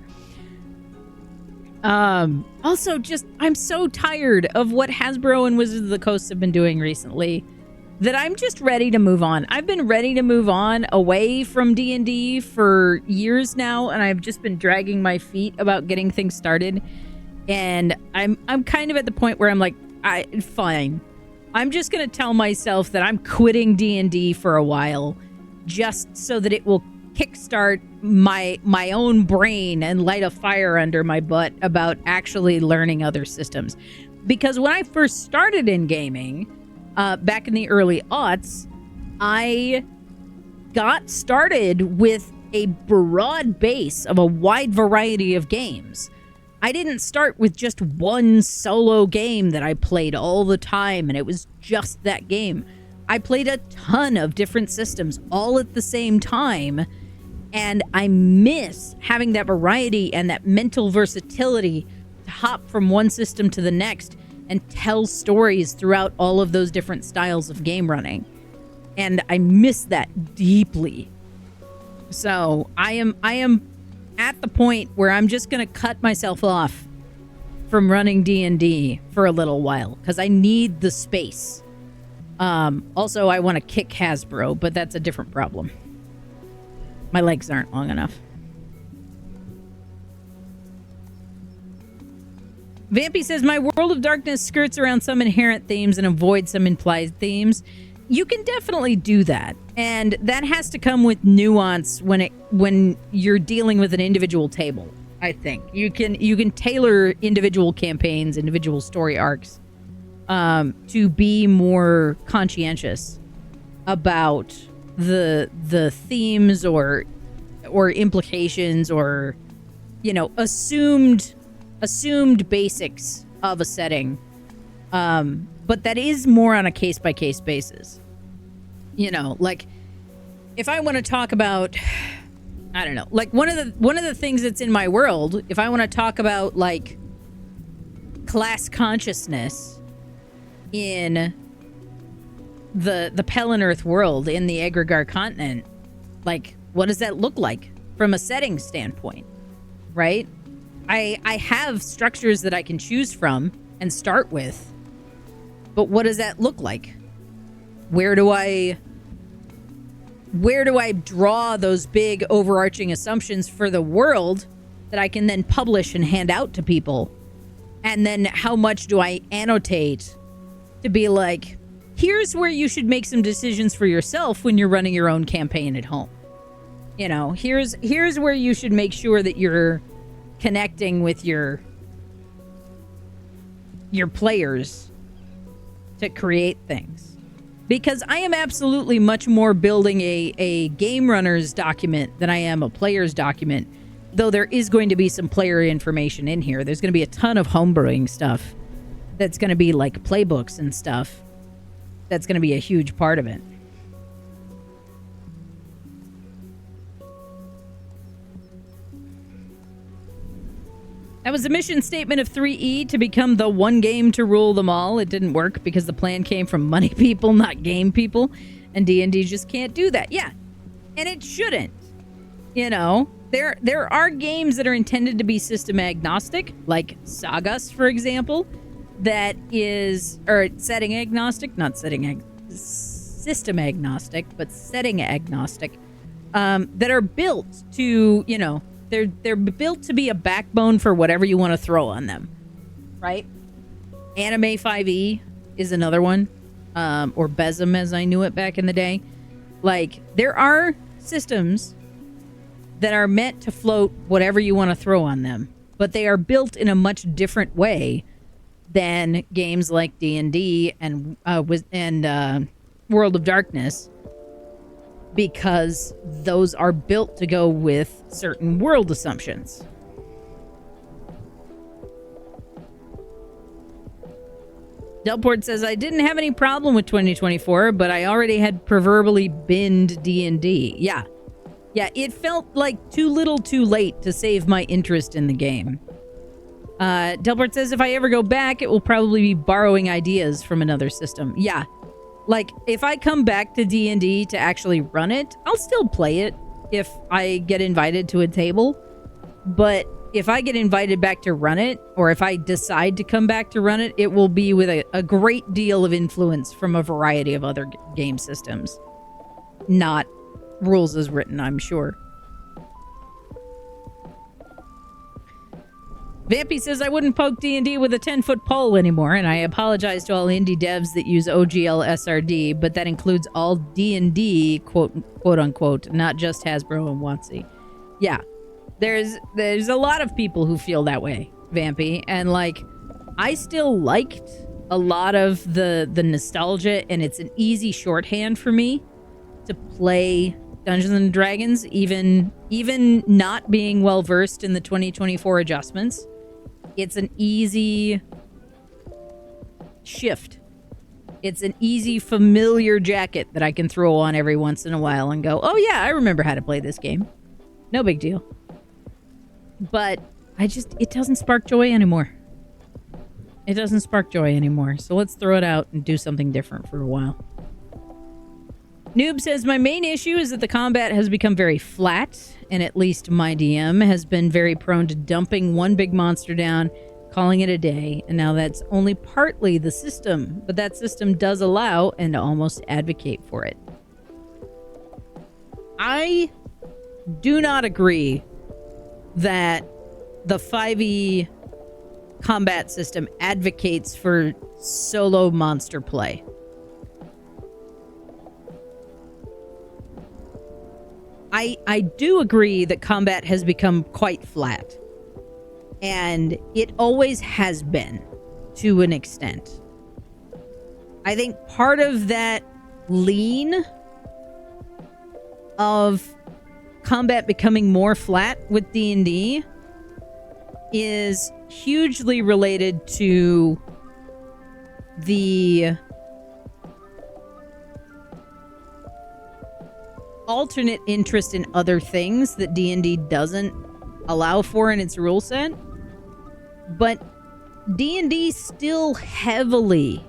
Also, just, I'm so tired of what Hasbro and Wizards of the Coast have been doing recently that I'm just ready to move on. I've been ready to move on away from D&D for years now, and I've just been dragging my feet about getting things started. And I'm kind of at the point where I'm like, fine. I'm just going to tell myself that I'm quitting D&D for a while just so that it will kickstart my own brain and light a fire under my butt about actually learning other systems. Because when I first started in gaming, back in the early aughts, I got started with a broad base of a wide variety of games. I didn't start with just one solo game that I played all the time, and it was just that game. I played a ton of different systems all at the same time, and I miss having that variety and that mental versatility to hop from one system to the next and tell stories throughout all of those different styles of game running. And I miss that deeply. So I am at the point where I'm just going to cut myself off from running D&D for a little while because I need the space. Also, I want to kick Hasbro, but that's a different problem. My legs aren't long enough. Vampy says, my World of Darkness skirts around some inherent themes and avoids some implied themes. You can definitely do that. And that has to come with nuance when you're dealing with an individual table, I think. You can tailor individual campaigns, individual story arcs, to be more conscientious about the themes or implications or, you know, assumed basics of a setting. But that is more on a case-by-case basis. You know, like, if I want to talk about, I don't know, like one of the things that's in my world, if I want to talk about, like, class consciousness in the Pelennor world, in the Egregar continent, like, what does that look like from a setting standpoint, right? I have structures that I can choose from and start with, but what does that look like? Where do I draw those big overarching assumptions for the world that I can then publish and hand out to people? And then how much do I annotate to be like, here's where you should make some decisions for yourself when you're running your own campaign at home. You know, here's where you should make sure that you're connecting with your players to create things. Because I am absolutely much more building a game runner's document than I am a player's document. Though there is going to be some player information in here. There's going to be a ton of homebrewing stuff that's going to be like playbooks and stuff. That's going to be a huge part of it. That was the mission statement of 3E, to become the one game to rule them all. It didn't work because the plan came from money people, not game people. And D&D just can't do that. Yeah. And it shouldn't. You know, there are games that are intended to be system agnostic, like Sagas, for example, that is, or setting agnostic, not system agnostic, but setting agnostic, that are built to, you know, they're built to be a backbone for whatever you want to throw on them, right? Anime 5e is another one, or Besem as I knew it back in the day. Like, there are systems that are meant to float whatever you want to throw on them, but they are built in a much different way than games like D&D and World of Darkness, because those are built to go with certain world assumptions. Delport says, I didn't have any problem with 2024, but I already had proverbially binned D&D. Yeah, it felt like too little too late to save my interest in the game. Delport says, if I ever go back, it will probably be borrowing ideas from another system. Yeah, like, if I come back to D&D to actually run it, I'll still play it if I get invited to a table. But if I get invited back to run it, or if I decide to come back to run it, it will be with a great deal of influence from a variety of other game systems. Not rules as written, I'm sure. Vampy says, I wouldn't poke D&D with a 10-foot pole anymore, and I apologize to all indie devs that use OGL SRD, but that includes all D&D, quote unquote, not just Hasbro and WotC. Yeah, there's a lot of people who feel that way, Vampy, and like, I still liked a lot of the nostalgia, and it's an easy shorthand for me to play Dungeons and Dragons, even not being well versed in the 2024 adjustments. It's an easy shift. It's an easy familiar jacket that I can throw on every once in a while and go, oh yeah, I remember how to play this game. No big deal. But it doesn't spark joy anymore. It doesn't spark joy anymore. So let's throw it out and do something different for a while. Noob says, my main issue is that the combat has become very flat, and at least my DM has been very prone to dumping one big monster down, calling it a day, and now that's only partly the system, but that system does allow and almost advocate for it. I do not agree that the 5e combat system advocates for solo monster play. I do agree that combat has become quite flat. And it always has been, to an extent. I think part of that lean of combat becoming more flat with D&D is hugely related to the alternate interest in other things that D&D doesn't allow for in its rule set. But D&D still heavily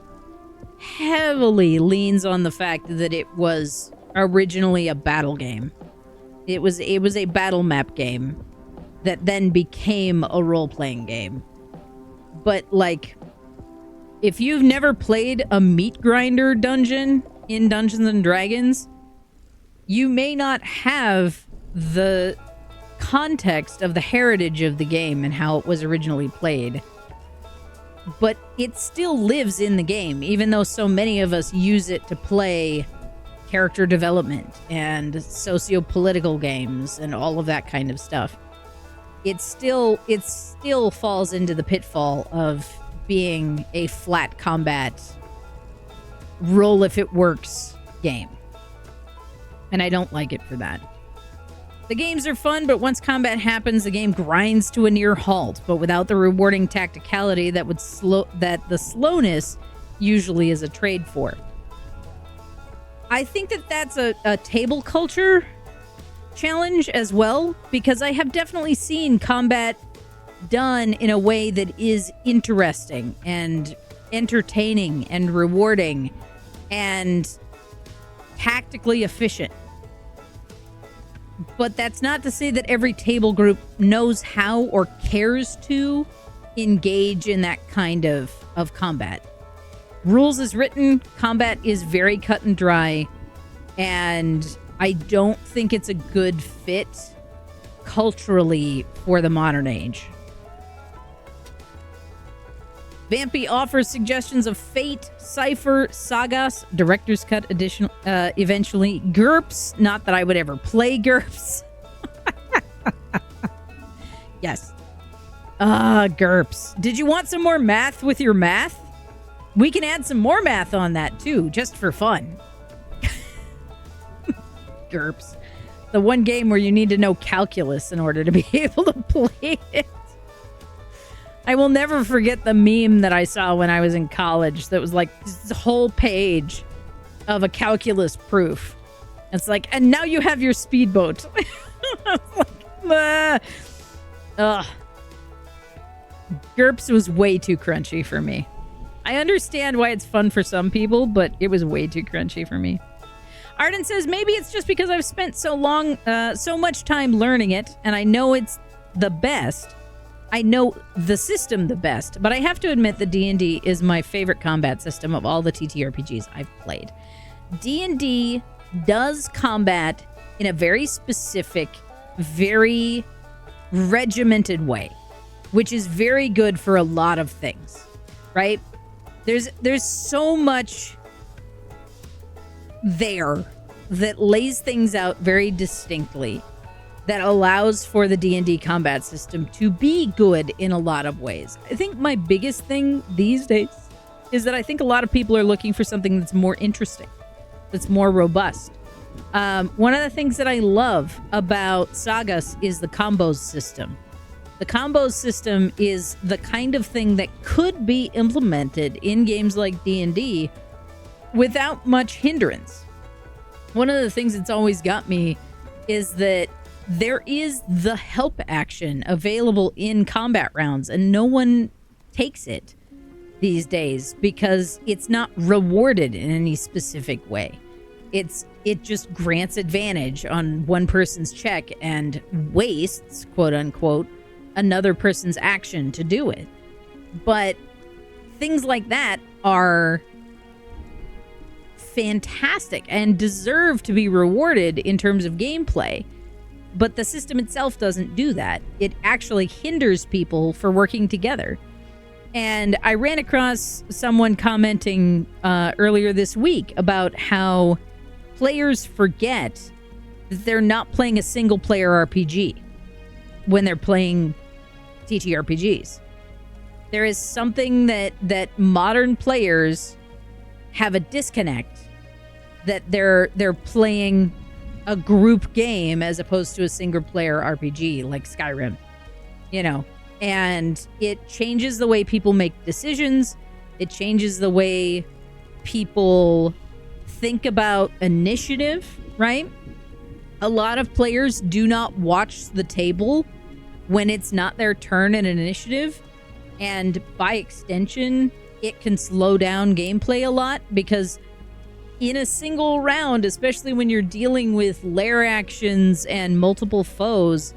leans on the fact that it was originally a battle game. It was a battle map game that then became a role-playing game. But like, if you've never played a meat grinder dungeon in Dungeons and Dragons, you may not have the context of the heritage of the game and how it was originally played. But it still lives in the game, even though so many of us use it to play character development and socio-political games and all of that kind of stuff. It still falls into the pitfall of being a flat combat roll if it works game. And I don't like it for that. The games are fun, but once combat happens, the game grinds to a near halt, but without the rewarding tacticality that the slowness usually is a trade for. I think that that's a table culture challenge as well, because I have definitely seen combat done in a way that is interesting and entertaining and rewarding and tactically efficient. But that's not to say that every table group knows how or cares to engage in that kind of combat. Rules as written, combat is very cut and dry, and I don't think it's a good fit culturally for the modern age. Vampy offers suggestions of Fate, Cypher, Sagas, Director's Cut edition, eventually. GURPS, not that I would ever play GURPS. Yes. GURPS. Did you want some more math with your math? We can add some more math on that too, just for fun. GURPS. The one game where you need to know calculus in order to be able to play it. I will never forget the meme that I saw when I was in college that was like this whole page of a calculus proof. It's like, and now you have your speedboat. I was like, ugh. GURPS was way too crunchy for me. I understand why it's fun for some people, but it was way too crunchy for me. Arden says, maybe it's just because I've spent so much time learning it, and I know it's the best. I know the system the best, but I have to admit that D&D is my favorite combat system of all the TTRPGs I've played. D&D does combat in a very specific, very regimented way, which is very good for a lot of things, right? There's so much there that lays things out very distinctly that allows for the D&D combat system to be good in a lot of ways. I think my biggest thing these days is that I think a lot of people are looking for something that's more interesting, that's more robust. One of the things that I love about Sagas is the combos system. The combos system is the kind of thing that could be implemented in games like D&D without much hindrance. One of the things that's always got me is that there is the help action available in combat rounds, and no one takes it these days because it's not rewarded in any specific way. It just grants advantage on one person's check and wastes, quote unquote, another person's action to do it. But things like that are fantastic and deserve to be rewarded in terms of gameplay. But the system itself doesn't do that. It actually hinders people for working together. And I ran across someone commenting earlier this week about how players forget that they're not playing a single-player RPG when they're playing TTRPGs. There is something that modern players have a disconnect, that they're playing a group game as opposed to a single-player RPG like Skyrim, you know, and it changes the way people make decisions. It changes the way people think about initiative, right? A lot of players do not watch the table when it's not their turn in an initiative, and by extension, it can slow down gameplay a lot because in a single round, especially when you're dealing with lair actions and multiple foes,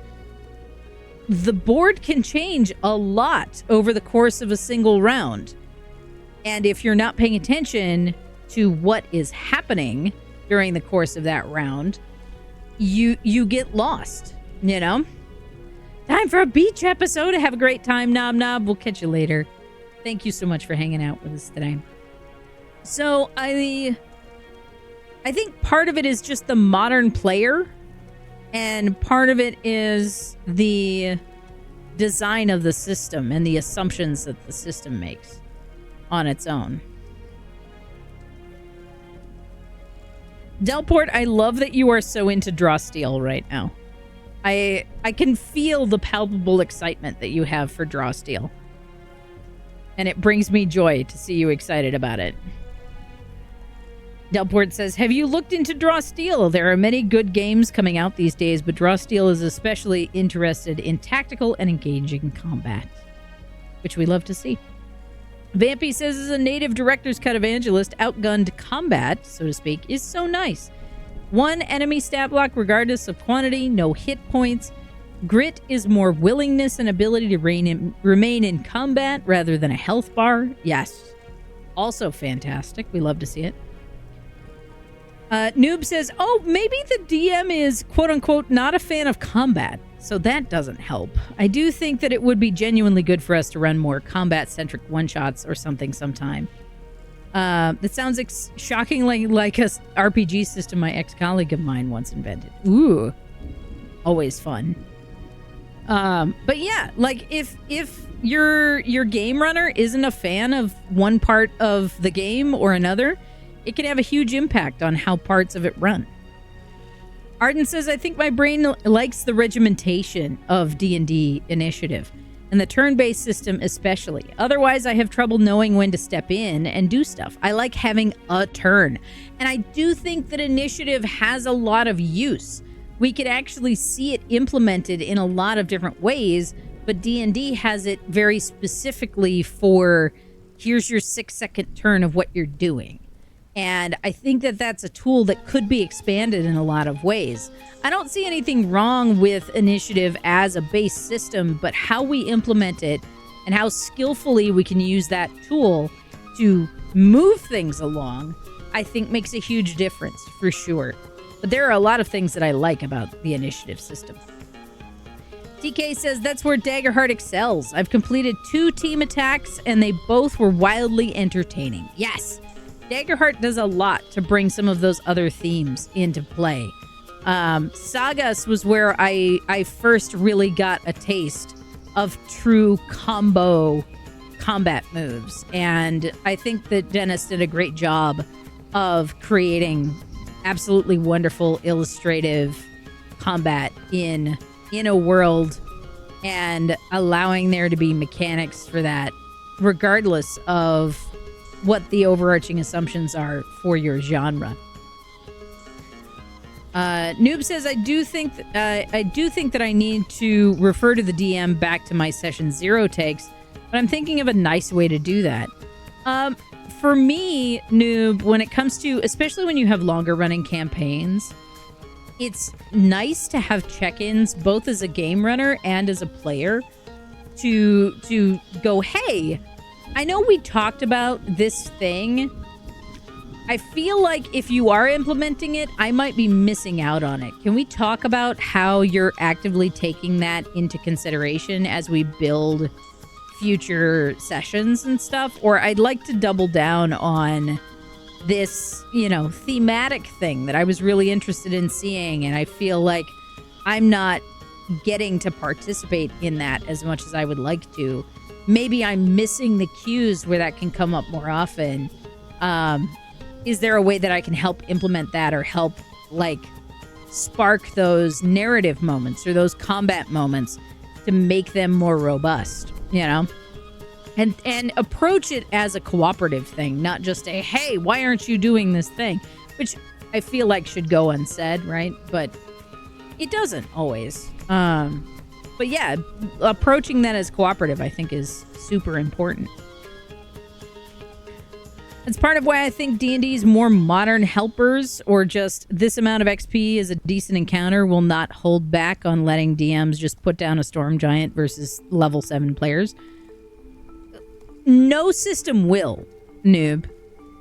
the board can change a lot over the course of a single round. And if you're not paying attention to what is happening during the course of that round, you get lost, you know? Time for a beach episode. Have a great time, Knob Knob. We'll catch you later. Thank you so much for hanging out with us today. So I think part of it is just the modern player, and part of it is the design of the system and the assumptions that the system makes on its own. Delport, I love that you are so into Draw Steel right now. I can feel the palpable excitement that you have for Draw Steel. And it brings me joy to see you excited about it. Delport says, have you looked into Draw Steel? There are many good games coming out these days, but Draw Steel is especially interested in tactical and engaging combat, which we love to see. Vampy says, as a native director's cut evangelist, outgunned combat, so to speak, is so nice. One enemy stat block regardless of quantity, no hit points. Grit is more willingness and ability to remain in combat rather than a health bar. Yes. Also fantastic. We love to see it. Noob says, oh, maybe the DM is, quote-unquote, not a fan of combat, so that doesn't help. I do think that it would be genuinely good for us to run more combat-centric one-shots or something sometime. That sounds shockingly like a RPG system my ex-colleague of mine once invented. Ooh. Always fun. But yeah, like if your game runner isn't a fan of one part of the game or another, it can have a huge impact on how parts of it run. Arden says, I think my brain likes the regimentation of D&D initiative, and the turn-based system especially. Otherwise, I have trouble knowing when to step in and do stuff. I like having a turn. And I do think that initiative has a lot of use. We could actually see it implemented in a lot of different ways, but D&D has it very specifically for, here's your 6-second turn of what you're doing. And I think that that's a tool that could be expanded in a lot of ways. I don't see anything wrong with initiative as a base system, but how we implement it and how skillfully we can use that tool to move things along, I think makes a huge difference for sure. But there are a lot of things that I like about the initiative system. TK says, that's where Daggerheart excels. I've completed 2 team attacks and they both were wildly entertaining. Yes! Daggerheart does a lot to bring some of those other themes into play. Sagas was where I first really got a taste of true combo combat moves. And I think that Dennis did a great job of creating absolutely wonderful illustrative combat in a world and allowing there to be mechanics for that, regardless of what the overarching assumptions are for your genre. Noob says, I do think that I need to refer to the DM back to my session 0 takes, but I'm thinking of a nice way to do that. For me, Noob, when it comes to, especially when you have longer running campaigns, it's nice to have check-ins both as a game runner and as a player to go, hey, I know we talked about this thing. I feel like if you are implementing it, I might be missing out on it. Can we talk about how you're actively taking that into consideration as we build future sessions and stuff? Or I'd like to double down on this, thematic thing that I was really interested in seeing, and I feel like I'm not getting to participate in that as much as I would like to. Maybe I'm missing the cues where that can come up more often. Is there a way that I can help implement that or help, spark those narrative moments or those combat moments to make them more robust, And approach it as a cooperative thing, not just a, hey, why aren't you doing this thing? Which I feel like should go unsaid, right? But it doesn't always. But yeah, approaching that as cooperative, I think, is super important. It's part of why I think D&D's more modern helpers, or just this amount of XP as a decent encounter, will not hold back on letting DMs just put down a storm giant versus level 7 players. No system will, Noob.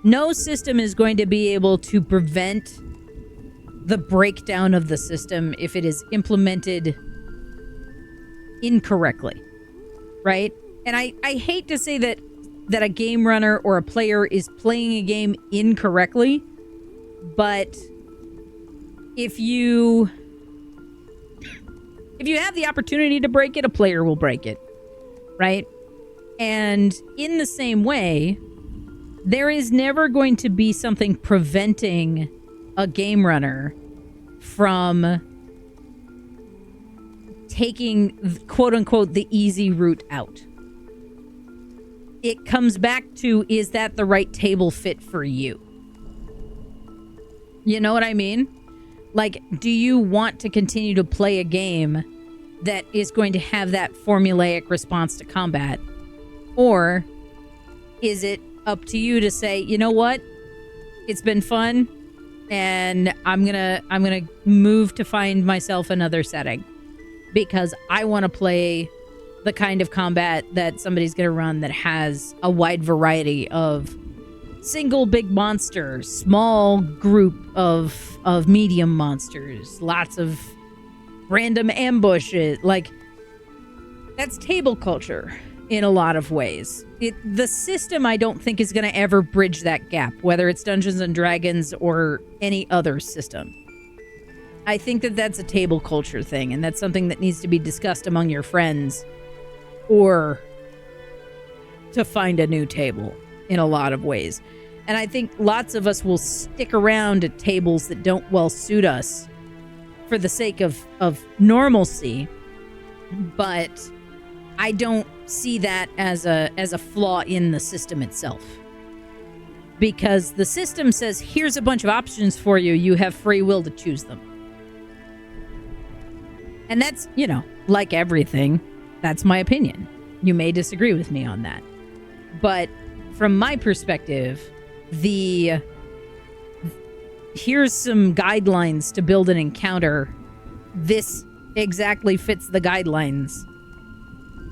No system is going to be able to prevent the breakdown of the system if it is implemented incorrectly, right? And I hate to say that a game runner or a player is playing a game incorrectly, but if you have the opportunity to break it, a player will break it, right? And in the same way, there is never going to be something preventing a game runner from taking, quote unquote, the easy route out. It comes back to, is that the right table fit for you? You know what I mean? Do you want to continue to play a game that is going to have that formulaic response to combat? Or is it up to you to say, you know what? It's been fun, and I'm gonna move to find myself another setting because I want to play the kind of combat that somebody's going to run that has a wide variety of single big monster, small group of medium monsters, lots of random ambushes. That's table culture in a lot of ways. The system, I don't think, is going to ever bridge that gap, whether it's Dungeons and Dragons or any other system. I think that that's a table culture thing, and that's something that needs to be discussed among your friends or to find a new table in a lot of ways. And I think lots of us will stick around at tables that don't well suit us for the sake of normalcy, but I don't see that as a flaw in the system itself. Because the system says, here's a bunch of options for you. You have free will to choose them. And that's, like everything, that's my opinion. You may disagree with me on that. But from my perspective, here's some guidelines to build an encounter. This exactly fits the guidelines.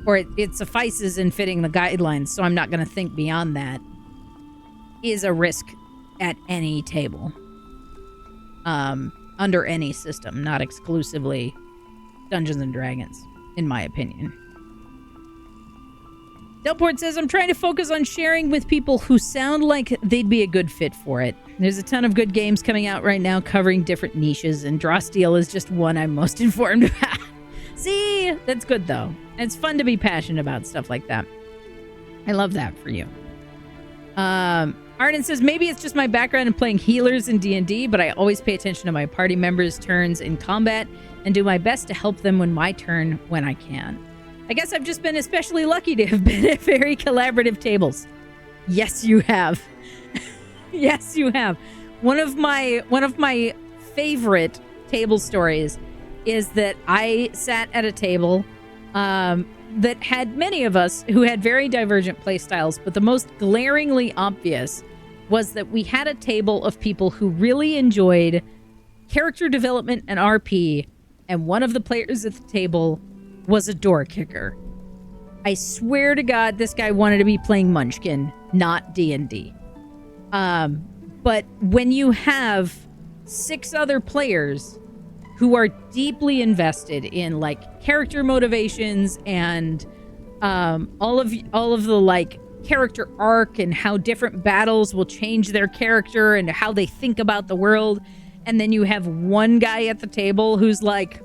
Or it suffices in fitting the guidelines, so I'm not going to think beyond that. Is a risk at any table. Under any system, not exclusively Dungeons and Dragons, in my opinion. Delport says, I'm trying to focus on sharing with people who sound like they'd be a good fit for it. There's a ton of good games coming out right now covering different niches, and Draw Steel is just one I'm most informed about. See? That's good, though. It's fun to be passionate about stuff like that. I love that for you. Arden says, maybe it's just my background in playing healers in D&D, but I always pay attention to my party members' turns in combat and do my best to help them when my turn when I can. I guess I've just been especially lucky to have been at very collaborative tables. Yes, you have. Yes, you have. One of my favorite table stories is that I sat at a table that had many of us who had very divergent play styles, but the most glaringly obvious was that we had a table of people who really enjoyed character development and RP, and one of the players at the table was a door kicker. I swear to God, this guy wanted to be playing Munchkin, not D&D. But when you have 6 other players who are deeply invested in character motivations and all of the character arc and how different battles will change their character and how they think about the world, and then you have one guy at the table who's like,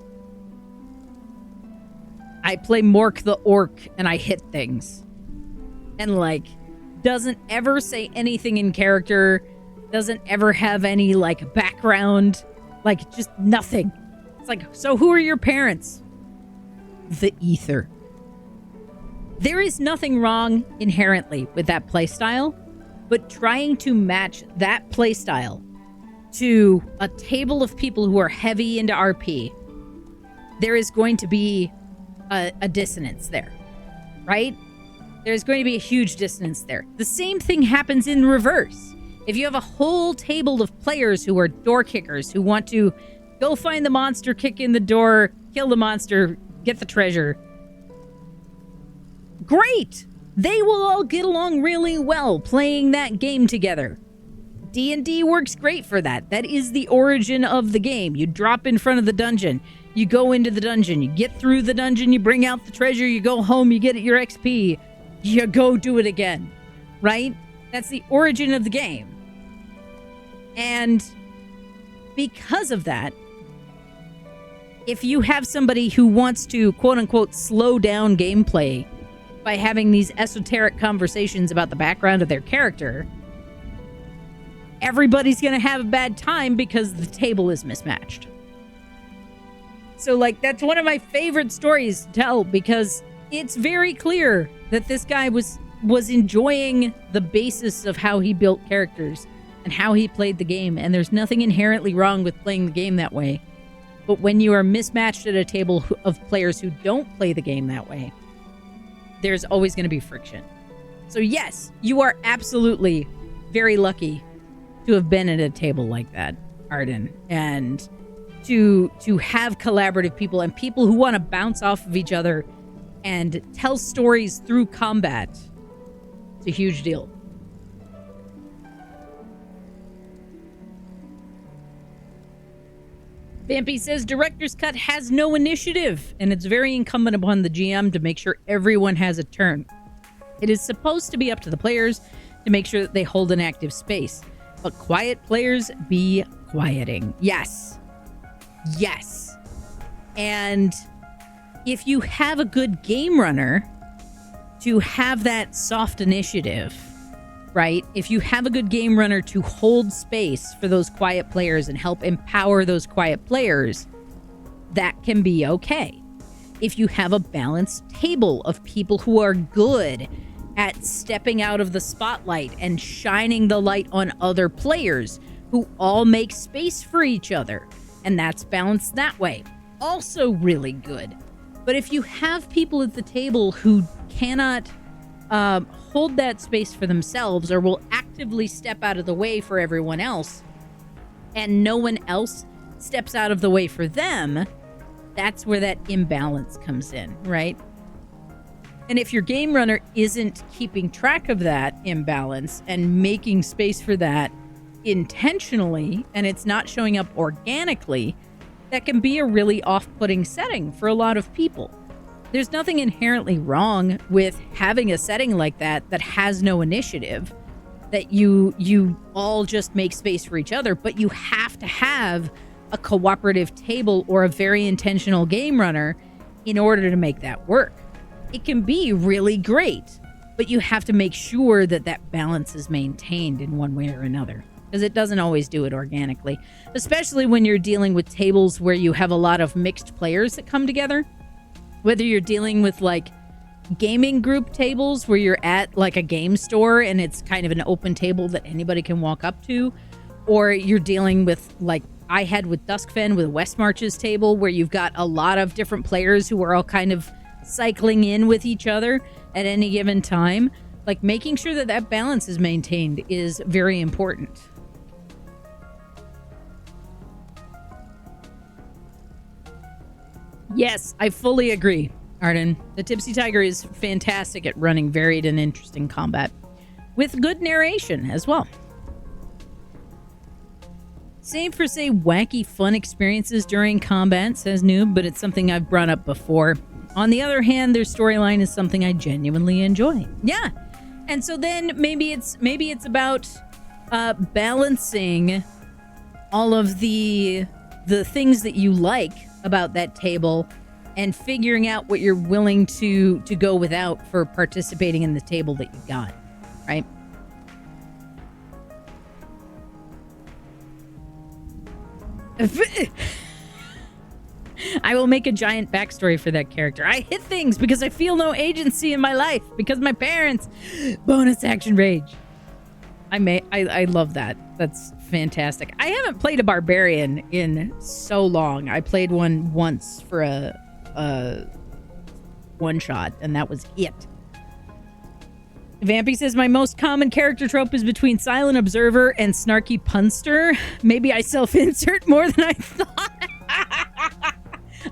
I play Mork the Orc and I hit things, and doesn't ever say anything in character, doesn't ever have any background, just nothing. It's so who are your parents? The ether. There is nothing wrong inherently with that playstyle, but trying to match that playstyle to a table of people who are heavy into RP, there is going to be a dissonance there, right? There's going to be a huge dissonance there. The same thing happens in reverse. If you have a whole table of players who are door kickers, who want to go find the monster, kick in the door, kill the monster, get the treasure, great! They will all get along really well playing that game together. D&D works great for that. That is the origin of the game. You drop in front of the dungeon. You go into the dungeon. You get through the dungeon. You bring out the treasure. You go home. You get your XP. You go do it again. Right? That's the origin of the game. And because of that, if you have somebody who wants to, quote-unquote, slow down gameplay by having these esoteric conversations about the background of their character, everybody's going to have a bad time because the table is mismatched. So, that's one of my favorite stories to tell, because it's very clear that this guy was enjoying the basis of how he built characters and how he played the game, and there's nothing inherently wrong with playing the game that way. But when you are mismatched at a table of players who don't play the game that way, there's always going to be friction. So yes, you are absolutely very lucky to have been at a table like that, Arden, and to have collaborative people and people who want to bounce off of each other and tell stories through combat. It's a huge deal. Vampy says, Director's Cut has no initiative, and it's very incumbent upon the GM to make sure everyone has a turn. It is supposed to be up to the players to make sure that they hold an active space. But quiet players be quieting. Yes. Yes. And if you have a good game runner to have that soft initiative, right? If you have a good game runner to hold space for those quiet players and help empower those quiet players, that can be okay. If you have a balanced table of people who are good at stepping out of the spotlight and shining the light on other players who all make space for each other, and that's balanced that way, also really good. But if you have people at the table who cannot hold that space for themselves or will actively step out of the way for everyone else, and no one else steps out of the way for them, that's where that imbalance comes in, right? And if your game runner isn't keeping track of that imbalance and making space for that intentionally, and it's not showing up organically, that can be a really off-putting setting for a lot of people. There's nothing inherently wrong with having a setting like that has no initiative, that you all just make space for each other, but you have to have a cooperative table or a very intentional game runner in order to make that work. It can be really great, but you have to make sure that that balance is maintained in one way or another, because it doesn't always do it organically, especially when you're dealing with tables where you have a lot of mixed players that come together. Whether you're dealing with like gaming group tables where you're at like a game store and it's kind of an open table that anybody can walk up to, or you're dealing with like I had with Duskfen with Westmarch's table where you've got a lot of different players who are all kind of cycling in with each other at any given time. Like making sure that that balance is maintained is very important. Yes, I fully agree, Arden. The Tipsy Tiger is fantastic at running varied and interesting combat with good narration as well. Same for, say, wacky fun experiences during combat, says Noob, but it's something I've brought up before. On the other hand, their storyline is something I genuinely enjoy. Yeah, and so then maybe it's about balancing all of the things that you like about that table and figuring out what you're willing to go without for participating in the table that you got, right? I will make a giant backstory for that character. I hit things because I feel no agency in my life because my parents. Bonus action rage. I love that. That's fantastic. I haven't played a barbarian in so long. I played one once for a one shot, and that was it. Vampy says, my most common character trope is between silent observer and snarky punster. Maybe I self-insert more than I thought.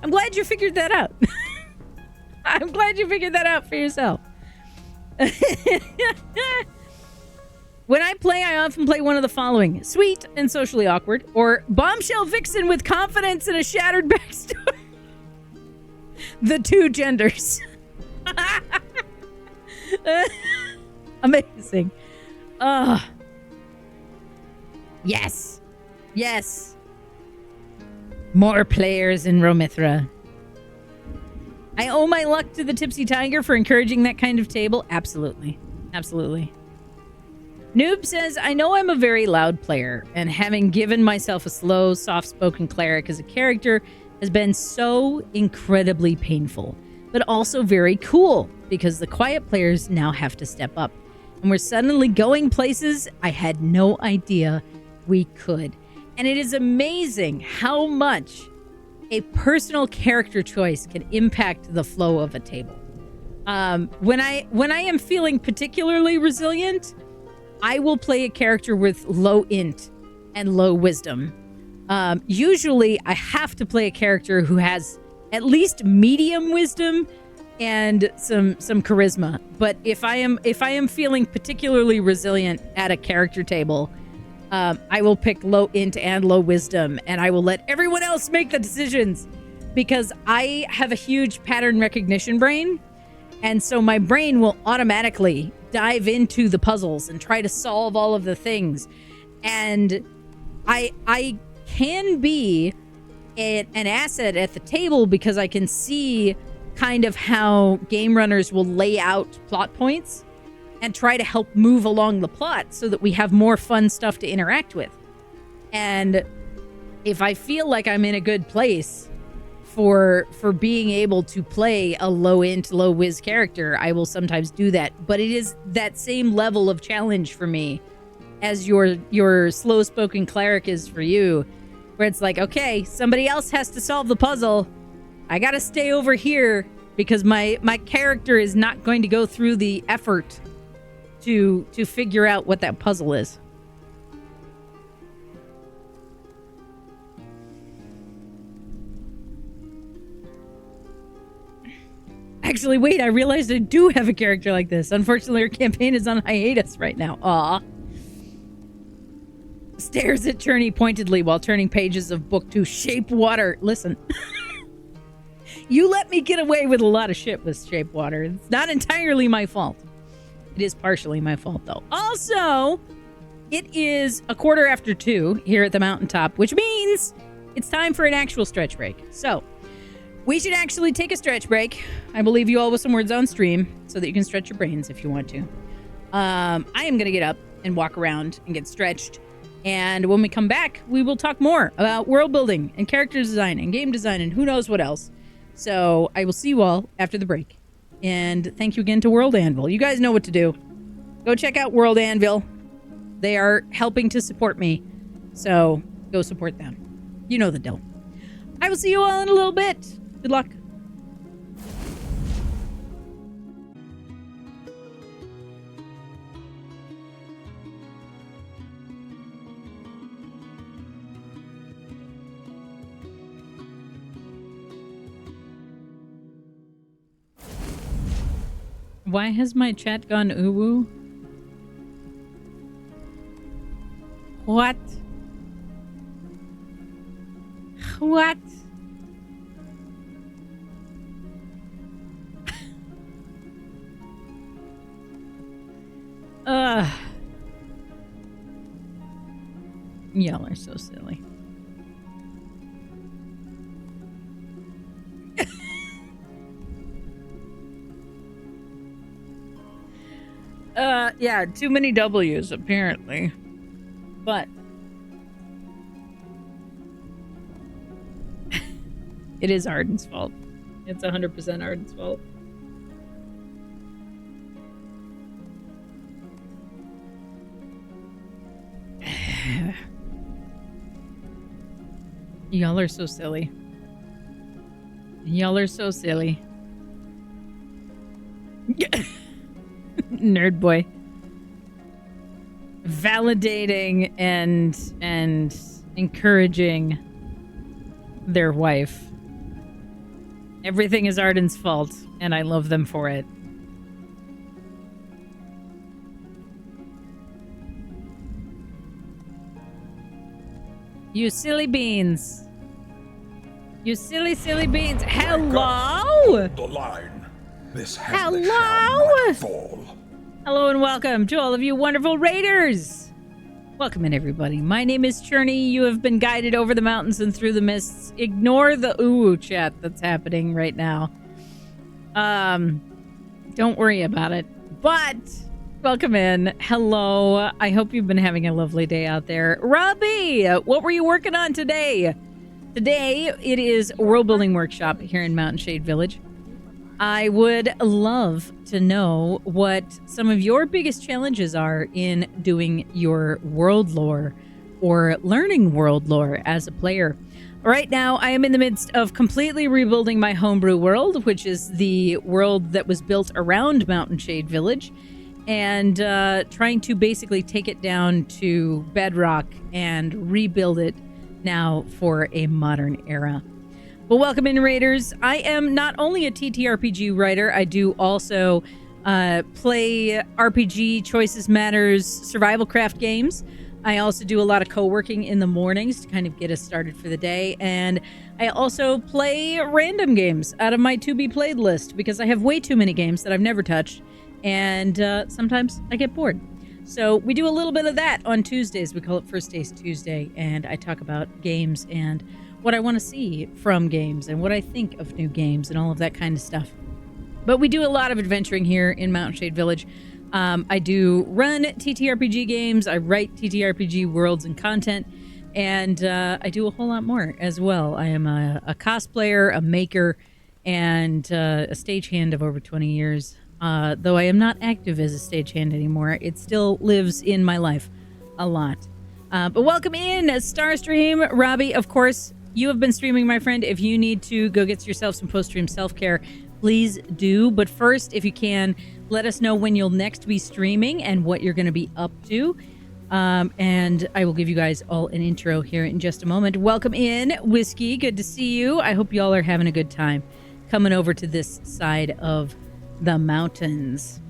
I'm glad you figured that out. I'm glad you figured that out for yourself. When I play, I often play one of the following: sweet and socially awkward, or bombshell vixen with confidence and a shattered backstory. The two genders. Amazing. Yes. Yes. More players in Romithra. I owe my luck to the Tipsy Tiger for encouraging that kind of table. Absolutely. Absolutely. Noob says, I know I'm a very loud player, and having given myself a slow, soft-spoken cleric as a character has been so incredibly painful, but also very cool, because the quiet players now have to step up. And we're suddenly going places I had no idea we could. And it is amazing how much a personal character choice can impact the flow of a table. When I am feeling particularly resilient, I will play a character with low int and low wisdom. Usually I have to play a character who has at least medium wisdom and some charisma. But if I am feeling particularly resilient at a character table, I will pick low int and low wisdom, and I will let everyone else make the decisions, because I have a huge pattern recognition brain, and so my brain will automatically dive into the puzzles and try to solve all of the things. And I can be an asset at the table because I can see kind of how game runners will lay out plot points and try to help move along the plot so that we have more fun stuff to interact with. And if I feel like I'm in a good place for being able to play a low-int, low-whiz character, I will sometimes do that. But it is that same level of challenge for me as your slow-spoken cleric is for you, where it's like, okay, somebody else has to solve the puzzle. I gotta stay over here because my character is not going to go through the effort to figure out what that puzzle is. Actually, wait, I realized I do have a character like this. Unfortunately, our campaign is on hiatus right now. Aw. Stares at Churney pointedly while turning pages of book to Shape Water. Listen. You let me get away with a lot of shit with Shape Water. It's not entirely my fault. It is partially my fault, though. Also, it is 2:15 here at the mountaintop, which means it's time for an actual stretch break. So, we should actually take a stretch break. I will leave you all with some words on stream so that you can stretch your brains if you want to. I am going to get up and walk around and get stretched. And when we come back, we will talk more about world building and character design and game design and who knows what else. So I will see you all after the break. And thank you again to World Anvil. You guys know what to do. Go check out World Anvil. They are helping to support me. So go support them. You know the deal. I will see you all in a little bit. Good luck. Why has my chat gone uwu? What? What? Y'all are so silly. Yeah, too many W's, apparently. But it is Arden's fault. It's 100% Arden's fault. Y'all are so silly. Y'all are so silly. Nerd boy. Validating and encouraging their wife. Everything is Arden's fault, and I love them for it. You silly beans. You silly, silly beans. Hello? The line. This Hello? shall not fall. Hello and welcome to all of you wonderful raiders. Welcome in, everybody. My name is Churney. You have been guided over the mountains and through the mists. Ignore the ooh chat that's happening right now. Don't worry about it. But welcome in. Hello. I hope you've been having a lovely day out there. Robbie, what were you working on today? Today, it is Worldbuilding Workshop here in Mountain Shade Village. I would love to know what some of your biggest challenges are in doing your world lore or learning world lore as a player. Right now, I am in the midst of completely rebuilding my homebrew world, which is the world that was built around Mountain Shade Village, and trying to basically take it down to bedrock and rebuild it now for a modern era. Well, welcome in, Raiders. I am not only a TTRPG writer, I do also play RPG, Choices Matters, survival craft games. I also do a lot of co-working in the mornings to kind of get us started for the day. And I also play random games out of my to-be-played list because I have way too many games that I've never touched. And sometimes I get bored. So we do a little bit of that on Tuesdays. We call it First Days Tuesday. And I talk about games and what I want to see from games and what I think of new games and all of that kind of stuff. But we do a lot of adventuring here in Mountain Shade Village. I do run TTRPG games. I write TTRPG worlds and content. And I do a whole lot more as well. I am a cosplayer, a maker, and a stagehand of over 20 years. Though I am not active as a stagehand anymore, it still lives in my life a lot. But welcome in, Starstream. Robbie, of course, you have been streaming, my friend. If you need to go get yourself some post-stream self-care, please do. But first, if you can, let us know when you'll next be streaming and what you're going to be up to. And I will give you guys all an intro here in just a moment. Welcome in, Whiskey. Good to see you. I hope y'all are having a good time coming over to this side of the mountains.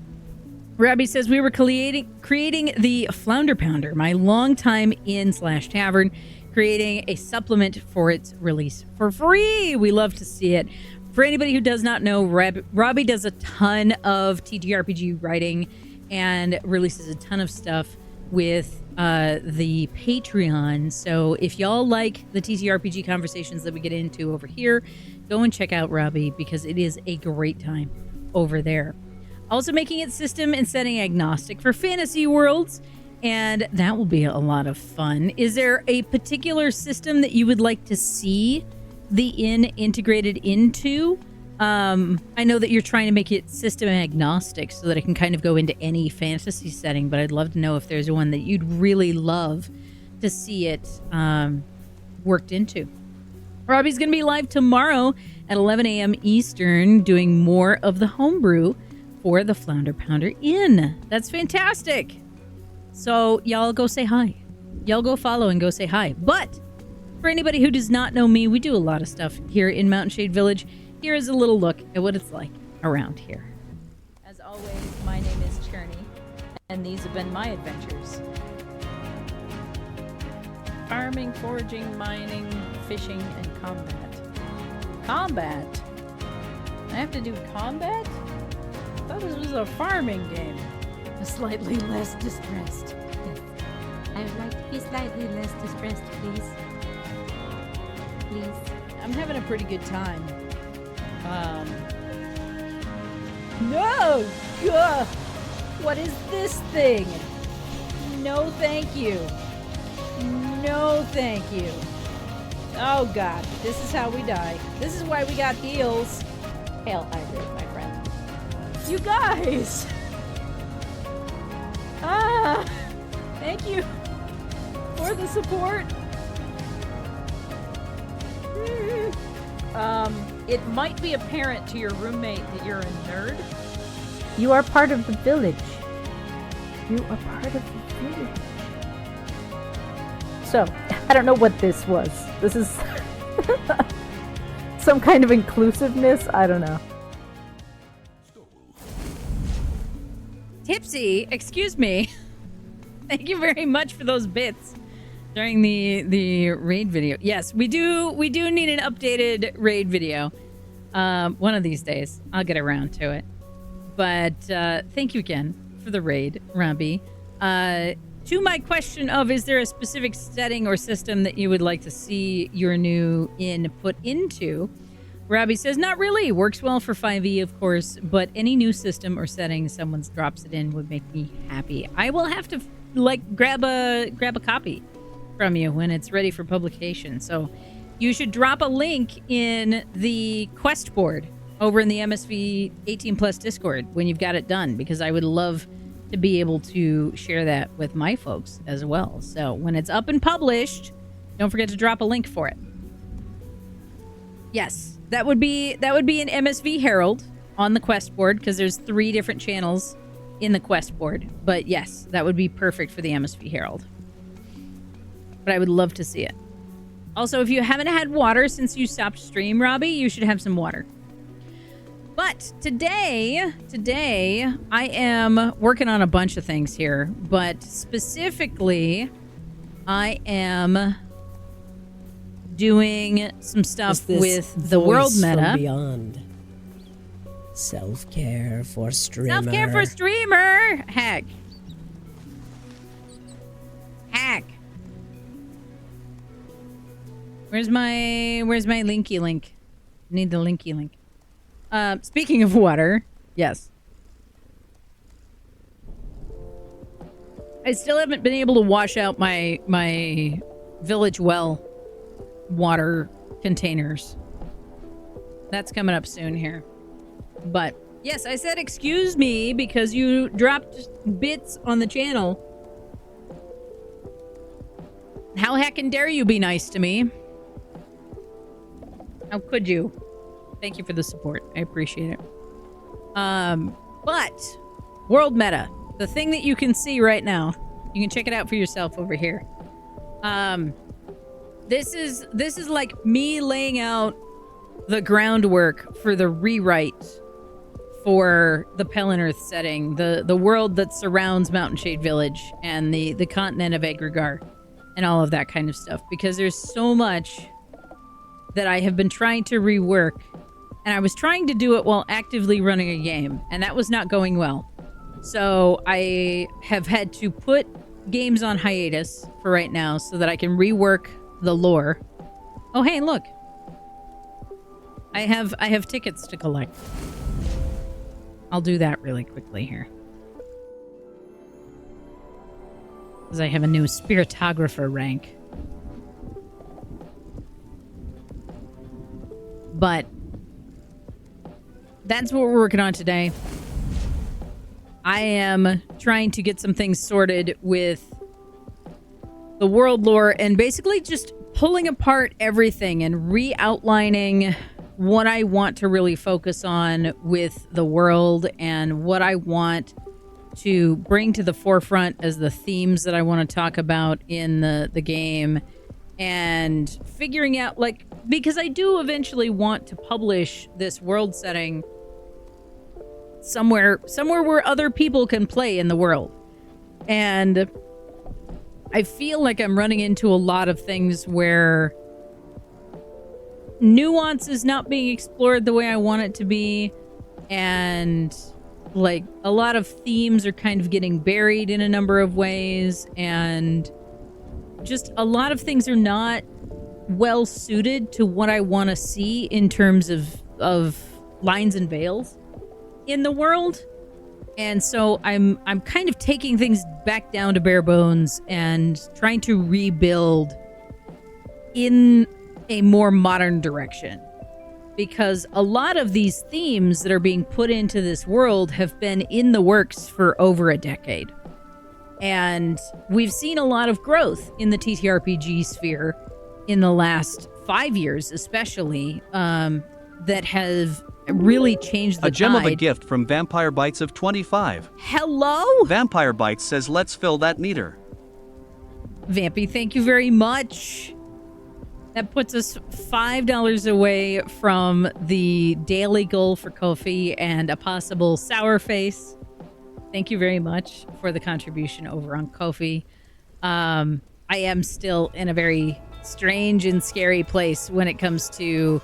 Robbie says we were creating the Flounder Pounder, my longtime inn/tavern, creating a supplement for its release for free. We love to see it. For anybody who does not know, Robbie does a ton of TTRPG writing and releases a ton of stuff with the Patreon. So if y'all like the TTRPG conversations that we get into over here, go and check out Robbie because it is a great time over there. Also making it system and setting agnostic for fantasy worlds, and that will be a lot of fun. Is there a particular system that you would like to see the inn integrated into? I know that you're trying to make it system agnostic so that it can kind of go into any fantasy setting, but I'd love to know if there's one that you'd really love to see it worked into. Robbie's going to be live tomorrow at 11 a.m. Eastern doing more of the homebrew for the Flounder Pounder Inn. That's fantastic. So y'all go say hi. Y'all go follow and go say hi. But for anybody who does not know me, we do a lot of stuff here in Mountain Shade Village. Here is a little look at what it's like around here. As always, my name is Cherney, and these have been my adventures. Farming, foraging, mining, fishing, and combat. Combat? I have to do combat? I thought this was a farming game. Slightly less distressed. Yes. I would like to be slightly less distressed, please. Please. I'm having a pretty good time. No! Ugh. What is this thing? No, thank you. No, thank you. Oh, God. This is how we die. This is why we got heals. Hail Hybrid, my friend. You guys! Thank you for the support. It might be apparent to your roommate that you're a nerd. You are part of the village. You are part of the village. So, I don't know what this was. This is some kind of inclusiveness. I don't know. Tipsy, excuse me. Thank you very much for those bits during the raid video. Yes, we do need an updated raid video. One of these days, I'll get around to it. But thank you again for the raid, Robbie. To my question of, is there a specific setting or system that you would like to see your new inn put into? Robbie says, not really. Works well for 5e, of course, but any new system or setting someone drops it in would make me happy. I will have to grab a copy from you when it's ready for publication. So you should drop a link in the quest board over in the MSV 18 Plus Discord when you've got it done, because I would love to be able to share that with my folks as well. So when it's up and published, don't forget to drop a link for it. Yes, that would be an MSV Herald on the quest board, because there's 3 different channels in the quest board. But yes, that would be perfect for the MSV Herald. But I would love to see it. Also, if you haven't had water since you stopped stream, Robbie, you should have some water. But today I am working on a bunch of things here, but specifically I am doing some stuff with the world meta. From beyond. Self-care for streamer. Self-care for streamer. Heck. Where's my linky link? Need the linky link. Speaking of water, yes. I still haven't been able to wash out my village well water containers. That's coming up soon here. But yes, I said excuse me because you dropped bits on the channel. How heckin' dare you be nice to me? How could you? Thank you for the support. I appreciate it. But world meta, the thing that you can see right now, you can check it out for yourself over here. This is like me laying out the groundwork for the rewrite for the Pelennor setting, the world that surrounds Mountain Shade Village and the continent of Egregar and all of that kind of stuff, because there's so much that I have been trying to rework, and I was trying to do it while actively running a game, and that was not going well. So I have had to put games on hiatus for right now so that I can rework the lore. Oh, hey, look. I have tickets to collect. I'll do that really quickly here. Because I have a new Spiritographer rank. But that's what we're working on today. I am trying to get some things sorted with the world lore and basically just pulling apart everything and re-outlining what I want to really focus on with the world and what I want to bring to the forefront as the themes that I want to talk about in the game, and figuring out, like, because I do eventually want to publish this world setting somewhere where other people can play in the world. And I feel like I'm running into a lot of things where nuance is not being explored the way I want it to be, and like a lot of themes are kind of getting buried in a number of ways, and just a lot of things are not well suited to what I want to see in terms of lines and veils in the world. And so I'm kind of taking things back down to bare bones and trying to rebuild in a more modern direction, because a lot of these themes that are being put into this world have been in the works for over a decade. And we've seen a lot of growth in the TTRPG sphere in the last 5 years, especially, that have really changed the A gem tide. of a gift from Vampire Bites of 25. Hello? Vampire Bites says let's fill that meter. Vampy, thank you very much. That puts us $5 away from the daily goal for Kofi and a possible sour face. Thank you very much for the contribution over on Kofi. I am still in a very strange and scary place when it comes to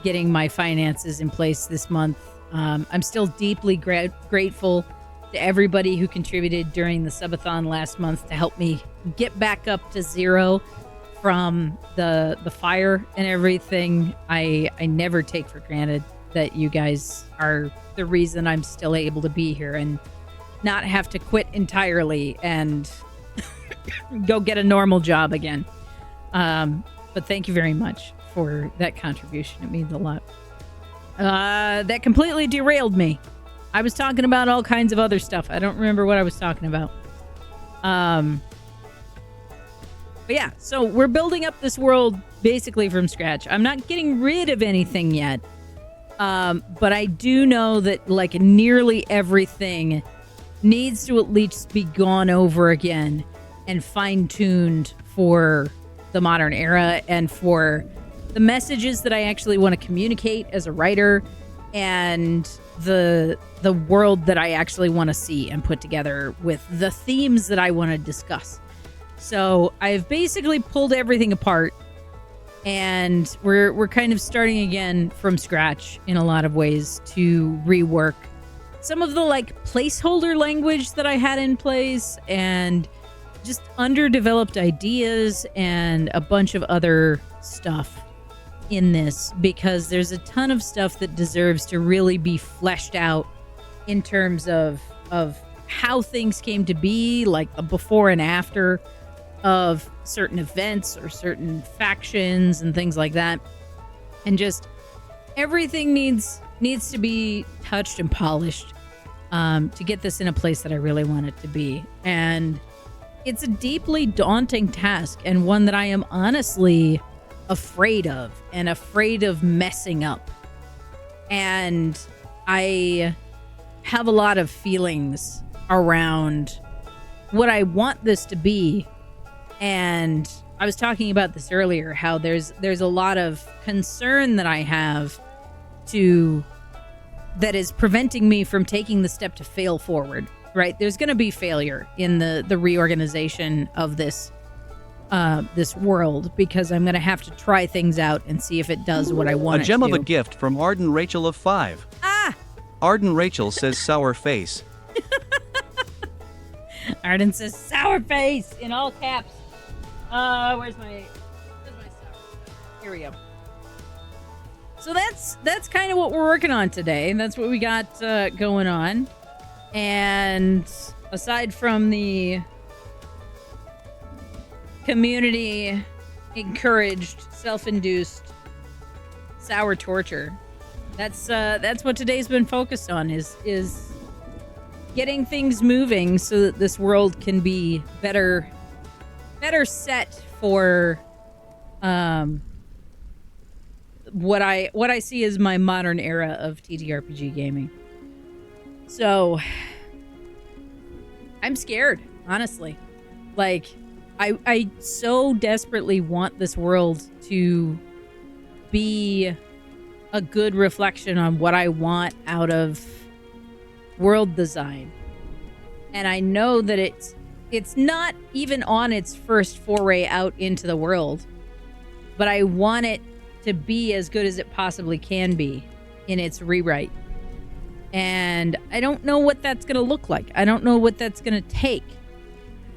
getting my finances in place this month. I'm still deeply grateful to everybody who contributed during the subathon last month to help me get back up to zero from the fire and everything. I never take for granted that you guys are the reason I'm still able to be here and not have to quit entirely and go get a normal job again. But thank you very much for that contribution. It means a lot. That completely derailed me. I was talking about all kinds of other stuff. I don't remember what I was talking about. But yeah, so we're building up this world basically from scratch. I'm not getting rid of anything yet. But I do know that like nearly everything needs to at least be gone over again and fine-tuned for the modern era and for the messages that I actually want to communicate as a writer, and the world that I actually want to see and put together with the themes that I want to discuss. So I've basically pulled everything apart, and we're kind of starting again from scratch in a lot of ways to rework some of the like placeholder language that I had in place, and just underdeveloped ideas and a bunch of other stuff in this because there's a ton of stuff that deserves to really be fleshed out in terms of how things came to be, like the before and after of certain events or certain factions and things like that. And just everything needs to be touched and polished to get this in a place that I really want it to be. And it's a deeply daunting task, and one that I am honestly afraid of messing up. And I have a lot of feelings around what I want this to be. And I was talking about this earlier, how there's a lot of concern that I have that is preventing me from taking the step to fail forward, right? There's going to be failure in the reorganization of this world, because I'm going to have to try things out and see if it does what I want it to. A gem of a gift from Arden Rachel of 5. Arden Rachel says sour face. Arden says sour face in all caps. Where's my sour? Here we go. So that's kind of what we're working on today. That's what we got going on. And aside from the community encouraged, self-induced sour torture, that's what today's been focused on, is getting things moving so that this world can be better set for what I see as my modern era of TTRPG gaming. So I'm scared, honestly. Like, I so desperately want this world to be a good reflection on what I want out of world design. And I know that it's not even on its first foray out into the world, but I want it to be as good as it possibly can be in its rewrite. And I don't know what that's going to look like. I don't know what that's going to take.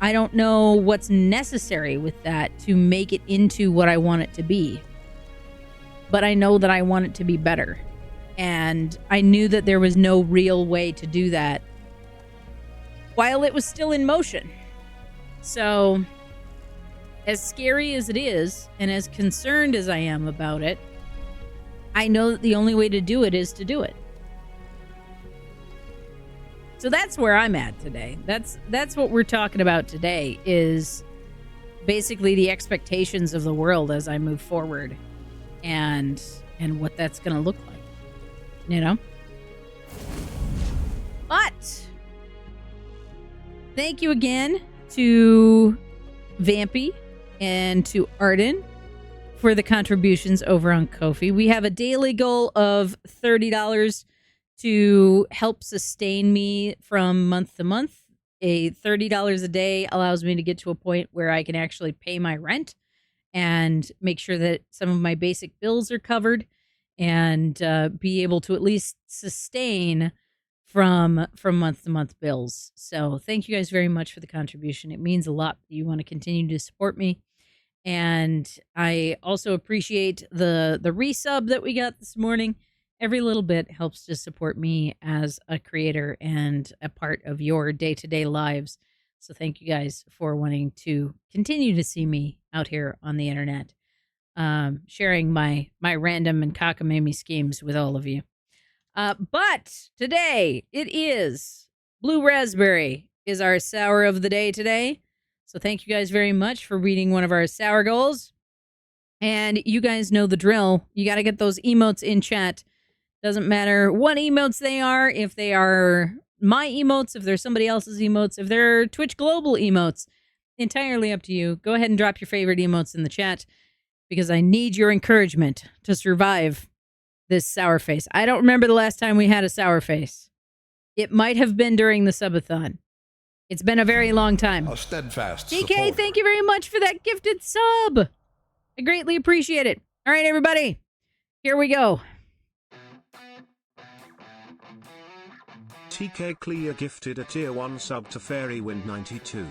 I don't know what's necessary with that to make it into what I want it to be. But I know that I want it to be better. And I knew that there was no real way to do that while it was still in motion. So, as scary as it is, and as concerned as I am about it, I know that the only way to do it is to do it. So that's where I'm at today. That's what we're talking about today, is basically the expectations of the world as I move forward, and what that's going to look like, you know? But thank you again to Vampy and to Arden for the contributions over on Ko-fi. We have a daily goal of $30 to help sustain me from month to month. $30 a day allows me to get to a point where I can actually pay my rent and make sure that some of my basic bills are covered, and be able to at least sustain from month to month bills. So thank you guys very much for the contribution. It means a lot that you want to continue to support me. And I also appreciate the resub that we got this morning. Every little bit helps to support me as a creator and a part of your day-to-day lives. So thank you guys for wanting to continue to see me out here on the internet, sharing my random and cockamamie schemes with all of you. But today it is Blue Raspberry is our sour of the day today. So thank you guys very much for reading one of our sour goals. And you guys know the drill. You got to get those emotes in chat. Doesn't matter what emotes they are, if they are my emotes, if they're somebody else's emotes, if they're Twitch Global emotes, entirely up to you. Go ahead and drop your favorite emotes in the chat, because I need your encouragement to survive this sour face. I don't remember the last time we had a sour face. It might have been during the subathon. It's been a very long time. A steadfast DK, supporter. thank you very much for that gifted sub. I greatly appreciate it. All right, everybody, here we go. TK Clear gifted a tier 1 sub to Fairywind 92.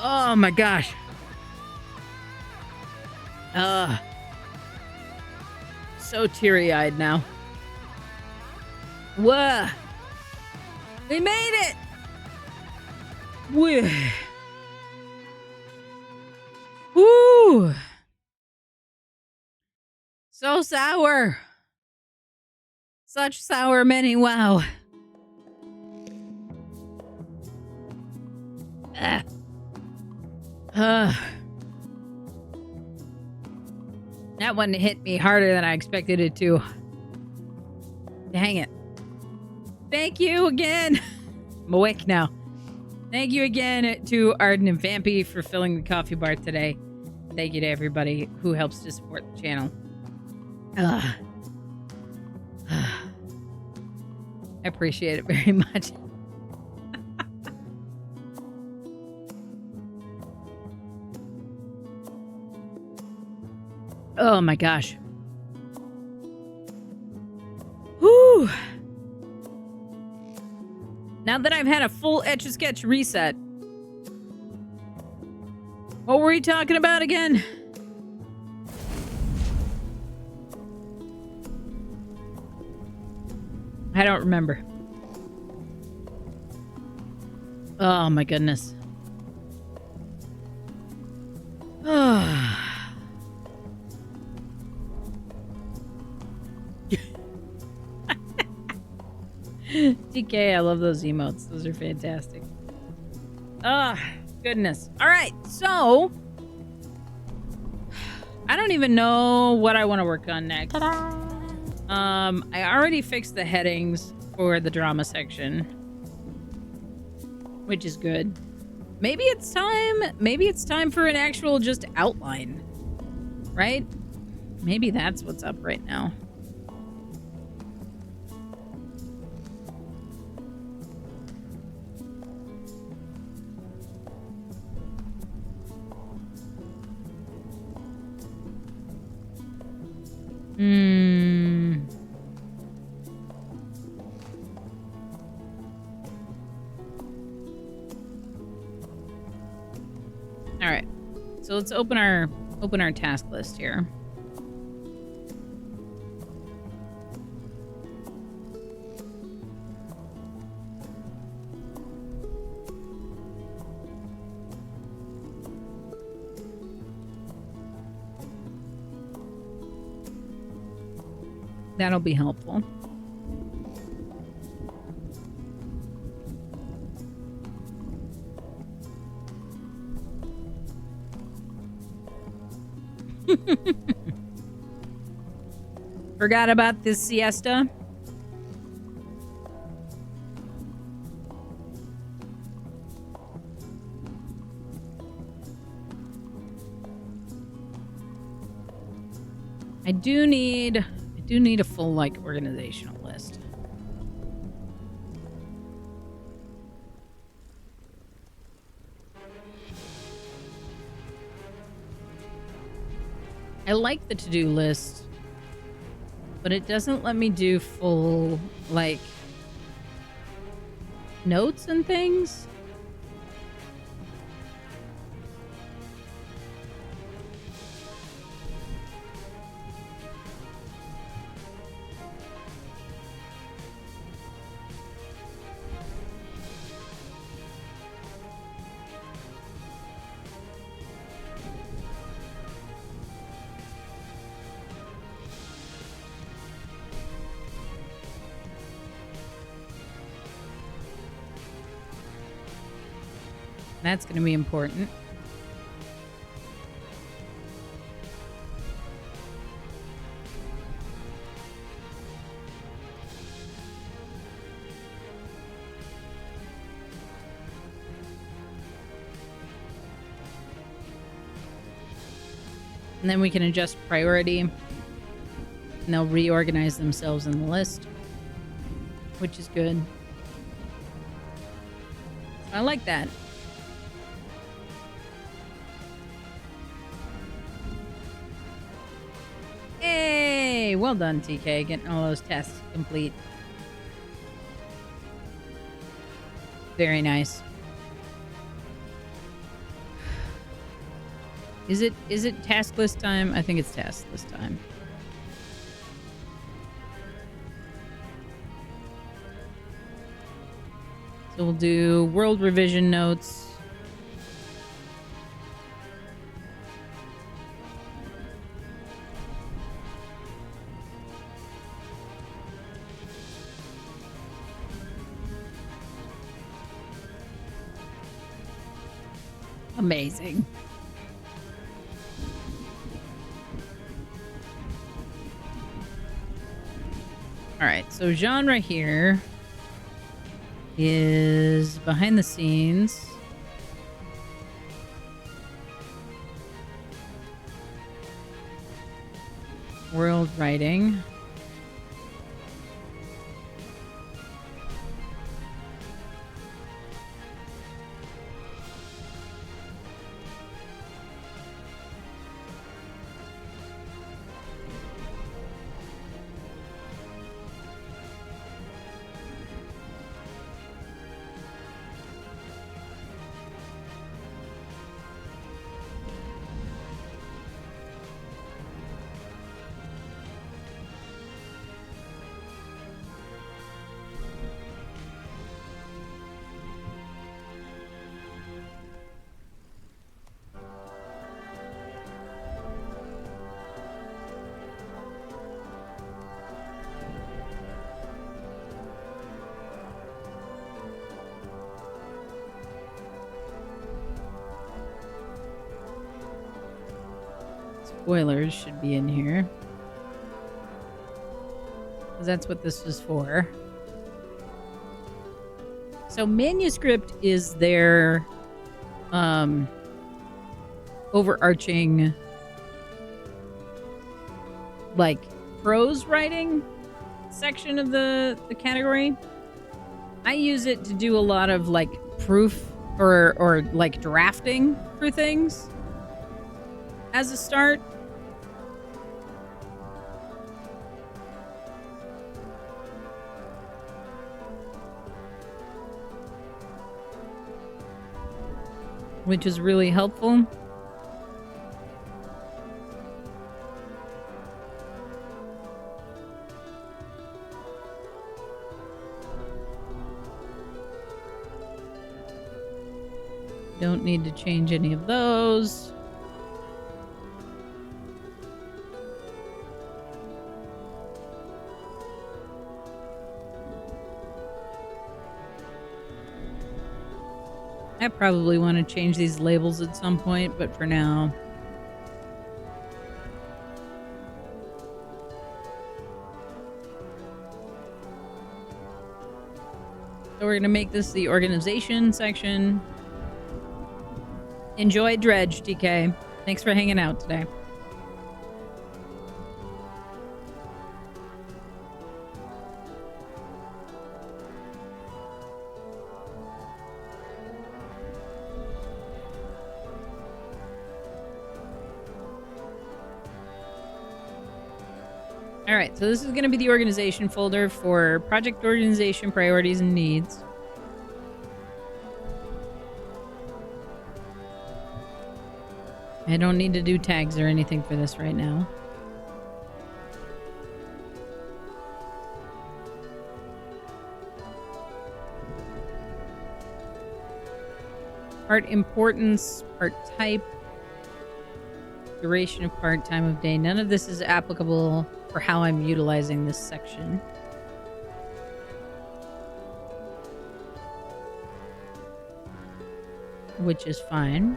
Oh my gosh. So teary-eyed now. Whoa. We made it. Woo. Woo. So sour. Such sour many. Wow. That one hit me harder than I expected it to. Dang it. Thank you again. I'm awake now. Thank you again to Arden and Vampy for filling the coffee bar today. Thank you to everybody who helps to support the channel. I appreciate it very much. Oh my gosh. Whew. Now that I've had a full Etch-a-Sketch reset. What were we talking about again? I don't remember. Oh my goodness. DK, I love those emotes. Those are fantastic. Goodness. All right, so I don't even know what I want to work on next. I already fixed the headings for the drama section, which is good. Maybe it's time for an actual just outline, right? Maybe that's what's up right now. All right. So let's open our task list here. That'll be helpful. Forgot about this siesta. I do need a full, like, organizational list. I like the to-do list, but it doesn't let me do full, like, notes and things. That's going to be important. And then we can adjust priority. And they'll reorganize themselves in the list, which is good. I like that. Hey, well done, TK, getting all those tests complete. Very nice. Is it task list time? I think it's task list time. So we'll do world revision notes. Amazing. All right, so genre here is behind the scenes. World writing. Spoilers should be in here. Because that's what this was for. So manuscript is their overarching like prose writing section of the category. I use it to do a lot of like proof or like drafting for things as a start. Which is really helpful. Don't need to change any of those. I probably want to change these labels at some point, but for now. So we're going to make this the organization section. Enjoy Dredge, DK. Thanks for hanging out today. All right, so this is going to be the organization folder for project organization, priorities, and needs. I don't need to do tags or anything for this right now. Part importance, part type, duration of part, time of day. None of this is applicable for how I'm utilizing this section. Which is fine.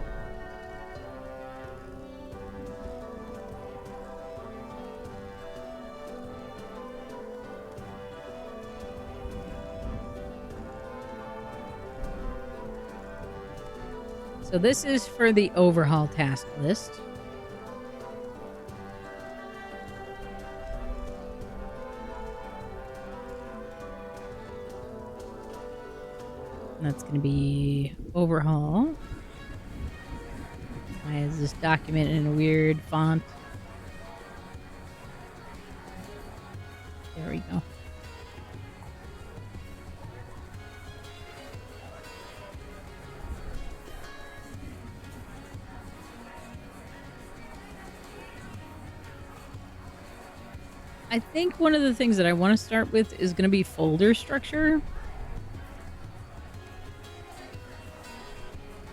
So this is for the overhaul task list. That's going to be overhaul. Why is this document in a weird font? There we go. I think one of the things that I want to start with is going to be folder structure.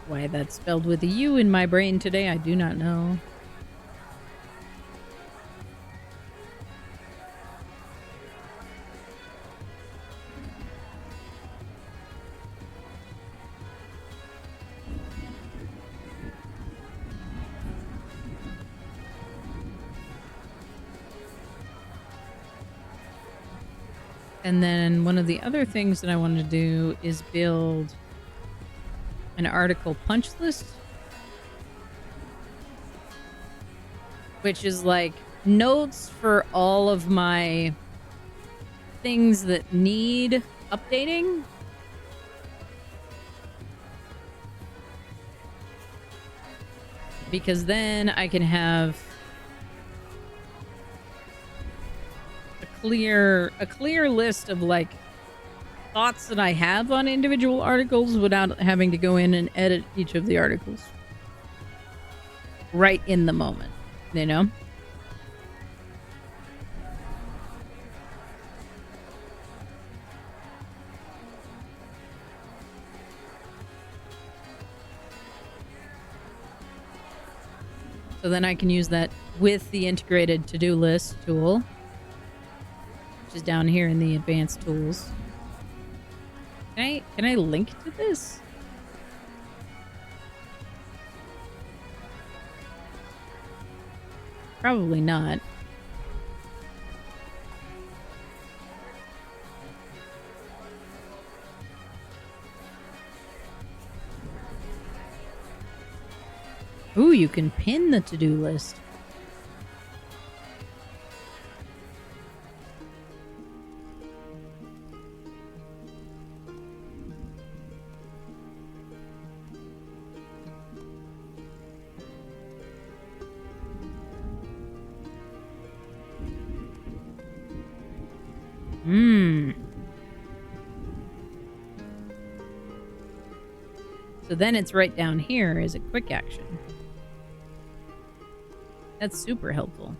Why that's spelled with a U in my brain today, I do not know. And then one of the other things that I want to do is build an article punch list, which is like notes for all of my things that need updating. Because then I can have a clear list of like thoughts that I have on individual articles without having to go in and edit each of the articles right in the moment, you know? So then I can use that with the integrated to-do list tool, which is down here in the advanced tools. Can I link to this? Probably not. Ooh, you can pin the to-do list. So then it's right down here as a quick action. That's super helpful.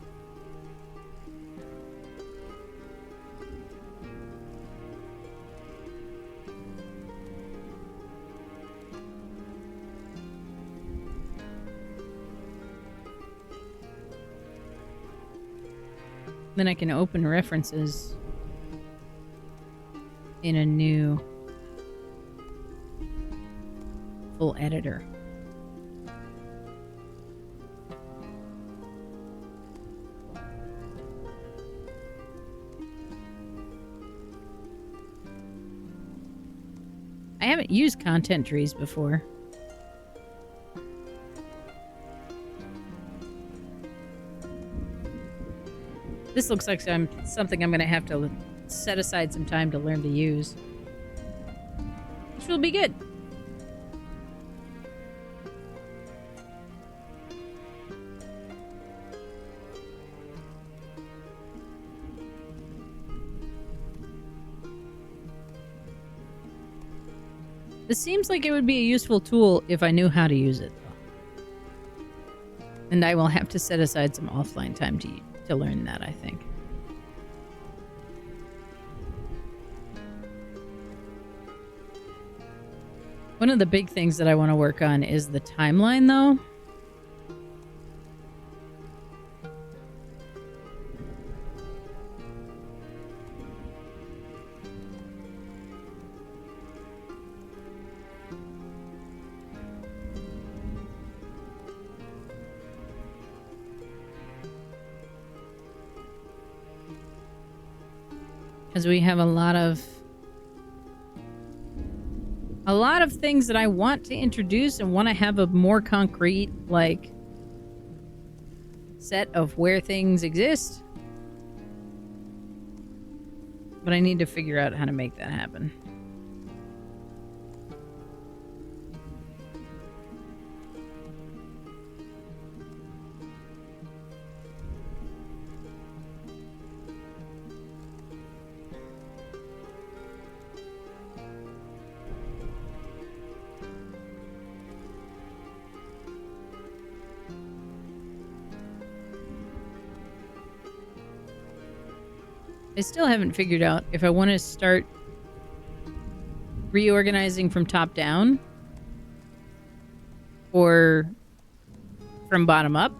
Then I can open references in a new full editor. I haven't used content trees before. This looks like something I'm going to have to set aside some time to learn to use, which will be good. This seems like it would be a useful tool if I knew how to use it, though. And I will have to set aside some offline time to learn that, I think. One of the big things that I want to work on is the timeline, though. Because we have a lot of things that I want to introduce and want to have a more concrete, like, set of where things exist. But I need to figure out how to make that happen. I still haven't figured out if I want to start reorganizing from top down or from bottom up.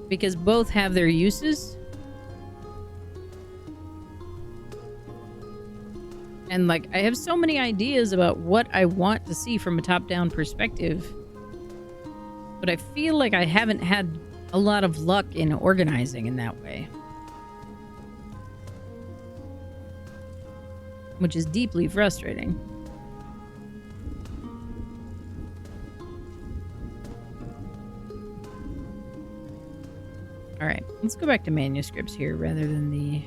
Because both have their uses. And like, I have so many ideas about what I want to see from a top-down perspective. But I feel like I haven't had a lot of luck in organizing in that way. Which is deeply frustrating. All right, let's go back to manuscripts here rather than the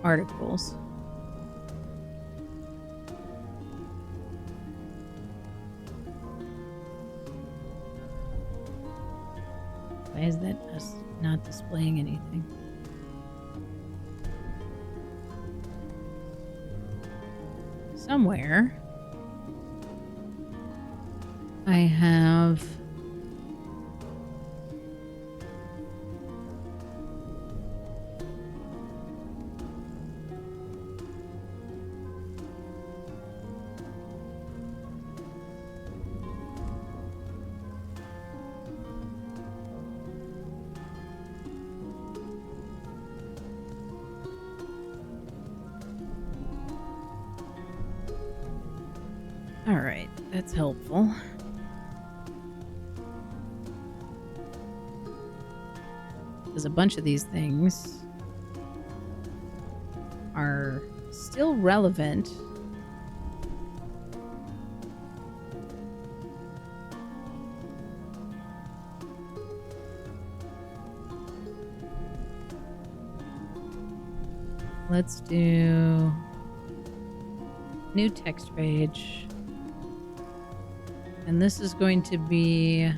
articles. Why is that us not displaying anything? Somewhere I have all right, that's helpful. Because a bunch of these things are still relevant. Let's do new text page. And this is going to be...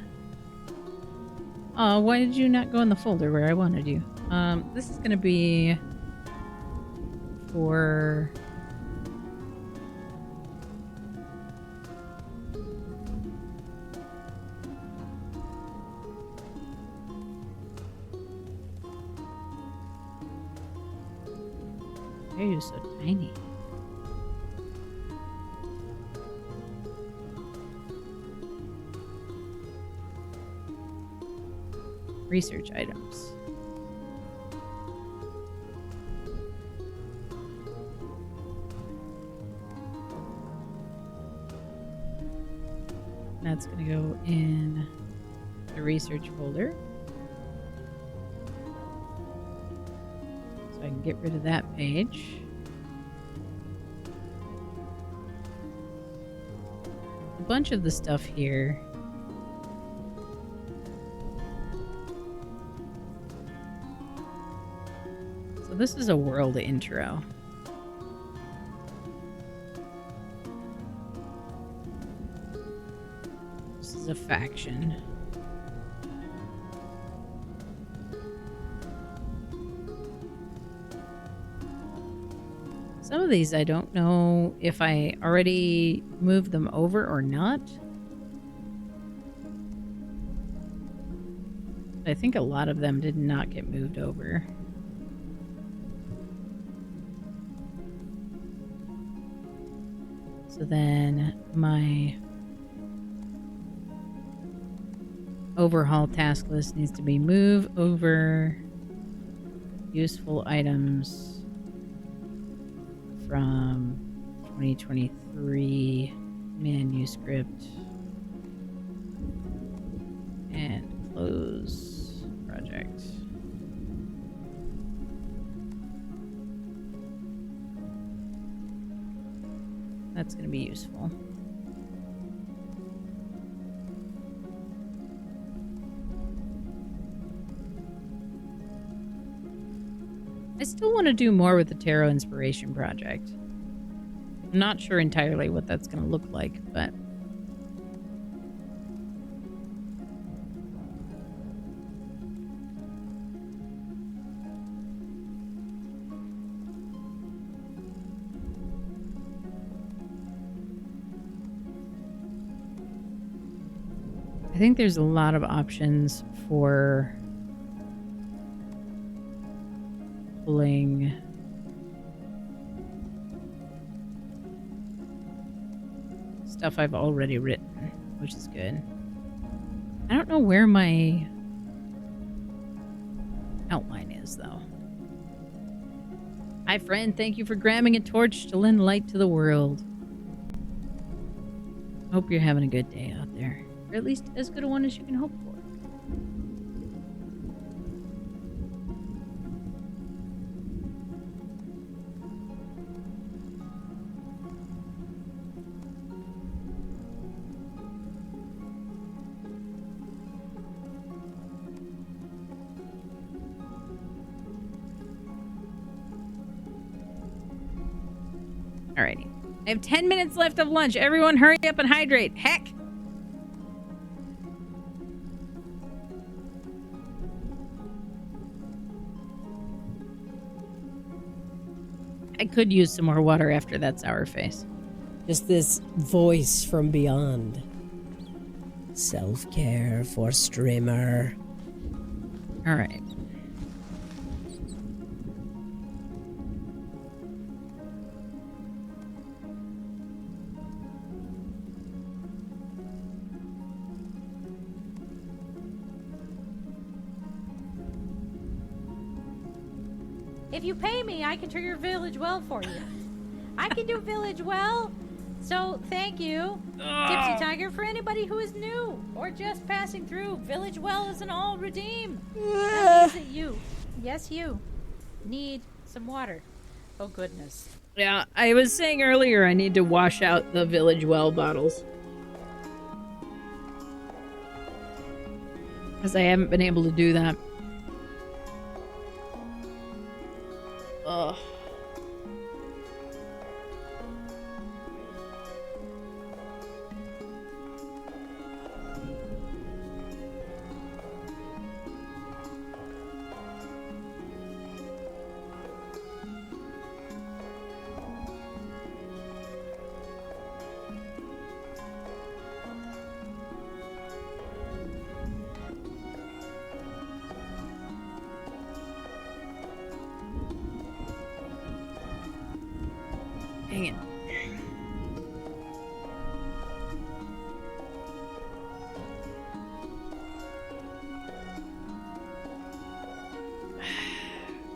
Oh, why did you not go in the folder where I wanted you? This is going to be for... Why are you so tiny? Research items. That's going to go in the research folder. So I can get rid of that page. A bunch of the stuff here this is a world intro. This is a faction. Some of these I don't know if I already moved them over or not. I think a lot of them did not get moved over. So then my overhaul task list needs to be move over useful items from 2023 manuscript and close project. That's going to be useful. I still want to do more with the Tarot Inspiration Project. I'm not sure entirely what that's going to look like, but... I think there's a lot of options for pulling stuff I've already written, which is good. I don't know where my outline is, though. Hi, friend. Thank you for grabbing a torch to lend light to the world. Hope you're having a good day out there. Or at least as good a one as you can hope for. Alrighty. I have 10 minutes left of lunch. Everyone hurry up and hydrate. Heck! I could use some more water after that sour face. Just this voice from beyond. Self-care for streamer. Alright. If you pay me, I can turn your village well for you. I can do village well. So thank you, Tipsy Tiger. For anybody who is new or just passing through, village well is an all redeem. That means that you, yes you, need some water. Oh goodness. Yeah, I was saying earlier I need to wash out the village well bottles. Because I haven't been able to do that. Ugh. Dang it.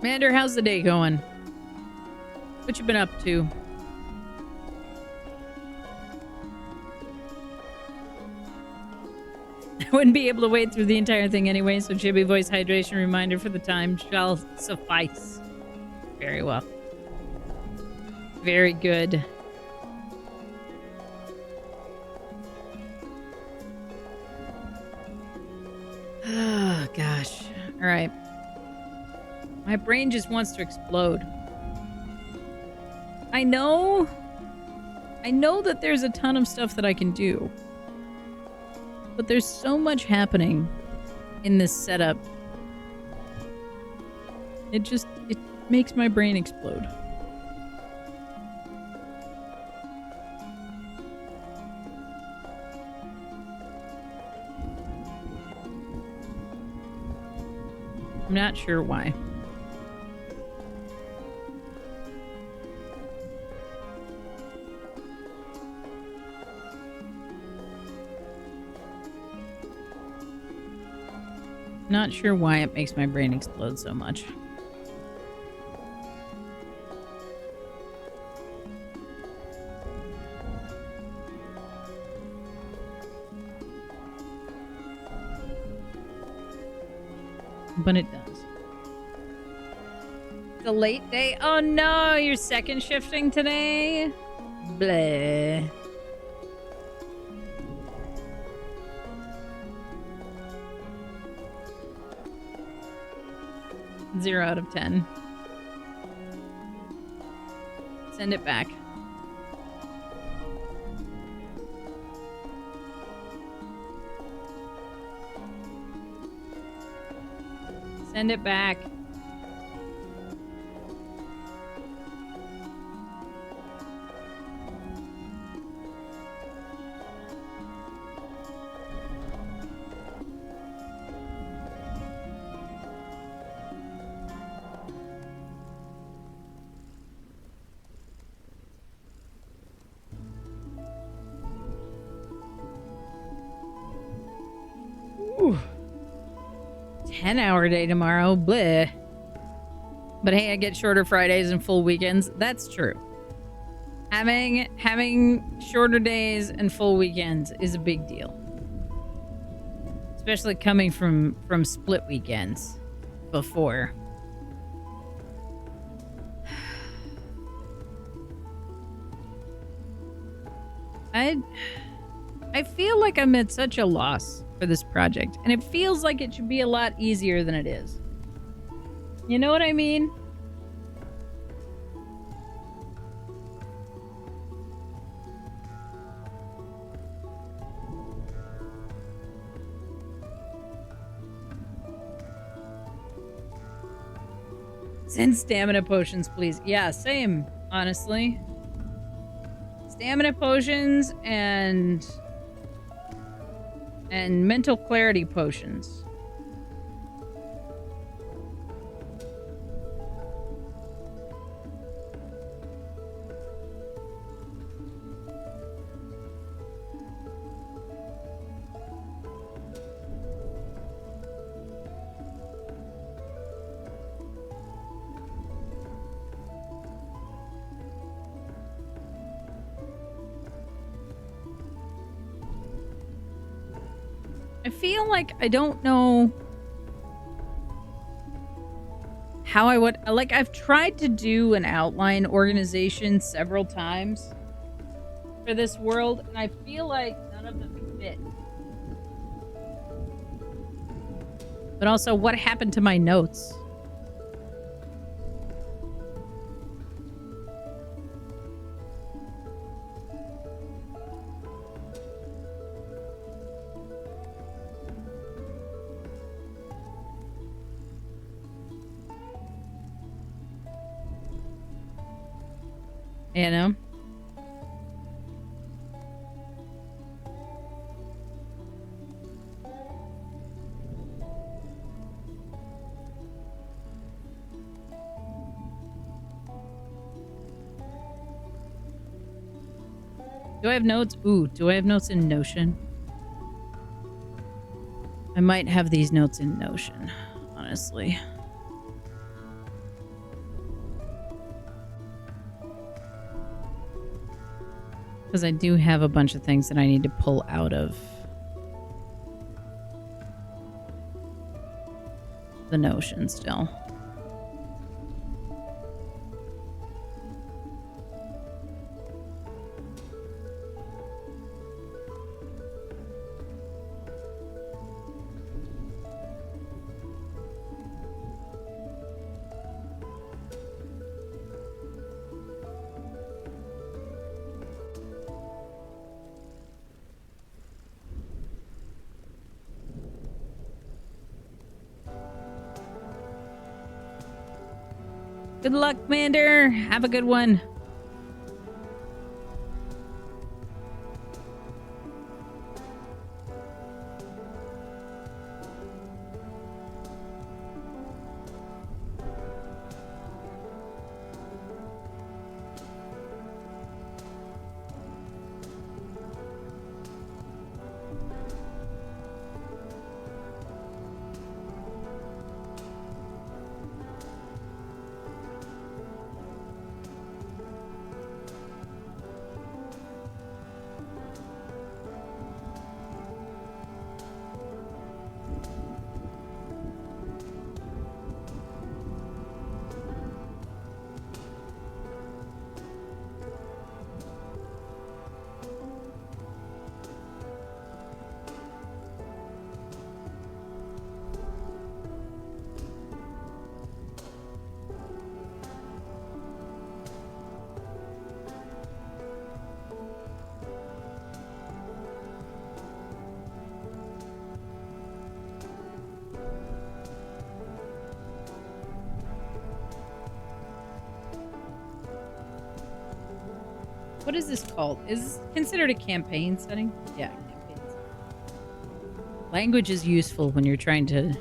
Mander, how's the day going? What you been up to? I wouldn't be able to wait through the entire thing anyway, so chibi voice hydration reminder for the time shall suffice. Very well. Very good. Oh, gosh. All right. My brain just wants to explode. I know that there's a ton of stuff that I can do. But there's so much happening in this setup. It makes my brain explode. I'm not sure why. Not sure why it makes my brain explode so much. But it does. It's a late day. Oh no, you're second shifting today? Bleh. Zero out of 10. Send it back. Send it back. 10-hour day tomorrow. Bleh. But hey, I get shorter Fridays and full weekends. That's true. Having shorter days and full weekends is a big deal. Especially coming from split weekends before. I feel like I'm at such a loss for this project, and it feels like it should be a lot easier than it is. You know what I mean? Send stamina potions, please. Yeah, same, honestly. Stamina potions and mental clarity potions. I feel like I don't know how I would... Like, I've tried to do an outline organization several times for this world, and I feel like none of them fit. But also, what happened to my notes? You know? Do I have notes? Ooh, do I have notes in Notion? I might have these notes in Notion, honestly. Because I do have a bunch of things that I need to pull out of the Notion still. Good luck, Mander. Have a good one. What is this called? Is this considered a campaign setting? Yeah, campaigns. Language is useful when you're trying to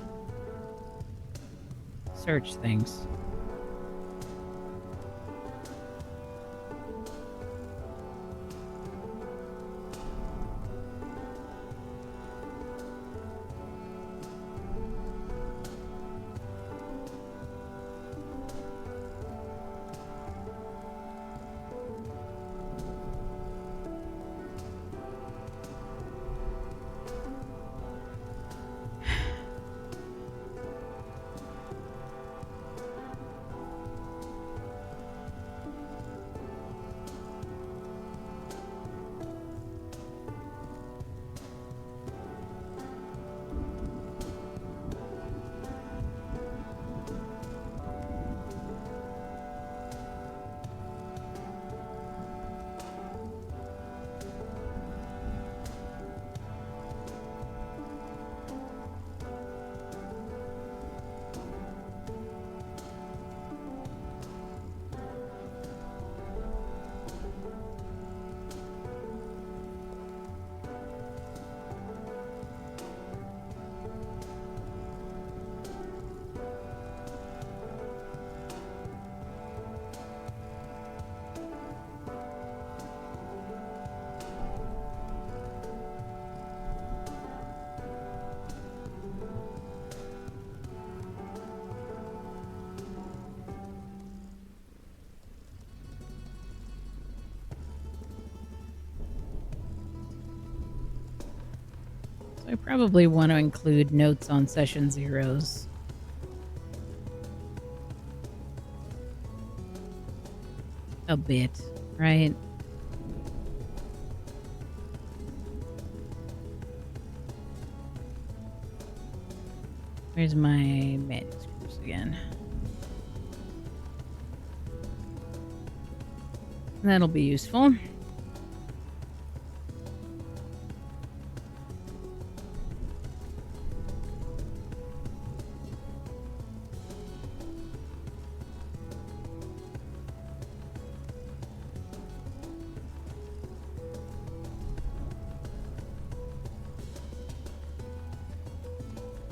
search things. So I probably want to include notes on session zeros. A bit, right? Where's my manuscripts again? That'll be useful.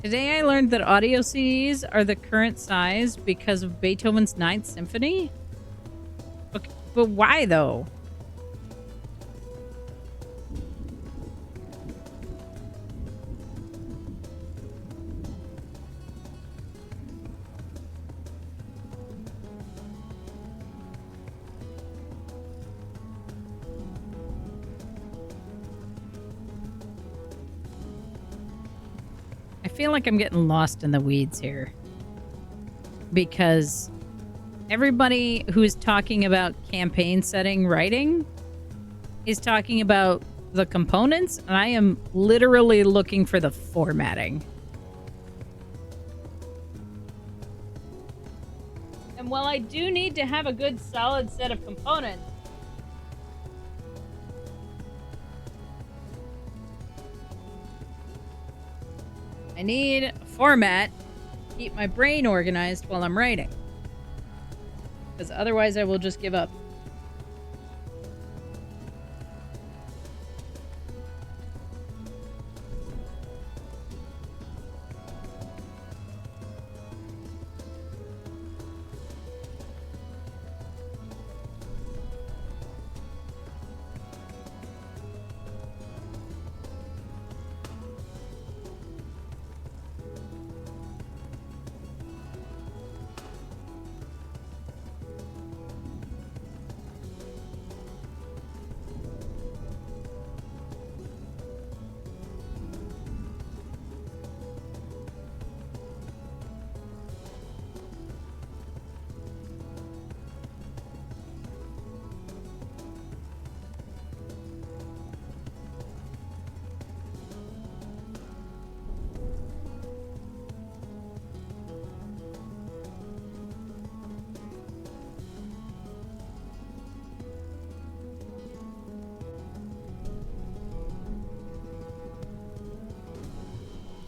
Today I learned that audio CDs are the current size because of Beethoven's Ninth Symphony. Okay, but why though? I feel like I'm getting lost in the weeds here. Because everybody who's talking about campaign setting writing is talking about the components, and I am literally looking for the formatting. And while I do need to have a good solid set of components, I need a format to keep my brain organized while I'm writing. Because otherwise I will just give up.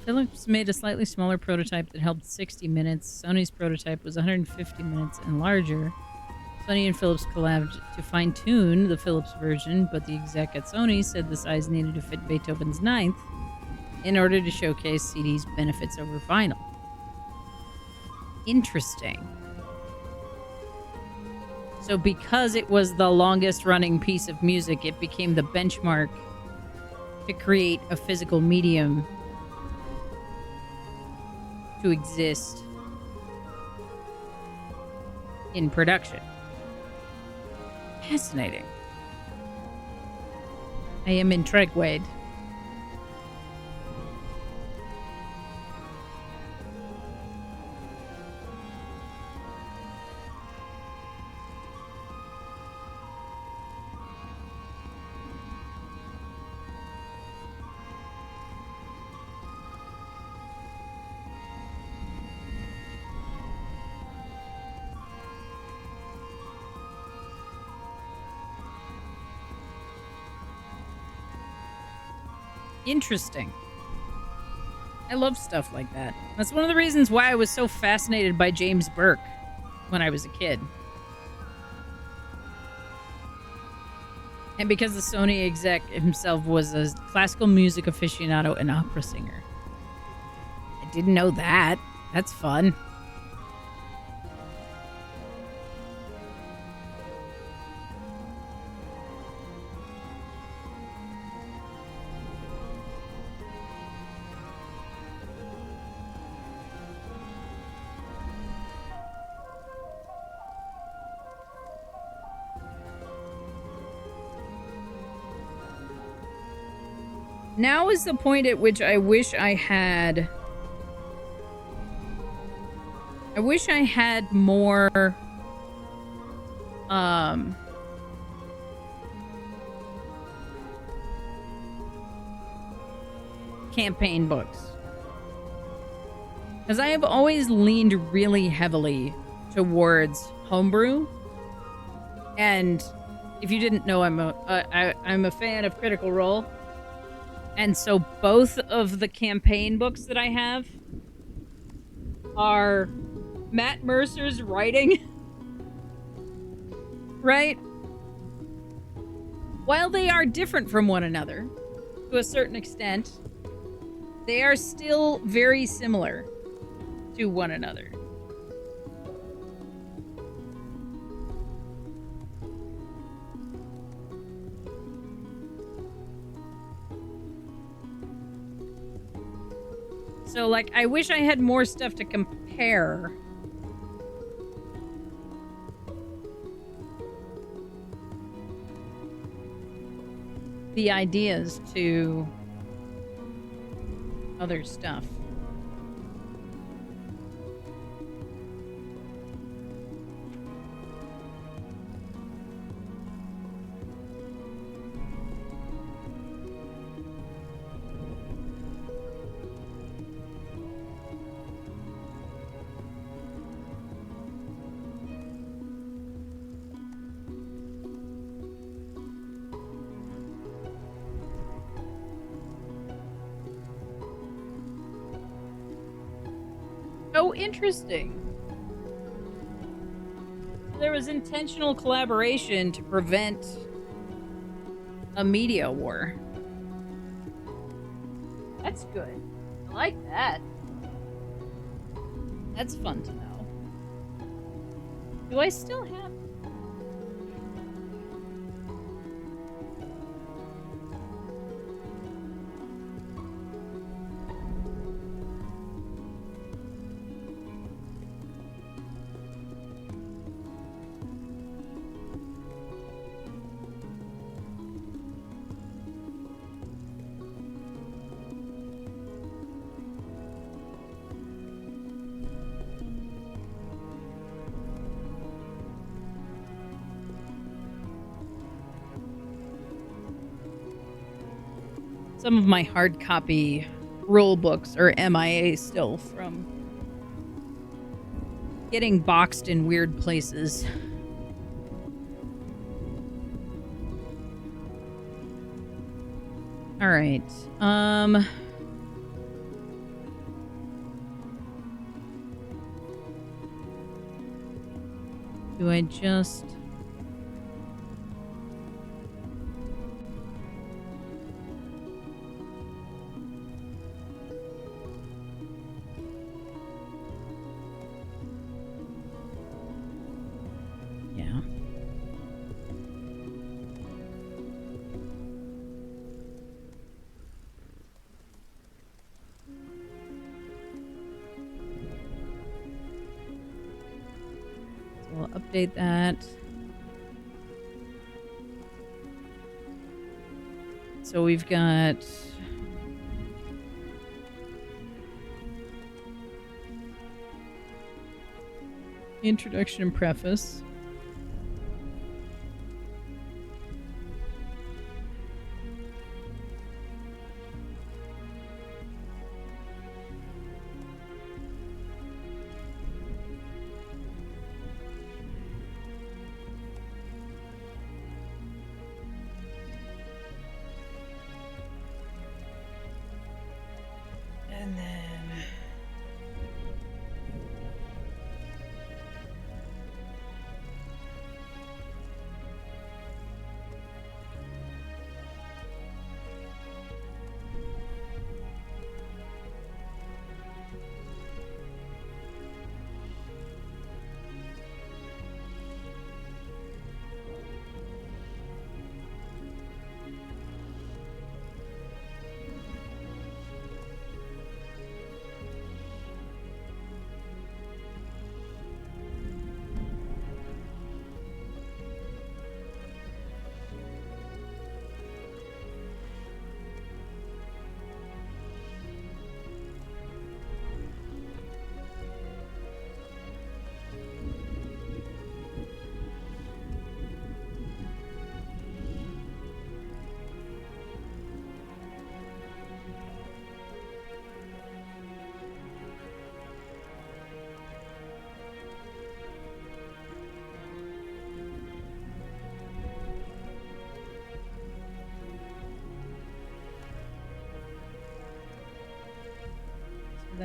Philips made a slightly smaller prototype that held 60 minutes. Sony's prototype was 150 minutes and larger. Sony and Philips collabed to fine-tune the Philips version, but the exec at Sony said the size needed to fit Beethoven's Ninth in order to showcase CD's benefits over vinyl. Interesting. So because it was the longest running piece of music, it became the benchmark to create a physical medium to exist in production. Fascinating. I am intrigued. Interesting. I love stuff like that. That's one of the reasons why I was so fascinated by James Burke when I was a kid. And because the Sony exec himself was a classical music aficionado and opera singer. I didn't know that. That's fun. Now is the point at which I wish I had... more... campaign books. Because I have always leaned really heavily towards homebrew. And if you didn't know, I'm a fan of Critical Role. And so both of the campaign books that I have are Matt Mercer's writing. Right? While they are different from one another, to a certain extent, they are still very similar to one another. So, like, I wish I had more stuff to compare. The ideas to other stuff. Oh, interesting. There was intentional collaboration to prevent a media war. That's good. I like that. That's fun to know. Do I still have... Some of my hard copy rule books are MIA still from getting boxed in weird places. All right. Do I just... Yeah. So we'll update that. So we've got... introduction and preface. And then...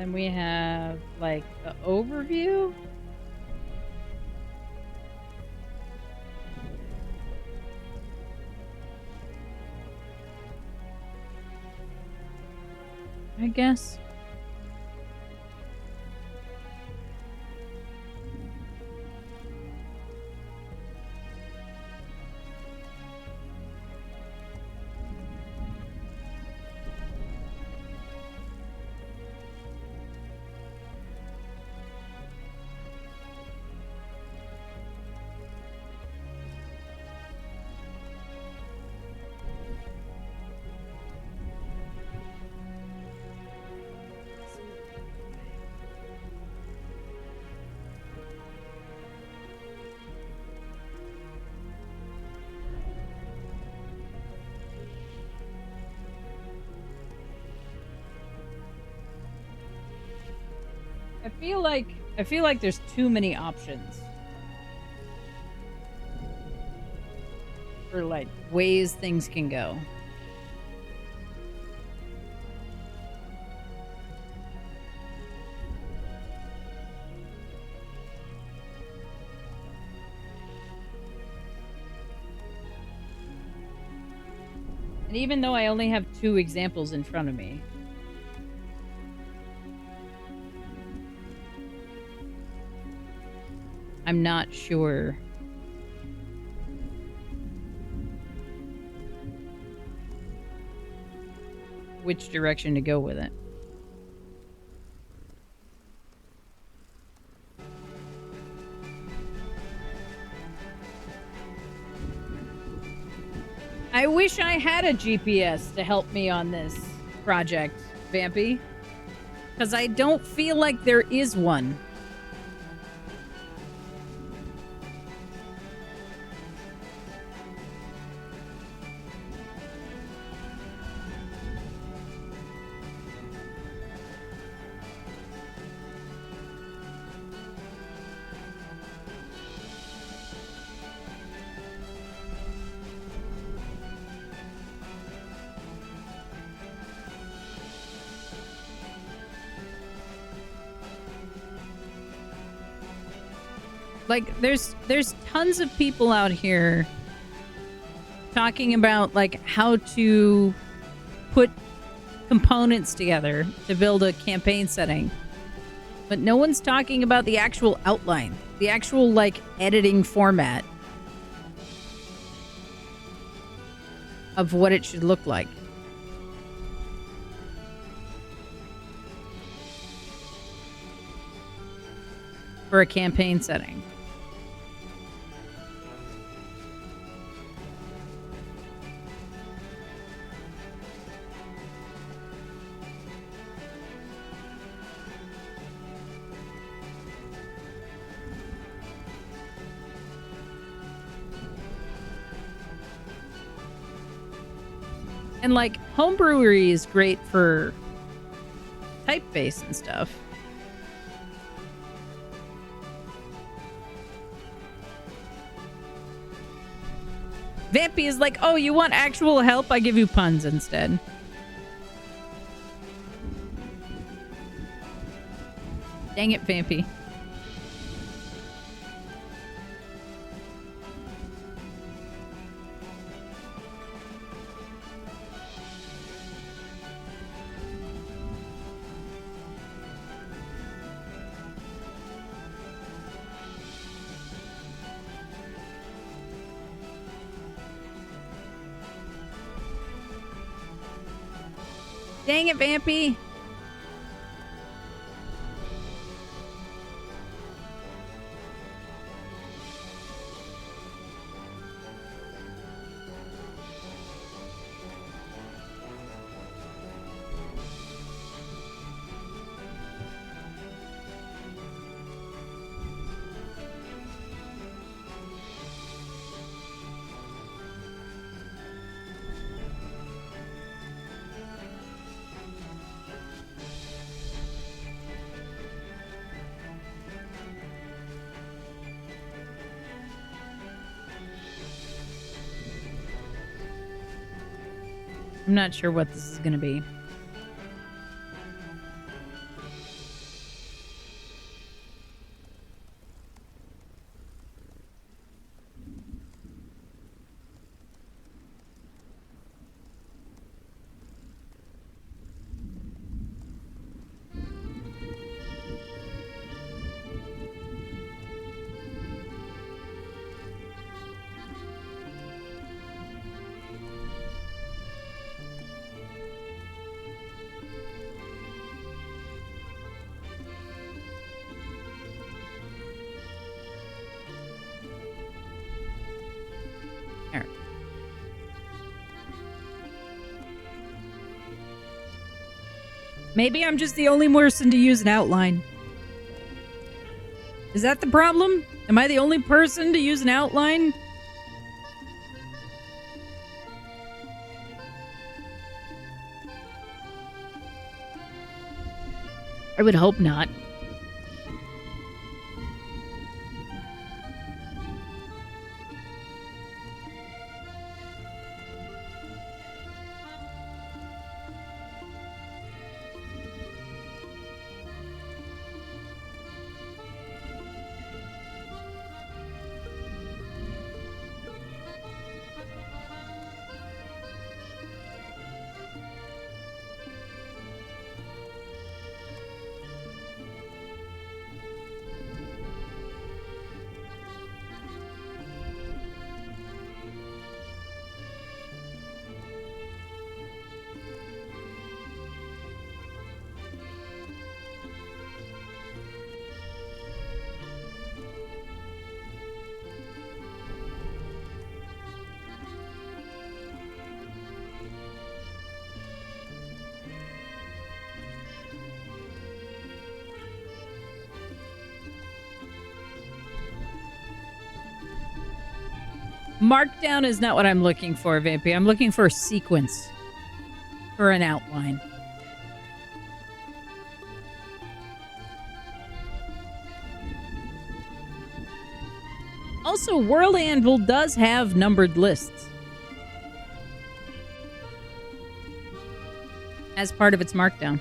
then we have like the overview. I guess. I feel like there's too many options for like ways things can go. And even though I only have 2 examples in front of me, I'm not sure which direction to go with it. I wish I had a GPS to help me on this project, Vampy, because I don't feel like there is one. Like, there's tons of people out here talking about, like, how to put components together to build a campaign setting. But no one's talking about the actual outline, the actual, like, editing format of what it should look like. For a campaign setting. And like, homebrewery is great for typeface and stuff. Vampy is like, oh, you want actual help? I give you puns instead. Dang it, Vampy. Dang it, Vampy. I'm not sure what this is going to be. Maybe I'm just the only person to use an outline. Is that the problem? Am I the only person to use an outline? I would hope not. Markdown is not what I'm looking for, Vampy. I'm looking for a sequence for an outline. Also, World Anvil does have numbered lists as part of its markdown.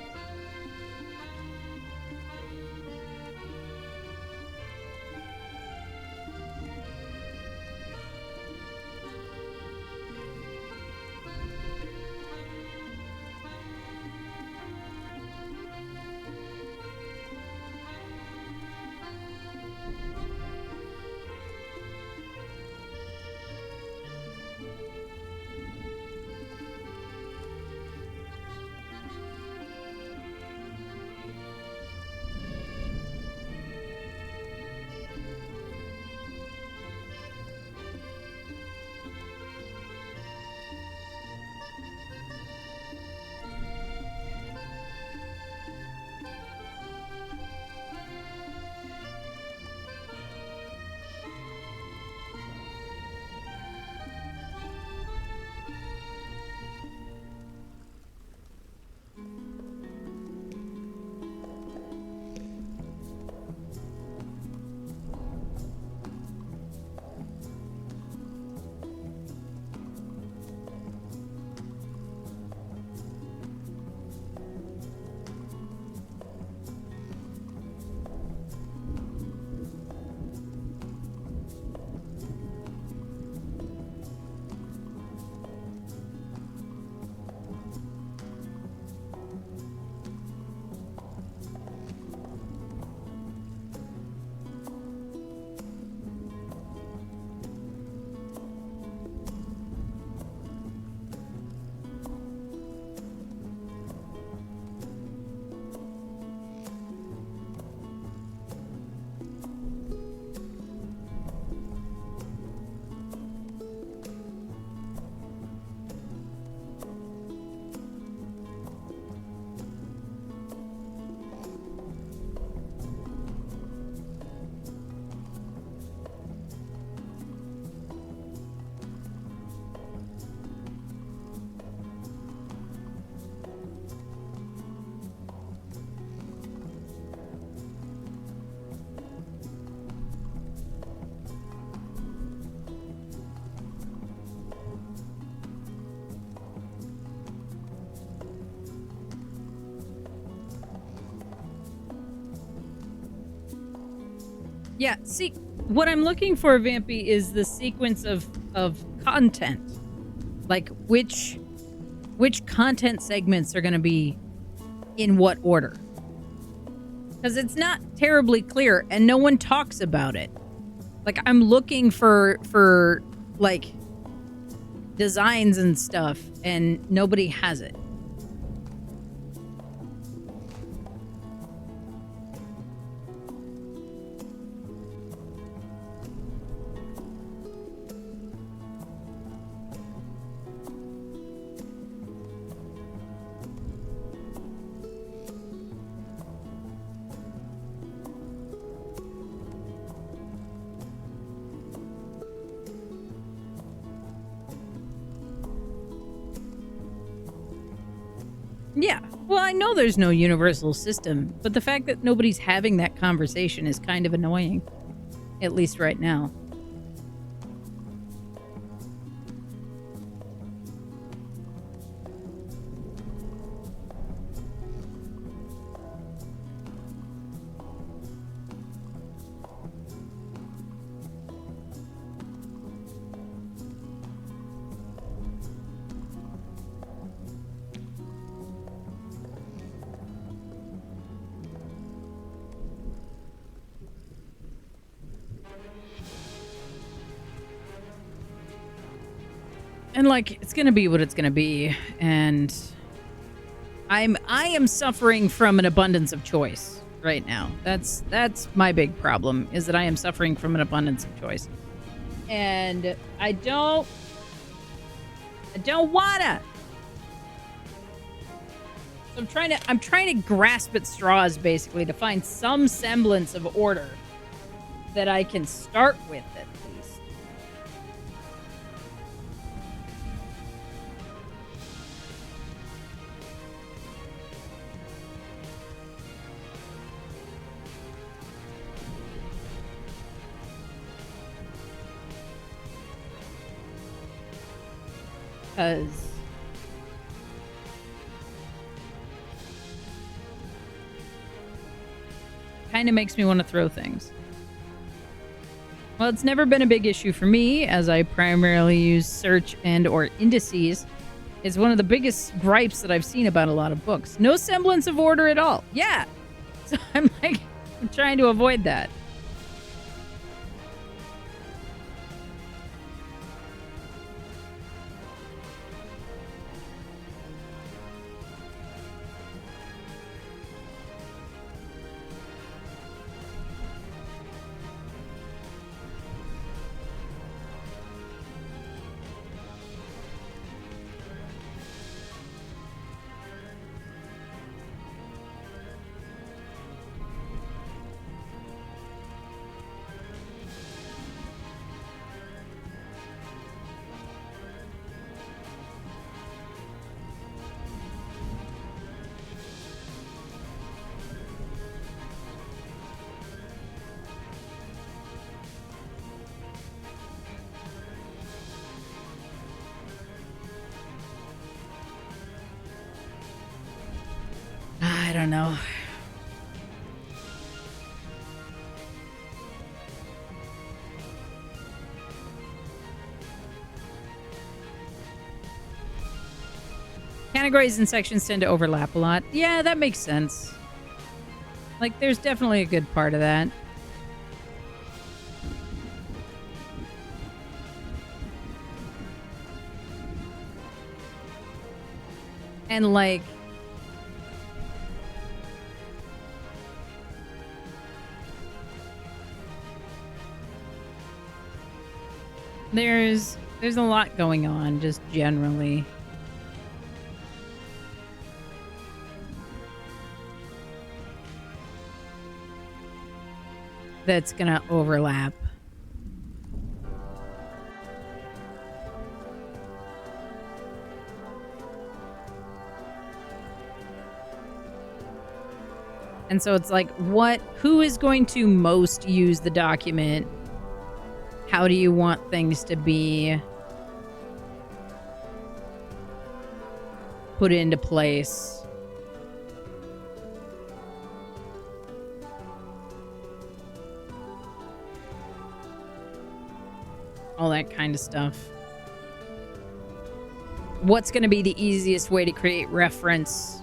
Yeah, see, what I'm looking for, Vampy, is the sequence of content. Like, which content segments are going to be in what order. Because it's not terribly clear, and no one talks about it. Like, I'm looking for like, designs and stuff, and nobody has it. Well, I know there's no universal system, but the fact that nobody's having that conversation is kind of annoying. At least right now. And like, it's gonna be what it's gonna be, and I am suffering from an abundance of choice right now. That's my big problem, is that I am suffering from an abundance of choice, and I don't wanna. So I'm trying to grasp at straws, basically, to find some semblance of order that I can start with at least. Because kind of makes me want to throw things. Well, it's never been a big issue for me, as I primarily use search and or indices. It's one of the biggest gripes that I've seen about a lot of books. No semblance of order at all. Yeah. So I'm trying to avoid that. I don't know. Categories and sections tend to overlap a lot. Yeah, that makes sense. Like, there's definitely a good part of that. And, like, there's a lot going on, just generally. That's gonna overlap. And so it's like, who is going to most use the document? How do you want things to be put into place? All that kind of stuff. What's going to be the easiest way to create reference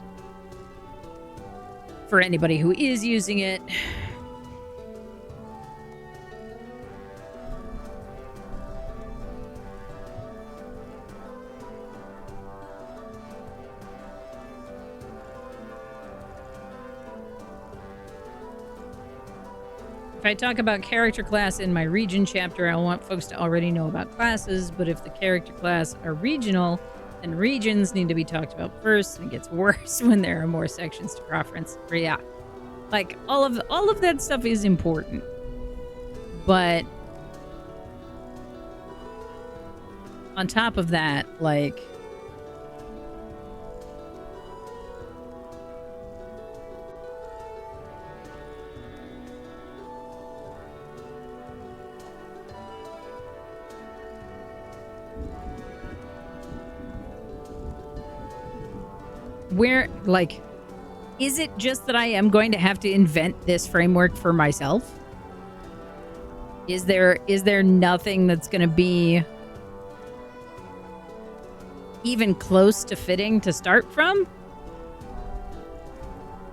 for anybody who is using it? If I talk about character class in my region chapter, I want folks to already know about classes, but if the character class are regional, then regions need to be talked about first, and it gets worse when there are more sections to reference. But yeah, like, all of that stuff is important. But on top of that, like, where, like, is it just that I am going to have to invent this framework for myself? Is there nothing that's going to be even close to fitting to start from?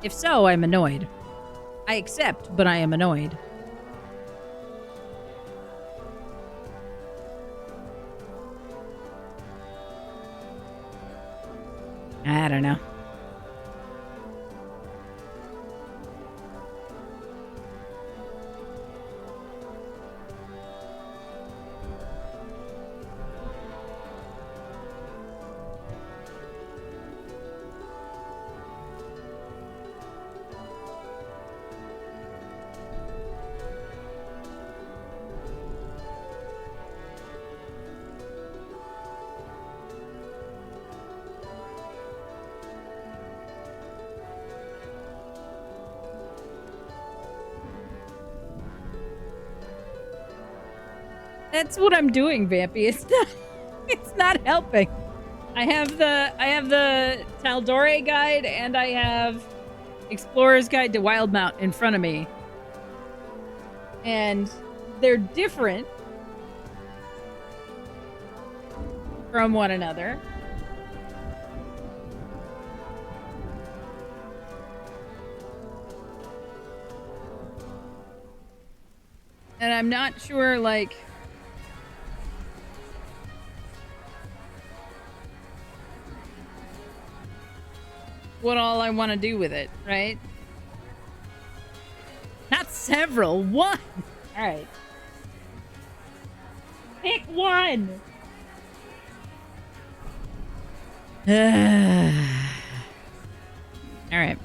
If so, I'm annoyed. I accept, but I am annoyed. I don't know. That's what I'm doing, Vampy. It's not helping. I have the Taldore guide and I have Explorer's Guide to Wildmount in front of me. And they're different from one another. And I'm not sure, like, what all I want to do with it, right? Not several, one! Alright. Pick one! Alright.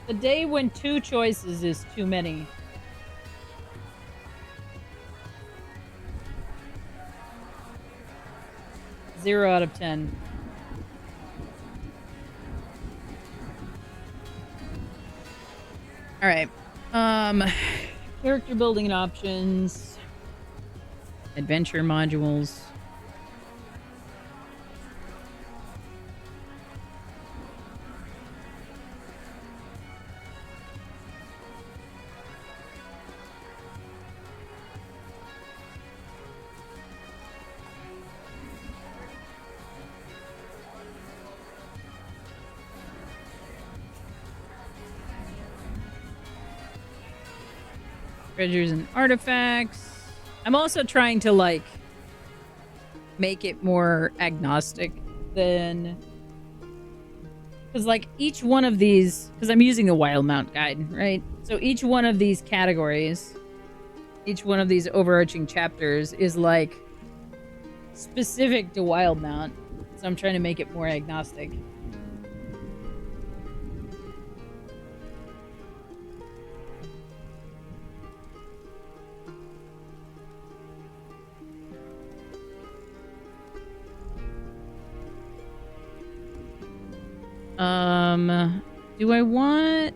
The day when 2 choices is too many. Zero out of 10. All right. Character building options. Adventure modules. Treasures and artifacts. I'm also trying to, like, make it more agnostic than... Because, like, each one of these... Because I'm using the Wildmount guide, right? So each one of these categories, each one of these overarching chapters is, like, specific to Wildmount. So I'm trying to make it more agnostic. Do I want...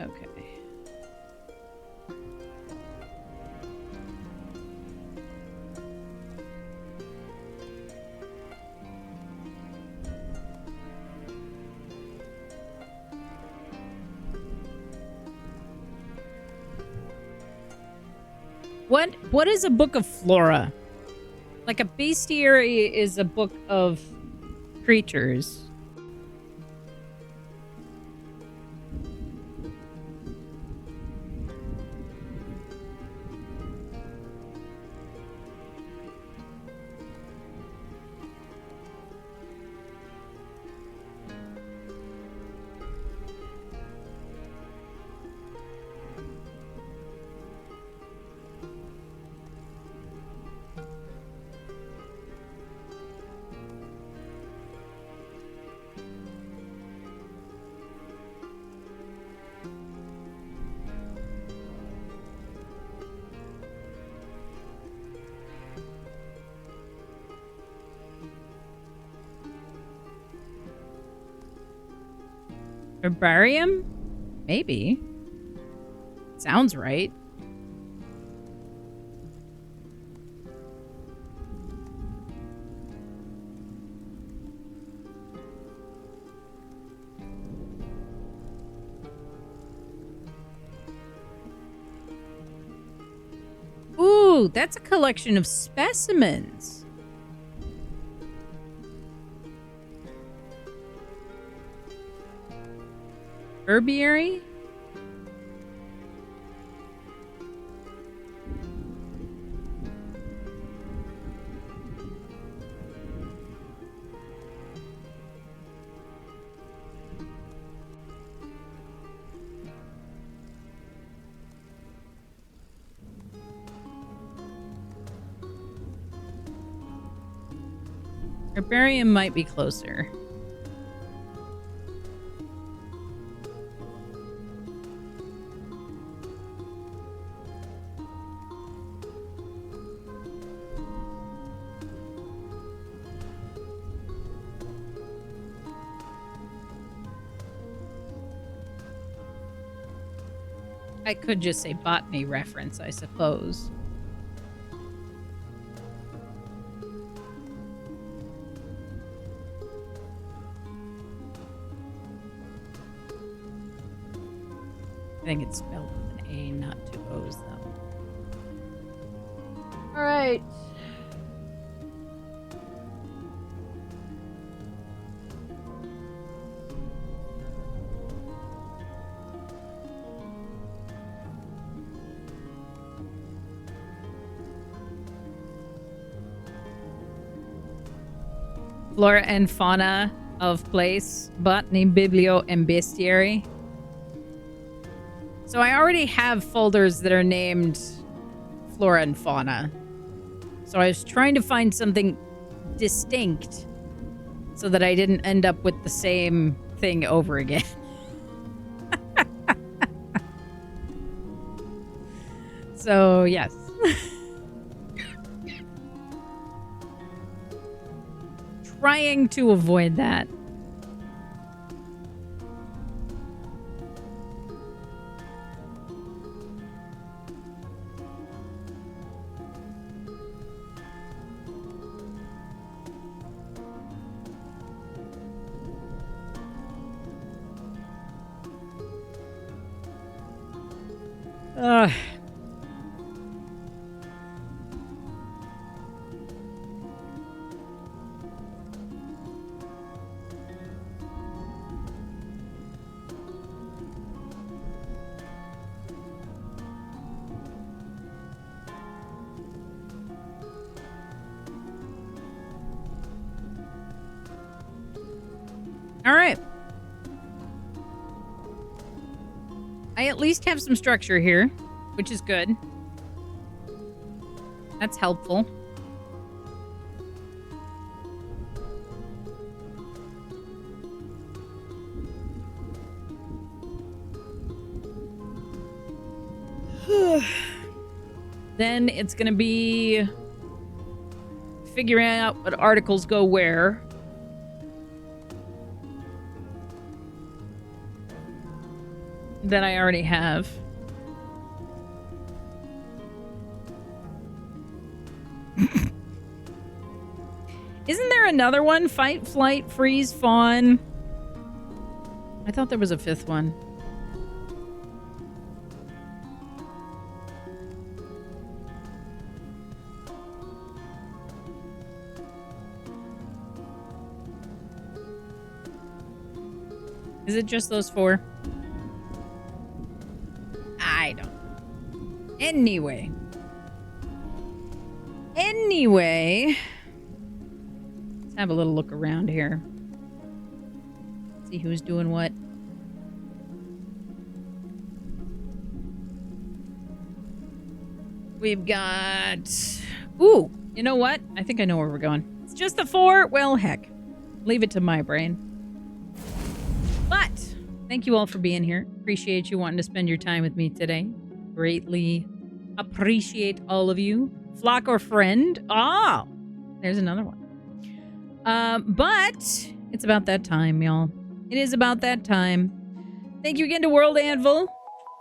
Okay. What is a book of flora? Like a bestiary is a book of creatures. Herbarium? Maybe. Sounds right. Ooh, that's a collection of specimens. Herbiary? Herbarium might be closer. I could just say botany reference, I suppose. I think it's spelled with an A, not two O's, though. All right. Flora and fauna of place, botany, biblio, and bestiary. So I already have folders that are named flora and fauna. So I was trying to find something distinct so that I didn't end up with the same thing over again. So, yes. Trying to avoid that. Ugh. All right. I at least have some structure here, which is good. That's helpful. Then it's going to be figuring out what articles go where. that I already have. Isn't there another one? Fight, flight, freeze, fawn. I thought there was a fifth one. Is it just those 4? I don't know. Anyway. Let's have a little look around here. See who's doing what. We've got... Ooh, you know what? I think I know where we're going. It's just the 4? Well, heck. Leave it to my brain. But, thank you all for being here. Appreciate you wanting to spend your time with me today. Greatly appreciate all of you. Flock or friend. Oh, there's another one. But, it's about that time, y'all. It is about that time. Thank you again to World Anvil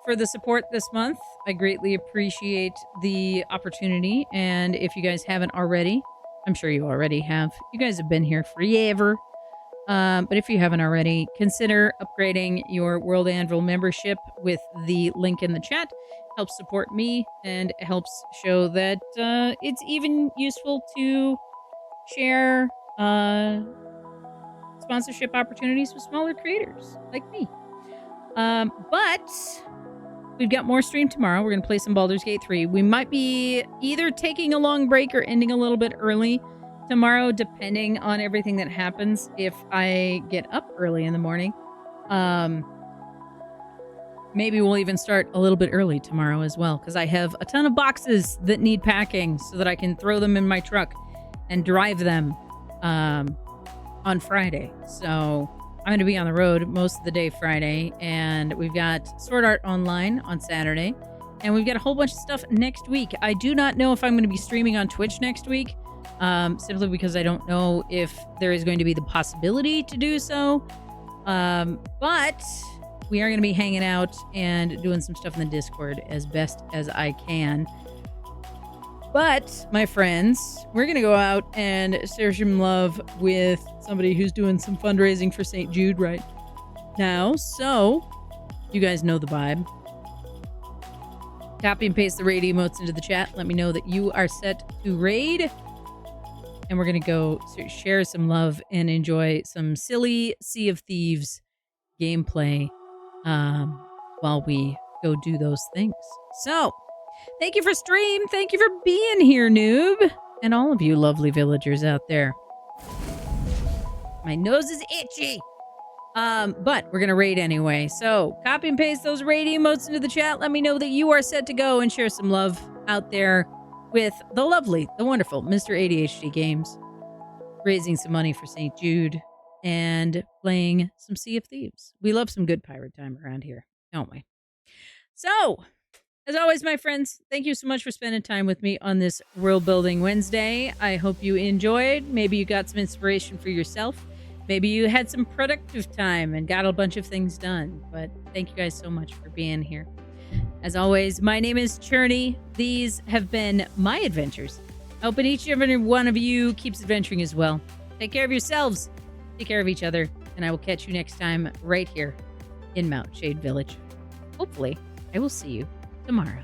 for the support this month. I greatly appreciate the opportunity. And if you guys haven't already, I'm sure you already have. You guys have been here forever. But if you haven't already, consider upgrading your World Anvil membership with the link in the chat. Helps support me and helps show that it's even useful to share sponsorship opportunities with smaller creators like me. But we've got more stream tomorrow. We're going to play some Baldur's Gate 3. We might be either taking a long break or ending a little bit early tomorrow, depending on everything that happens. If I get up early in the morning, maybe we'll even start a little bit early tomorrow as well, because I have a ton of boxes that need packing so that I can throw them in my truck and drive them on Friday. So I'm going to be on the road most of the day Friday, and we've got Sword Art Online on Saturday, and we've got a whole bunch of stuff next week. I do not know if I'm going to be streaming on Twitch next week, simply because I don't know if there is going to be the possibility to do so. But we are going to be hanging out and doing some stuff in the Discord as best as I can. But, my friends, we're going to go out and share some love with somebody who's doing some fundraising for St. Jude right now. So, you guys know the vibe. Copy and paste the raid emotes into the chat. Let me know that you are set to raid. And we're going to go share some love and enjoy some silly Sea of Thieves gameplay while we go do those things. So, thank you for stream. Thank you for being here, noob. And all of you lovely villagers out there. My nose is itchy. But we're going to raid anyway. So copy and paste those raid emotes into the chat. Let me know that you are set to go and share some love out there with the lovely, the wonderful Mr. ADHD Games. Raising some money for St. Jude and playing some Sea of Thieves. We love some good pirate time around here, don't we? So, as always, my friends, thank you so much for spending time with me on this World Building Wednesday. I hope you enjoyed. Maybe you got some inspiration for yourself. Maybe you had some productive time and got a bunch of things done. But thank you guys so much for being here. As always, my name is Churney. These have been my adventures. I hope each and every one of you keeps adventuring as well. Take care of yourselves. Take care of each other. And I will catch you next time right here in Mount Shade Village. Hopefully, I will see you tomorrow.